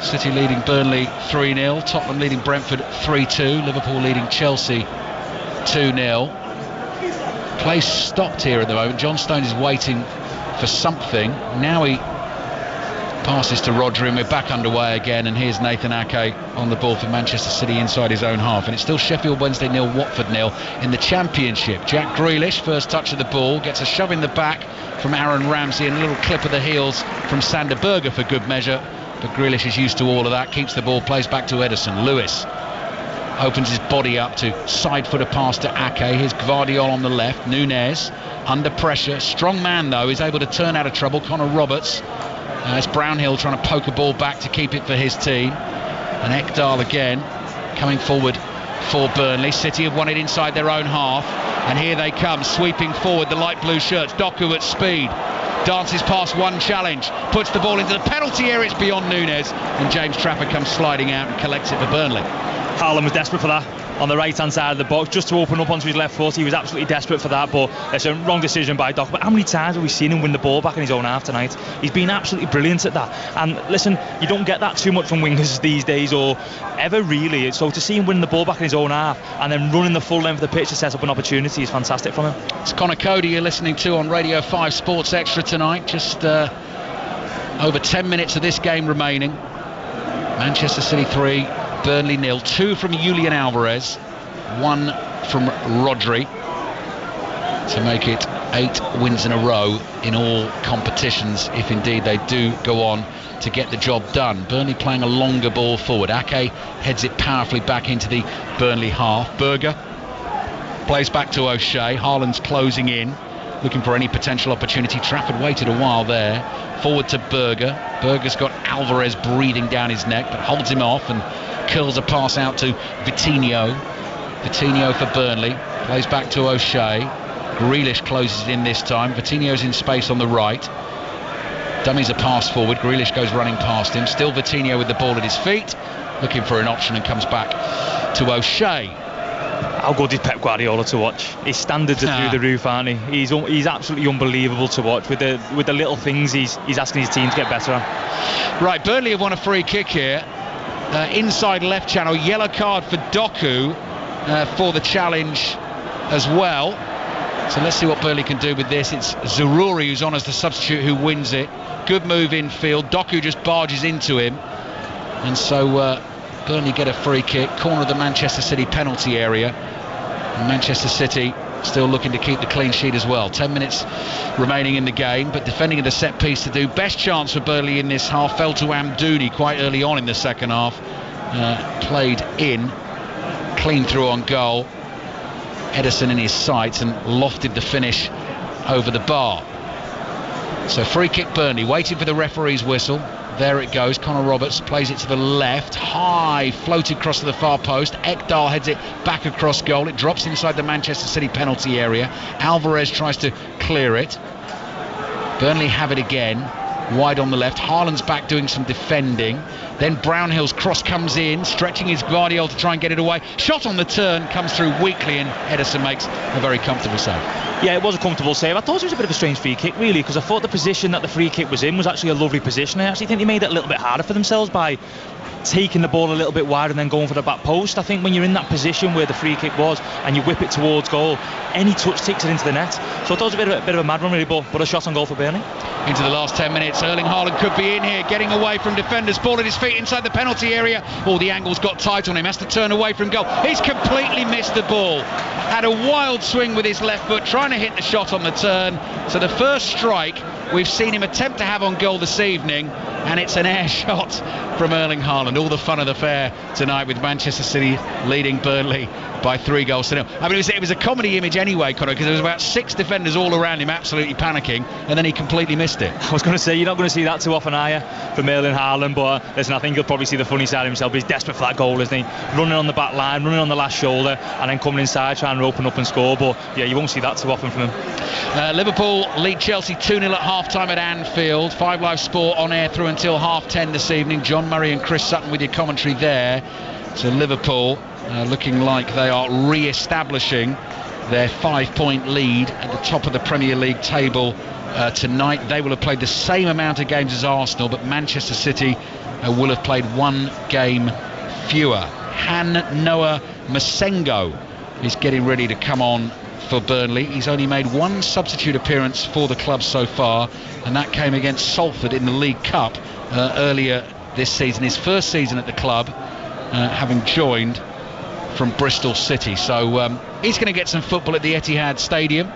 City leading Burnley 3-0, Tottenham leading Brentford 3-2, Liverpool leading Chelsea 2-0. Play stopped here at the moment. John Stones is waiting for something. Now he passes to Rodri, and we're back underway again, and here's Nathan Ake on the ball for Manchester City inside his own half, and it's still Sheffield Wednesday 0, Watford 0 in the Championship. Jack Grealish, first touch of the ball, gets a shove in the back from Aaron Ramsey and a little clip of the heels from Sander Berge for good measure, but Grealish is used to all of that, keeps the ball, plays back to Edison. Lewis opens his body up to side foot a pass to Ake. Here's Gvardiol on the left. Nunez under pressure, strong man though, is able to turn out of trouble. Connor Roberts. It's Brownhill trying to poke a ball back to keep it for his team. And Ekdal again coming forward for Burnley. City have won it inside their own half. And here they come, sweeping forward, the light blue shirts. Doku at speed. Dances past one challenge. Puts the ball into the penalty area. It's beyond Nunez. And James Trafford comes sliding out and collects it for Burnley. Haaland was desperate for that on the right hand side of the box, just to open up onto his left foot. He was absolutely desperate for that, but it's a wrong decision by Doc. But how many times have we seen him win the ball back in his own half tonight? He's been absolutely brilliant at that, and listen, you don't get that too much from wingers these days, or ever really. So to see him win the ball back in his own half and then running the full length of the pitch to set up an opportunity is fantastic from him. It's Connor Cody you're listening to on Radio 5 Sports Extra tonight. Just over 10 minutes of this game remaining. Manchester City 3, Burnley 0. 2 from Julian Alvarez, 1 from Rodri, to make it 8 wins in a row in all competitions, if indeed they do go on to get the job done. Burnley playing a longer ball forward. Ake heads it powerfully back into the Burnley half. Berger plays back to O'Shea. Haaland's closing in, looking for any potential opportunity. Trafford waited a while there. Forward to Berger. Berger's got Alvarez breathing down his neck, but holds him off and curls a pass out to Vitinho. Vitinho for Burnley. Plays back to O'Shea. Grealish closes it in this time. Vitinho's in space on the right. Dummies a pass forward. Grealish goes running past him. Still Vitinho with the ball at his feet, looking for an option, and comes back to O'Shea. How good is Pep Guardiola to watch? His standards are through the roof, aren't he? He's absolutely unbelievable to watch with the little things he's asking his team to get better on. Right, Burnley have won a free kick here. Inside left channel, yellow card for Doku for the challenge as well. So let's see what Burnley can do with this. It's Zaroury who's on as the substitute who wins it. Good move infield. Doku just barges into him. And so Burnley get a free kick. Corner of the Manchester City penalty area. And Manchester City still looking to keep the clean sheet as well. 10 minutes remaining in the game, but defending at a set piece to do. Best chance for Burnley in this half fell to Amdouni quite early on in the second half. Played in. Clean through on goal. Ederson in his sights and lofted the finish over the bar. So free kick Burnley, waiting for the referee's whistle. There it goes. Connor Roberts plays it to the left, high, floated across to the far post. Ekdal heads it back across goal. It drops inside the Manchester City penalty area. Alvarez tries to clear it. Burnley have it again, wide on the left. Haaland's back doing some defending. Then Brownhill's cross comes in, stretching his Guardiola to try and get it away. Shot on the turn, comes through weakly, and Ederson makes a very comfortable save. Yeah, it was a comfortable save. I thought it was a bit of a strange free kick, really, because I thought the position that the free kick was in was actually a lovely position. I actually think they made it a little bit harder for themselves by taking the ball a little bit wide and then going for the back post. I think when you're in that position where the free kick was and you whip it towards goal, any touch takes it into the net. So I thought it was a bit of a mad one, really, but a shot on goal for Burnley. Into the last 10 minutes, Erling Haaland could be in here, getting away from defenders. Ball at his feet inside the penalty area. Oh, the angle's got tight on him, has to turn away from goal. He's completely missed the ball. Had a wild swing with his left foot, trying to hit the shot on the turn. So the first strike we've seen him attempt to have on goal this evening, and it's an air shot from Erling Haaland. All the fun of the fair tonight with Manchester City leading Burnley by 3-0. I mean, it was a comedy image anyway, Conor, because there was about 6 defenders all around him absolutely panicking, and then he completely missed it. I was going to say, you're not going to see that too often, are you, from Erling Haaland? But listen, I think he'll probably see the funny side of himself. But he's desperate for that goal, isn't he? Running on the back line, running on the last shoulder, and then coming inside trying to open up and score. But yeah, you won't see that too often from him. Liverpool lead Chelsea 2-0 at half-time at Anfield. 5 Live Sport on air through until 10:30 this evening. John Murray and Chris Sutton with your commentary there. So Liverpool looking like they are re-establishing their 5-point lead at the top of the Premier League table tonight. They will have played the same amount of games as Arsenal, but Manchester City will have played 1 game fewer. Han Noah Masengo is getting ready to come on for Burnley. He's only made 1 substitute appearance for the club so far, and that came against Salford in the League Cup earlier this season. His first season at the club, having joined from Bristol City. So he's going to get some football at the Etihad Stadium,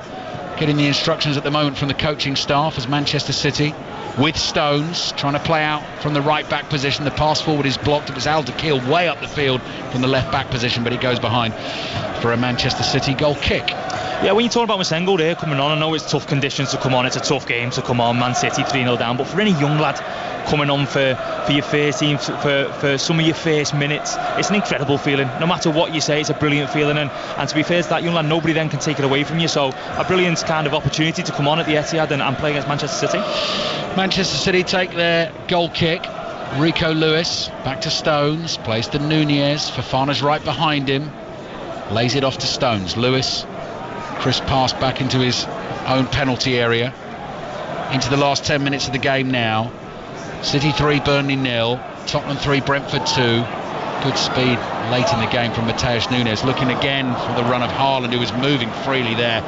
getting the instructions at the moment from the coaching staff as Manchester City with Stones trying to play out from the right back position. The pass forward is blocked. It was Al Dakhil way up the field from the left back position, but it goes behind for a Manchester City goal kick. Yeah, when you're talking about Masengo there coming on, I know it's tough conditions to come on, it's a tough game to come on, Man City 3-0 down, but for any young lad coming on for your first team, for some of your first minutes, it's an incredible feeling. No matter what you say, it's a brilliant feeling, and to be fair to that young lad, nobody then can take it away from you. So a brilliant kind of opportunity to come on at the Etihad and play against Manchester City. Manchester City take their goal kick. Rico Lewis back to Stones, plays to Nunez. Fofana's right behind him, lays it off to Stones. Lewis, crisp pass back into his own penalty area. Into the last 10 minutes of the game now. City 3, Burnley 0. Tottenham 3, Brentford 2. Good speed late in the game from Mateus Nunes. Looking again for the run of Haaland, who was moving freely there,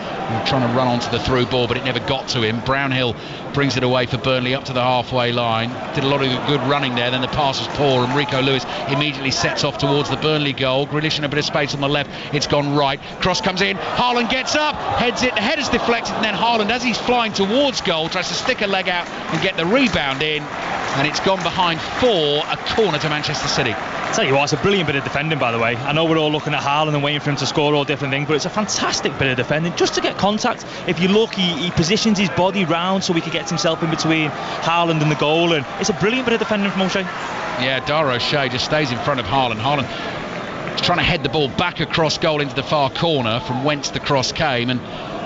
trying to run onto the through ball, but it never got to him. Brownhill brings it away for Burnley up to the halfway line. Did a lot of good running there, then the pass was poor, and Rico Lewis immediately sets off towards the Burnley goal. Grealish in a bit of space on the left, it's gone right. Cross comes in, Haaland gets up, heads it, the head is deflected, and then Haaland, as he's flying towards goal, tries to stick a leg out and get the rebound in, and it's gone behind for a corner to Manchester City. Tell you what, it's a brilliant bit of defending, by the way. I know we're all looking at Haaland and waiting for him to score all different things, but it's a fantastic bit of defending just to get contact. If you look, he positions his body round so he can get himself in between Haaland and the goal, and it's a brilliant bit of defending from O'Shea. Yeah, Dara O'Shea just stays in front of Haaland. Haaland is trying to head the ball back across goal into the far corner from whence the cross came, and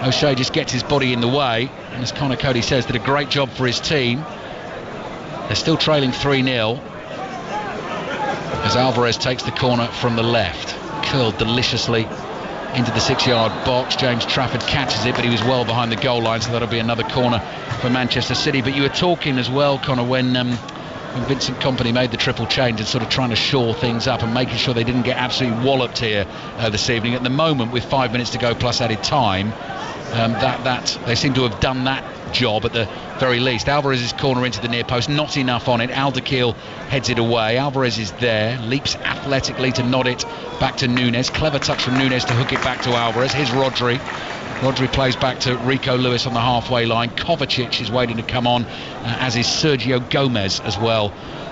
O'Shea just gets his body in the way, and as Conor Cody says, did a great job for his team. They're still trailing 3-0 as Alvarez takes the corner from the left, curled deliciously into the 6-yard box. James Trafford catches it, but he was well behind the goal line, so that'll be another corner for Manchester City. But you were talking as well, Conor, when Vincent Kompany made the triple change and sort of trying to shore things up and making sure they didn't get absolutely walloped here this evening. At the moment, with 5 minutes to go plus added time, that they seem to have done that job at the very least. Alvarez's corner into the near post, not enough on it. Alderkiel heads it away. Alvarez is there, leaps athletically to nod it back to Nunes. Clever touch from Nunes to hook it back to Alvarez. Here's Rodri. Rodri plays back to Rico Lewis on the halfway line. Kovacic is waiting to come on, as is Sergio Gomez as well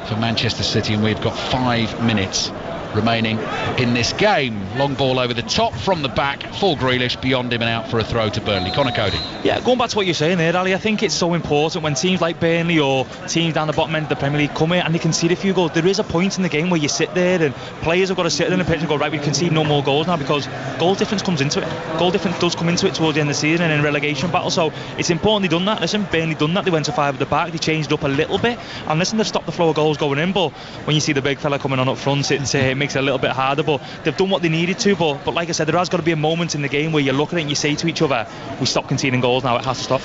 for Manchester City, and we've got 5 minutes remaining in this game. Long ball over the top from the back for Grealish, beyond him and out for a throw to Burnley. Conor Cody. Yeah, going back to what you're saying there, Ali, I think it's so important when teams like Burnley or teams down the bottom end of the Premier League come in and they concede a few goals. There is a point in the game where you sit there and players have got to sit in the pitch and go, right, we concede no more goals now, because goal difference comes into it. Goal difference does come into it towards the end of the season and in relegation battle, so it's important they done that. Listen, Burnley done that. They went to 5 at the back, they changed up a little bit, and listen, they've stopped the flow of goals going in, but when you see the big fella coming on up front, it makes it a little bit harder. But they've done what they needed to, but like I said, there has got to be a moment in the game where you look at it and you say to each other, we stop conceding goals now, it has to stop.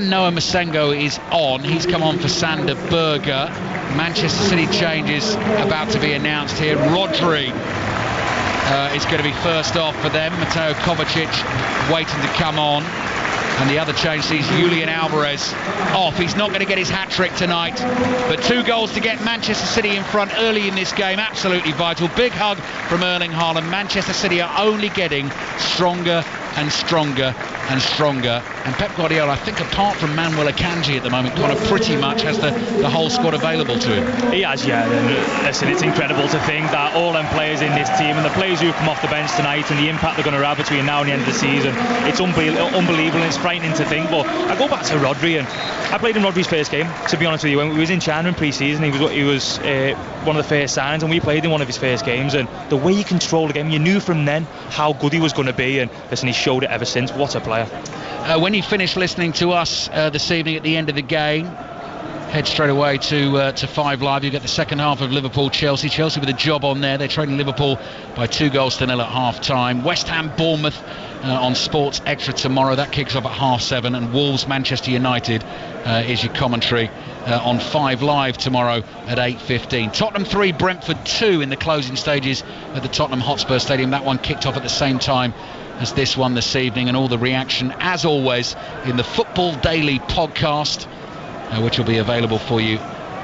Noah Masengo is on. He's come on for Sander Berger. Manchester City changes about to be announced here. Rodri is going to be first off for them. Mateo Kovacic waiting to come on. And the other change sees Julian Alvarez off. He's not going to get his hat-trick tonight, but 2 goals to get Manchester City in front early in this game. Absolutely vital. Big hug from Erling Haaland. Manchester City are only getting stronger and stronger and stronger. And Pep Guardiola, I think apart from Manuel Akanji at the moment, kind of pretty much has the whole squad available to him. He has, yeah. And listen, it's incredible to think that all them players in this team and the players who come off the bench tonight and the impact they're going to have between now and the end of the season, it's unbelievable and it's frightening to think. But I go back to Rodri, and I played in Rodri's first game, to be honest with you. When we was in China in pre-season, he was one of the first signs, and we played in one of his first games, and the way he controlled the game, you knew from then how good he was going to be, and listen, he's showed it ever since. What a player. When you finish listening to us this evening at the end of the game, head straight away to 5 Live. You get the second half of Liverpool-Chelsea. Chelsea with a job on there. They're trailing Liverpool by 2-0 at half-time. West Ham-Bournemouth on Sports Extra tomorrow. That kicks off at 7:30. And Wolves-Manchester United is your commentary on 5 Live tomorrow at 8:15. Tottenham 3, Brentford 2 in the closing stages at the Tottenham Hotspur Stadium. That one kicked off at the same time as this one this evening, and all the reaction, as always, in the Football Daily podcast, which will be available for you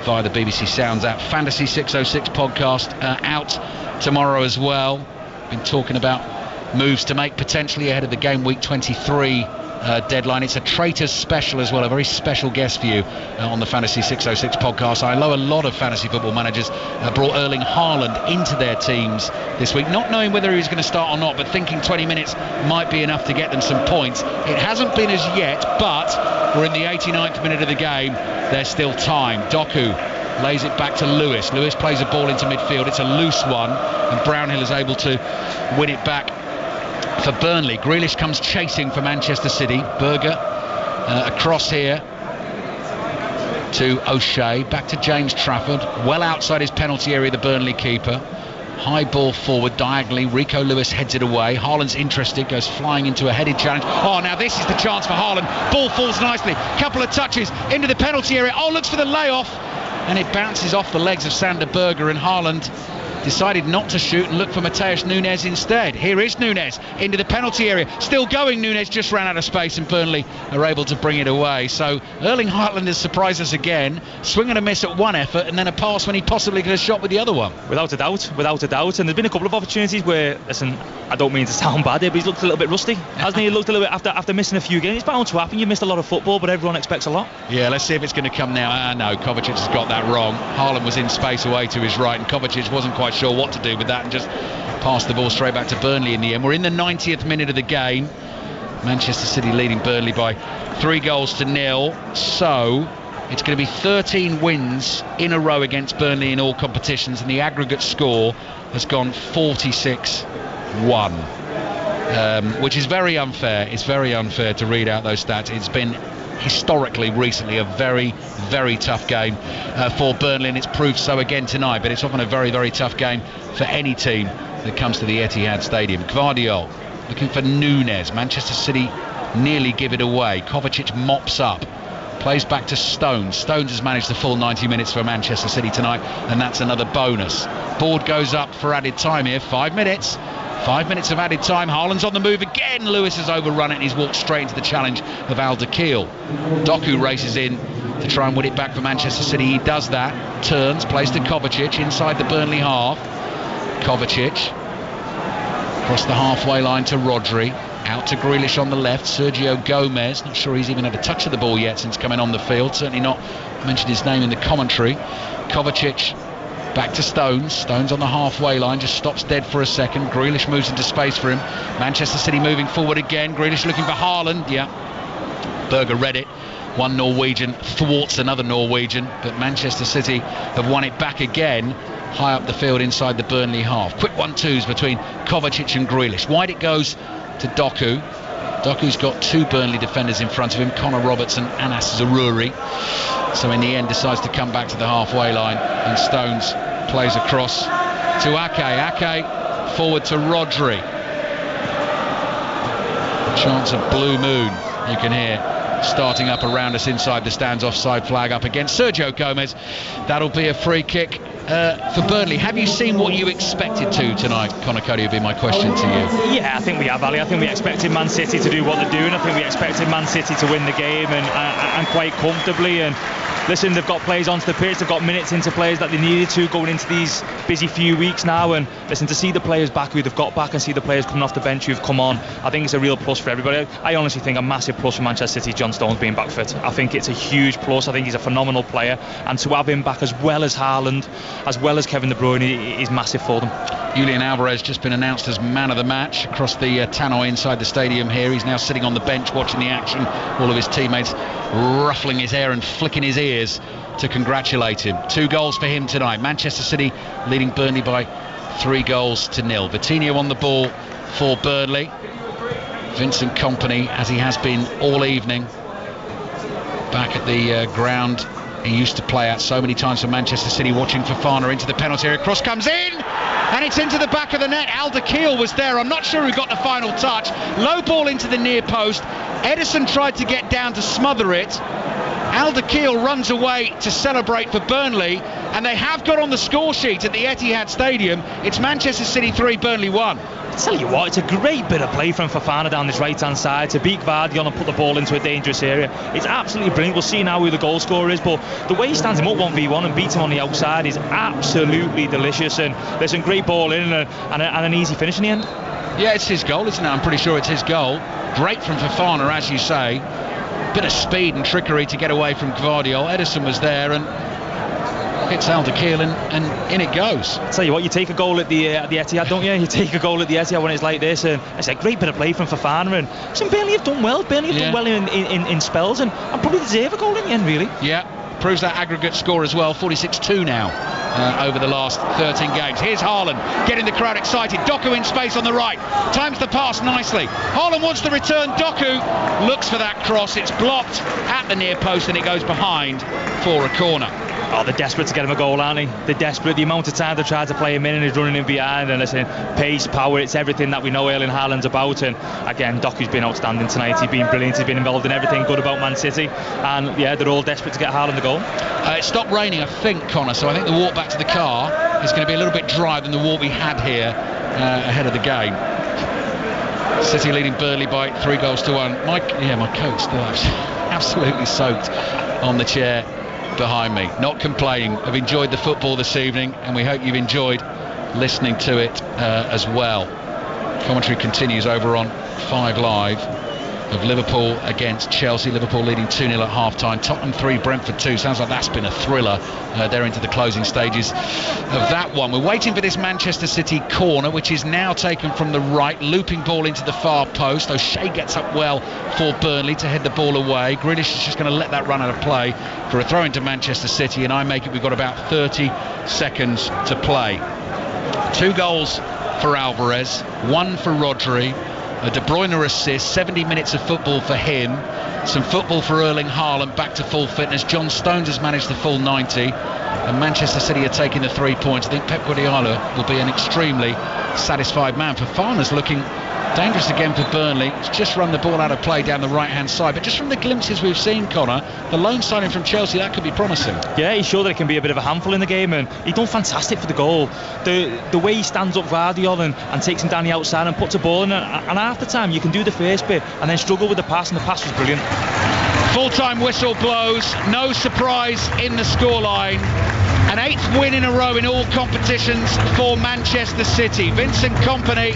via the BBC Sounds app. Fantasy 606 podcast out tomorrow as well. Been talking about moves to make potentially ahead of the game week 23 deadline. It's a Traitors special as well, a very special guest for you on the Fantasy 606 podcast. I know a lot of fantasy football managers brought Erling Haaland into their teams this week, not knowing whether he was going to start or not, but thinking 20 minutes might be enough to get them some points. It hasn't been as yet, but we're in the 89th minute of the game. There's still time. Doku lays it back to Lewis. Lewis plays a ball into midfield. It's a loose one, and Brownhill is able to win it back for Burnley. Grealish comes chasing for Manchester City. Berger across here to O'Shea, back to James Trafford, well outside his penalty area, the Burnley keeper. High ball forward diagonally. Rico Lewis heads it away. Haaland's interested, goes flying into a headed challenge. Oh, now this is the chance for Haaland. Ball falls nicely, couple of touches into the penalty area. Oh, looks for the layoff, and it bounces off the legs of Sander Berger, and Haaland decided not to shoot and look for Mateus Nunes instead. Here is Nunes into the penalty area. Still going, Nunes just ran out of space and Burnley are able to bring it away. So Erling Haaland has surprised us again. Swing and a miss at one effort and then a pass when he possibly could have shot with the other one. Without a doubt. And there's been a couple of opportunities where, listen, I don't mean to sound bad here, but he's looked a little bit rusty, hasn't he? He looked a little bit after missing a few games. It's bound to happen. You missed a lot of football, but everyone expects a lot. Yeah, let's see if it's going to come now. No, Kovacic has got that wrong. Haaland was in space away to his right and Kovacic wasn't quite sure what to do with that and just passed the ball straight back to Burnley in the end. We're in the 90th minute of the game. Manchester City leading Burnley by 3-0. So it's going to be 13 wins in a row against Burnley in all competitions, and the aggregate score has gone 46-1, which is very unfair. It's very unfair to read out those stats. It's been historically recently a very, very tough game for Burnley, and it's proved so again tonight, but it's often a very, very tough game for any team that comes to the Etihad Stadium. Gvardiol looking for Nunes. Manchester City nearly give it away. Kovacic mops up, plays back to Stones. Stones has managed the full 90 minutes for Manchester City tonight, and that's another bonus. Board goes up for added time here. 5 minutes. 5 minutes of added time. Haaland's on the move again. Lewis has overrun it and he's walked straight into the challenge of Al-Dakhil. Doku races in to try and win it back for Manchester City. He does that, turns, plays to Kovacic inside the Burnley half. Kovacic across the halfway line to Rodri. Out to Grealish on the left. Sergio Gomez, not sure he's even had a touch of the ball yet since coming on the field. Certainly not mentioned his name in the commentary. Kovacic back to Stones. Stones on the halfway line, just stops dead for a second. Grealish moves into space for him. Manchester City moving forward again. Grealish looking for Haaland. Yeah, Berger read it. One Norwegian thwarts another Norwegian, but Manchester City have won it back again, high up the field inside the Burnley half. Quick 1-2s between Kovacic and Grealish. Wide it goes to Doku. Doku's got two Burnley defenders in front of him, Connor Roberts and Anas Zaroury. So in the end decides to come back to the halfway line, and Stones plays across to Ake. Ake forward to Rodri. Chance of blue moon you can hear starting up around us inside the stands. Offside flag up against Sergio Gomez. That'll be a free kick for Burnley. Have you seen what you expected to tonight, Conor Cody, would be my question to you. Yeah, I think we have, Ali. I think we expected Man City to do what they're doing. I think we expected Man City to win the game and quite comfortably. And listen, they've got players onto the pitch, they've got minutes into players that they needed to going into these busy few weeks now. And listen, to see the players back who they've got back and see the players coming off the bench who've come on, I think it's a real plus for everybody. I honestly think a massive plus for Manchester City, John Stones being back fit. I think it's a huge plus. I think he's a phenomenal player, and to have him back as well as Haaland, as well as Kevin De Bruyne, is massive for them. Julian Alvarez just been announced as man of the match across the tannoy inside the stadium here. He's now sitting on the bench watching the action, all of his teammates ruffling his hair and flicking his ears to congratulate him. 2 goals for him tonight. Manchester City leading Burnley by 3-0. Vitinho on the ball for Burnley. Vincent Kompany, as he has been all evening, back at the ground he used to play at so many times for Manchester City, watching Fofana into the penalty area. Cross comes in and it's into the back of the net. Al-Dakhil was there. I'm not sure who got the final touch. Low ball into the near post. Edison tried to get down to smother it. Al-Dakhil runs away to celebrate for Burnley, and they have got on the score sheet at the Etihad Stadium. It's Manchester City 3, Burnley 1. I tell you what, it's a great bit of play from Fofana down this right hand side to beat Gvardiol and put the ball into a dangerous area. It's absolutely brilliant. We'll see now who the goal scorer is, but the way he stands him up 1v1 and beats him on the outside is absolutely delicious. And there's some great ball in and an easy finish in the end. Yeah, it's his goal, isn't it? I'm pretty sure it's his goal. Great from Fofana, as you say. Bit of speed and trickery to get away from Gvardiol. Edison was there and hits Al-Dakhil and in it goes. I'll tell you what, you take a goal at the Etihad, don't you? You take a goal at the Etihad when it's like this, and it's a great bit of play from Fofana. And some Burnley have done well. Burnley have done well in spells, and probably deserve a goal in the end, really. Yeah, proves that aggregate score as well. 46-2 now over the last 13 games. Here's Haaland getting the crowd excited. Doku in space on the right. Times the pass nicely. Haaland wants to return. Doku looks for that cross. It's blocked at the near post and it goes behind for a corner. Oh, they're desperate to get him a goal, aren't they? They're desperate. The amount of time they've tried to play him in and he's running in behind, and listen, pace, power, it's everything that we know Erling Haaland's about. And again, Doku's been outstanding tonight. He's been brilliant. He's been involved in everything good about Man City, and yeah, they're all desperate to get Haaland the goal. It stopped raining, I think, Connor, so I think the walk back to the car is going to be a little bit drier than the water we had here ahead of the game. City leading Burnley by 3-1. My coat's still absolutely soaked on the chair behind me. Not complaining. I've enjoyed the football this evening, and we hope you've enjoyed listening to it as well. Commentary continues over on 5 Live of Liverpool against Chelsea. Liverpool leading 2-0 at half-time. Tottenham 3, Brentford 2. Sounds like that's been a thriller. They're into the closing stages of that one. We're waiting for this Manchester City corner, which is now taken from the right. Looping ball into the far post. O'Shea gets up well for Burnley to head the ball away. Grealish is just going to let that run out of play for a throw into Manchester City, and I make it we've got about 30 seconds to play. 2 goals for Alvarez, 1 for Rodri. A De Bruyne assist, 70 minutes of football for him. Some football for Erling Haaland back to full fitness. John Stones has managed the full 90. And Manchester City are taking the 3 points. I think Pep Guardiola will be an extremely satisfied man. Fofana's looking dangerous again for Burnley. It's just run the ball out of play down the right-hand side. But just from the glimpses we've seen, Connor, the loan signing from Chelsea, that could be promising. Yeah, he's sure that it can be a bit of a handful in the game, and he's done fantastic for the goal. The way he stands up Vardiol and takes him down the outside and puts a ball in, and half the time you can do the first bit and then struggle with the pass, and the pass was brilliant. Full-time whistle blows. No surprise in the scoreline. An 8th win in a row in all competitions for Manchester City. Vincent Kompany,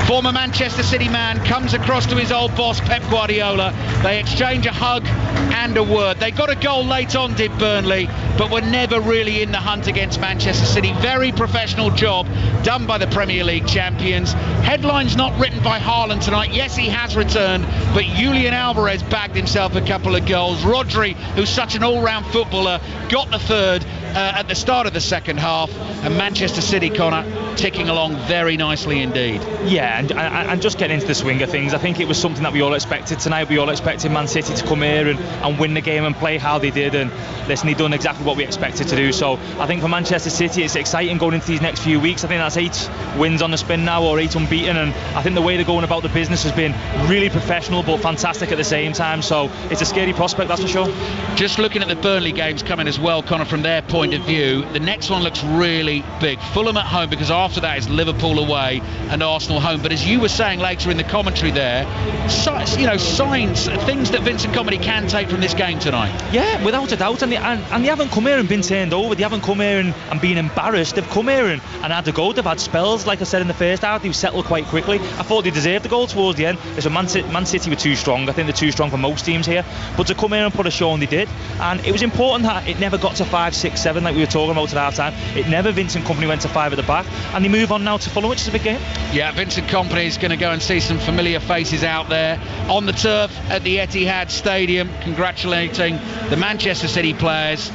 former Manchester City man, comes across to his old boss Pep Guardiola. They exchange a hug and a word. They got a goal late on, did Burnley, but were never really in the hunt against Manchester City. Very professional job done by the Premier League champions. Headlines not written by Haaland tonight. Yes, he has returned, but Julian Alvarez bagged himself a couple of goals. Rodri, who's such an all-round footballer, got the third at the start of the second half, and Manchester City, Connor, ticking along very nicely indeed. Yeah, and just getting into the swing of things, I think it was something that we all expected tonight. We all expected Man City to come here and win the game and play how they did, and listen, they've done exactly what we expected to do. So I think for Manchester City, it's exciting going into these next few weeks. I think that's 8 wins on the spin now, or 8 unbeaten, and I think the way they're going about the business has been really professional but fantastic at the same time. So it's a scary prospect, that's for sure. Just looking at the Burnley games coming as well, Connor, from their point of view, the next one looks really big. Fulham at home, because after that is Liverpool away and Arsenal home. But as you were saying later in the commentary there, signs, things that Vincent Kompany can take from this game tonight. Yeah, without a doubt. And they haven't come here and been turned over. They haven't come here and been embarrassed. They've come here and had a go. They've had spells, like I said in the first half. They've settled quite quickly. I thought they deserved the goal towards the end. So Man City were too strong. I think they're too strong for most teams here. But to come here and put a show, and they did. And it was important that it never got to 5, 6, 7 like we were talking about at half time. It never. Vincent Kompany went to 5 at the back, and they move on now to Fulham, which is a big game. Yeah, Vincent Kompany is going to go and see some familiar faces out there on the turf at the Etihad Stadium, congratulating the Manchester City players.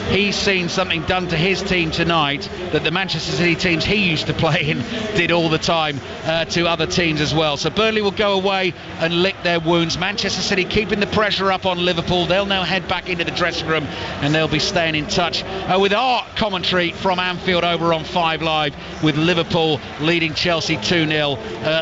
He's seen something done to his team tonight that the Manchester City teams he used to play in did all the time to other teams as well. So Burnley will go away and lick their wounds. Manchester City keeping the pressure up on Liverpool. They'll now head back into the dressing room, and they'll be staying in touch with our commentary from Anfield over on 5 Live, with Liverpool leading Chelsea 2-0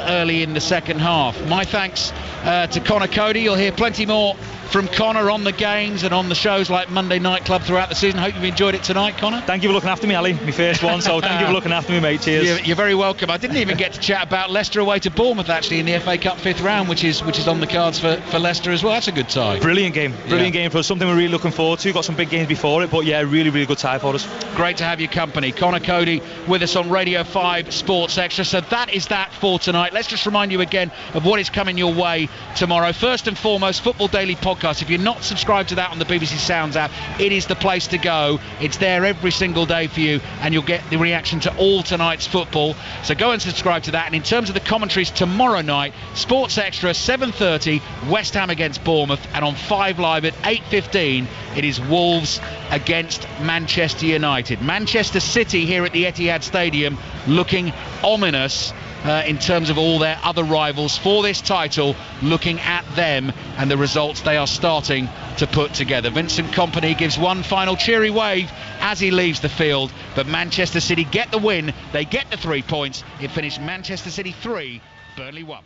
early in the second half. My thanks to Connor Cody. You'll hear plenty more from Connor on the games and on the shows like Monday Night Club throughout the season. Hope you've enjoyed it tonight, Connor. Thank you for looking after me, Ali. My first one, so thank you for looking after me, mate. Cheers. You're very welcome. I didn't even get to chat about Leicester away to Bournemouth, actually, in the FA Cup 5th round, which is on the cards for Leicester as well. That's a good tie. Brilliant game for us. Something we're really looking forward to. Got some big games before it, but yeah, really, really good tie for us. Great to have your company. Connor Cody with us on Radio 5 Sports Extra. So that is that for tonight. Let's just remind you again of what is coming your way tomorrow. First and foremost, Football Daily Podcast. If you're not subscribe to that on the BBC Sounds app, it is the place to go. It's there every single day for you, and you'll get the reaction to all tonight's football. So go and subscribe to that. And in terms of the commentaries tomorrow night, Sports Extra 7:30, West Ham against Bournemouth, and on 5 Live at 8:15 it is Wolves against Manchester United. Manchester City here at the Etihad Stadium looking ominous in terms of all their other rivals for this title, looking at them and the results they are starting to put together. Vincent Kompany gives one final cheery wave as he leaves the field, but Manchester City get the win, they get the 3 points. It finished Manchester City 3, Burnley 1.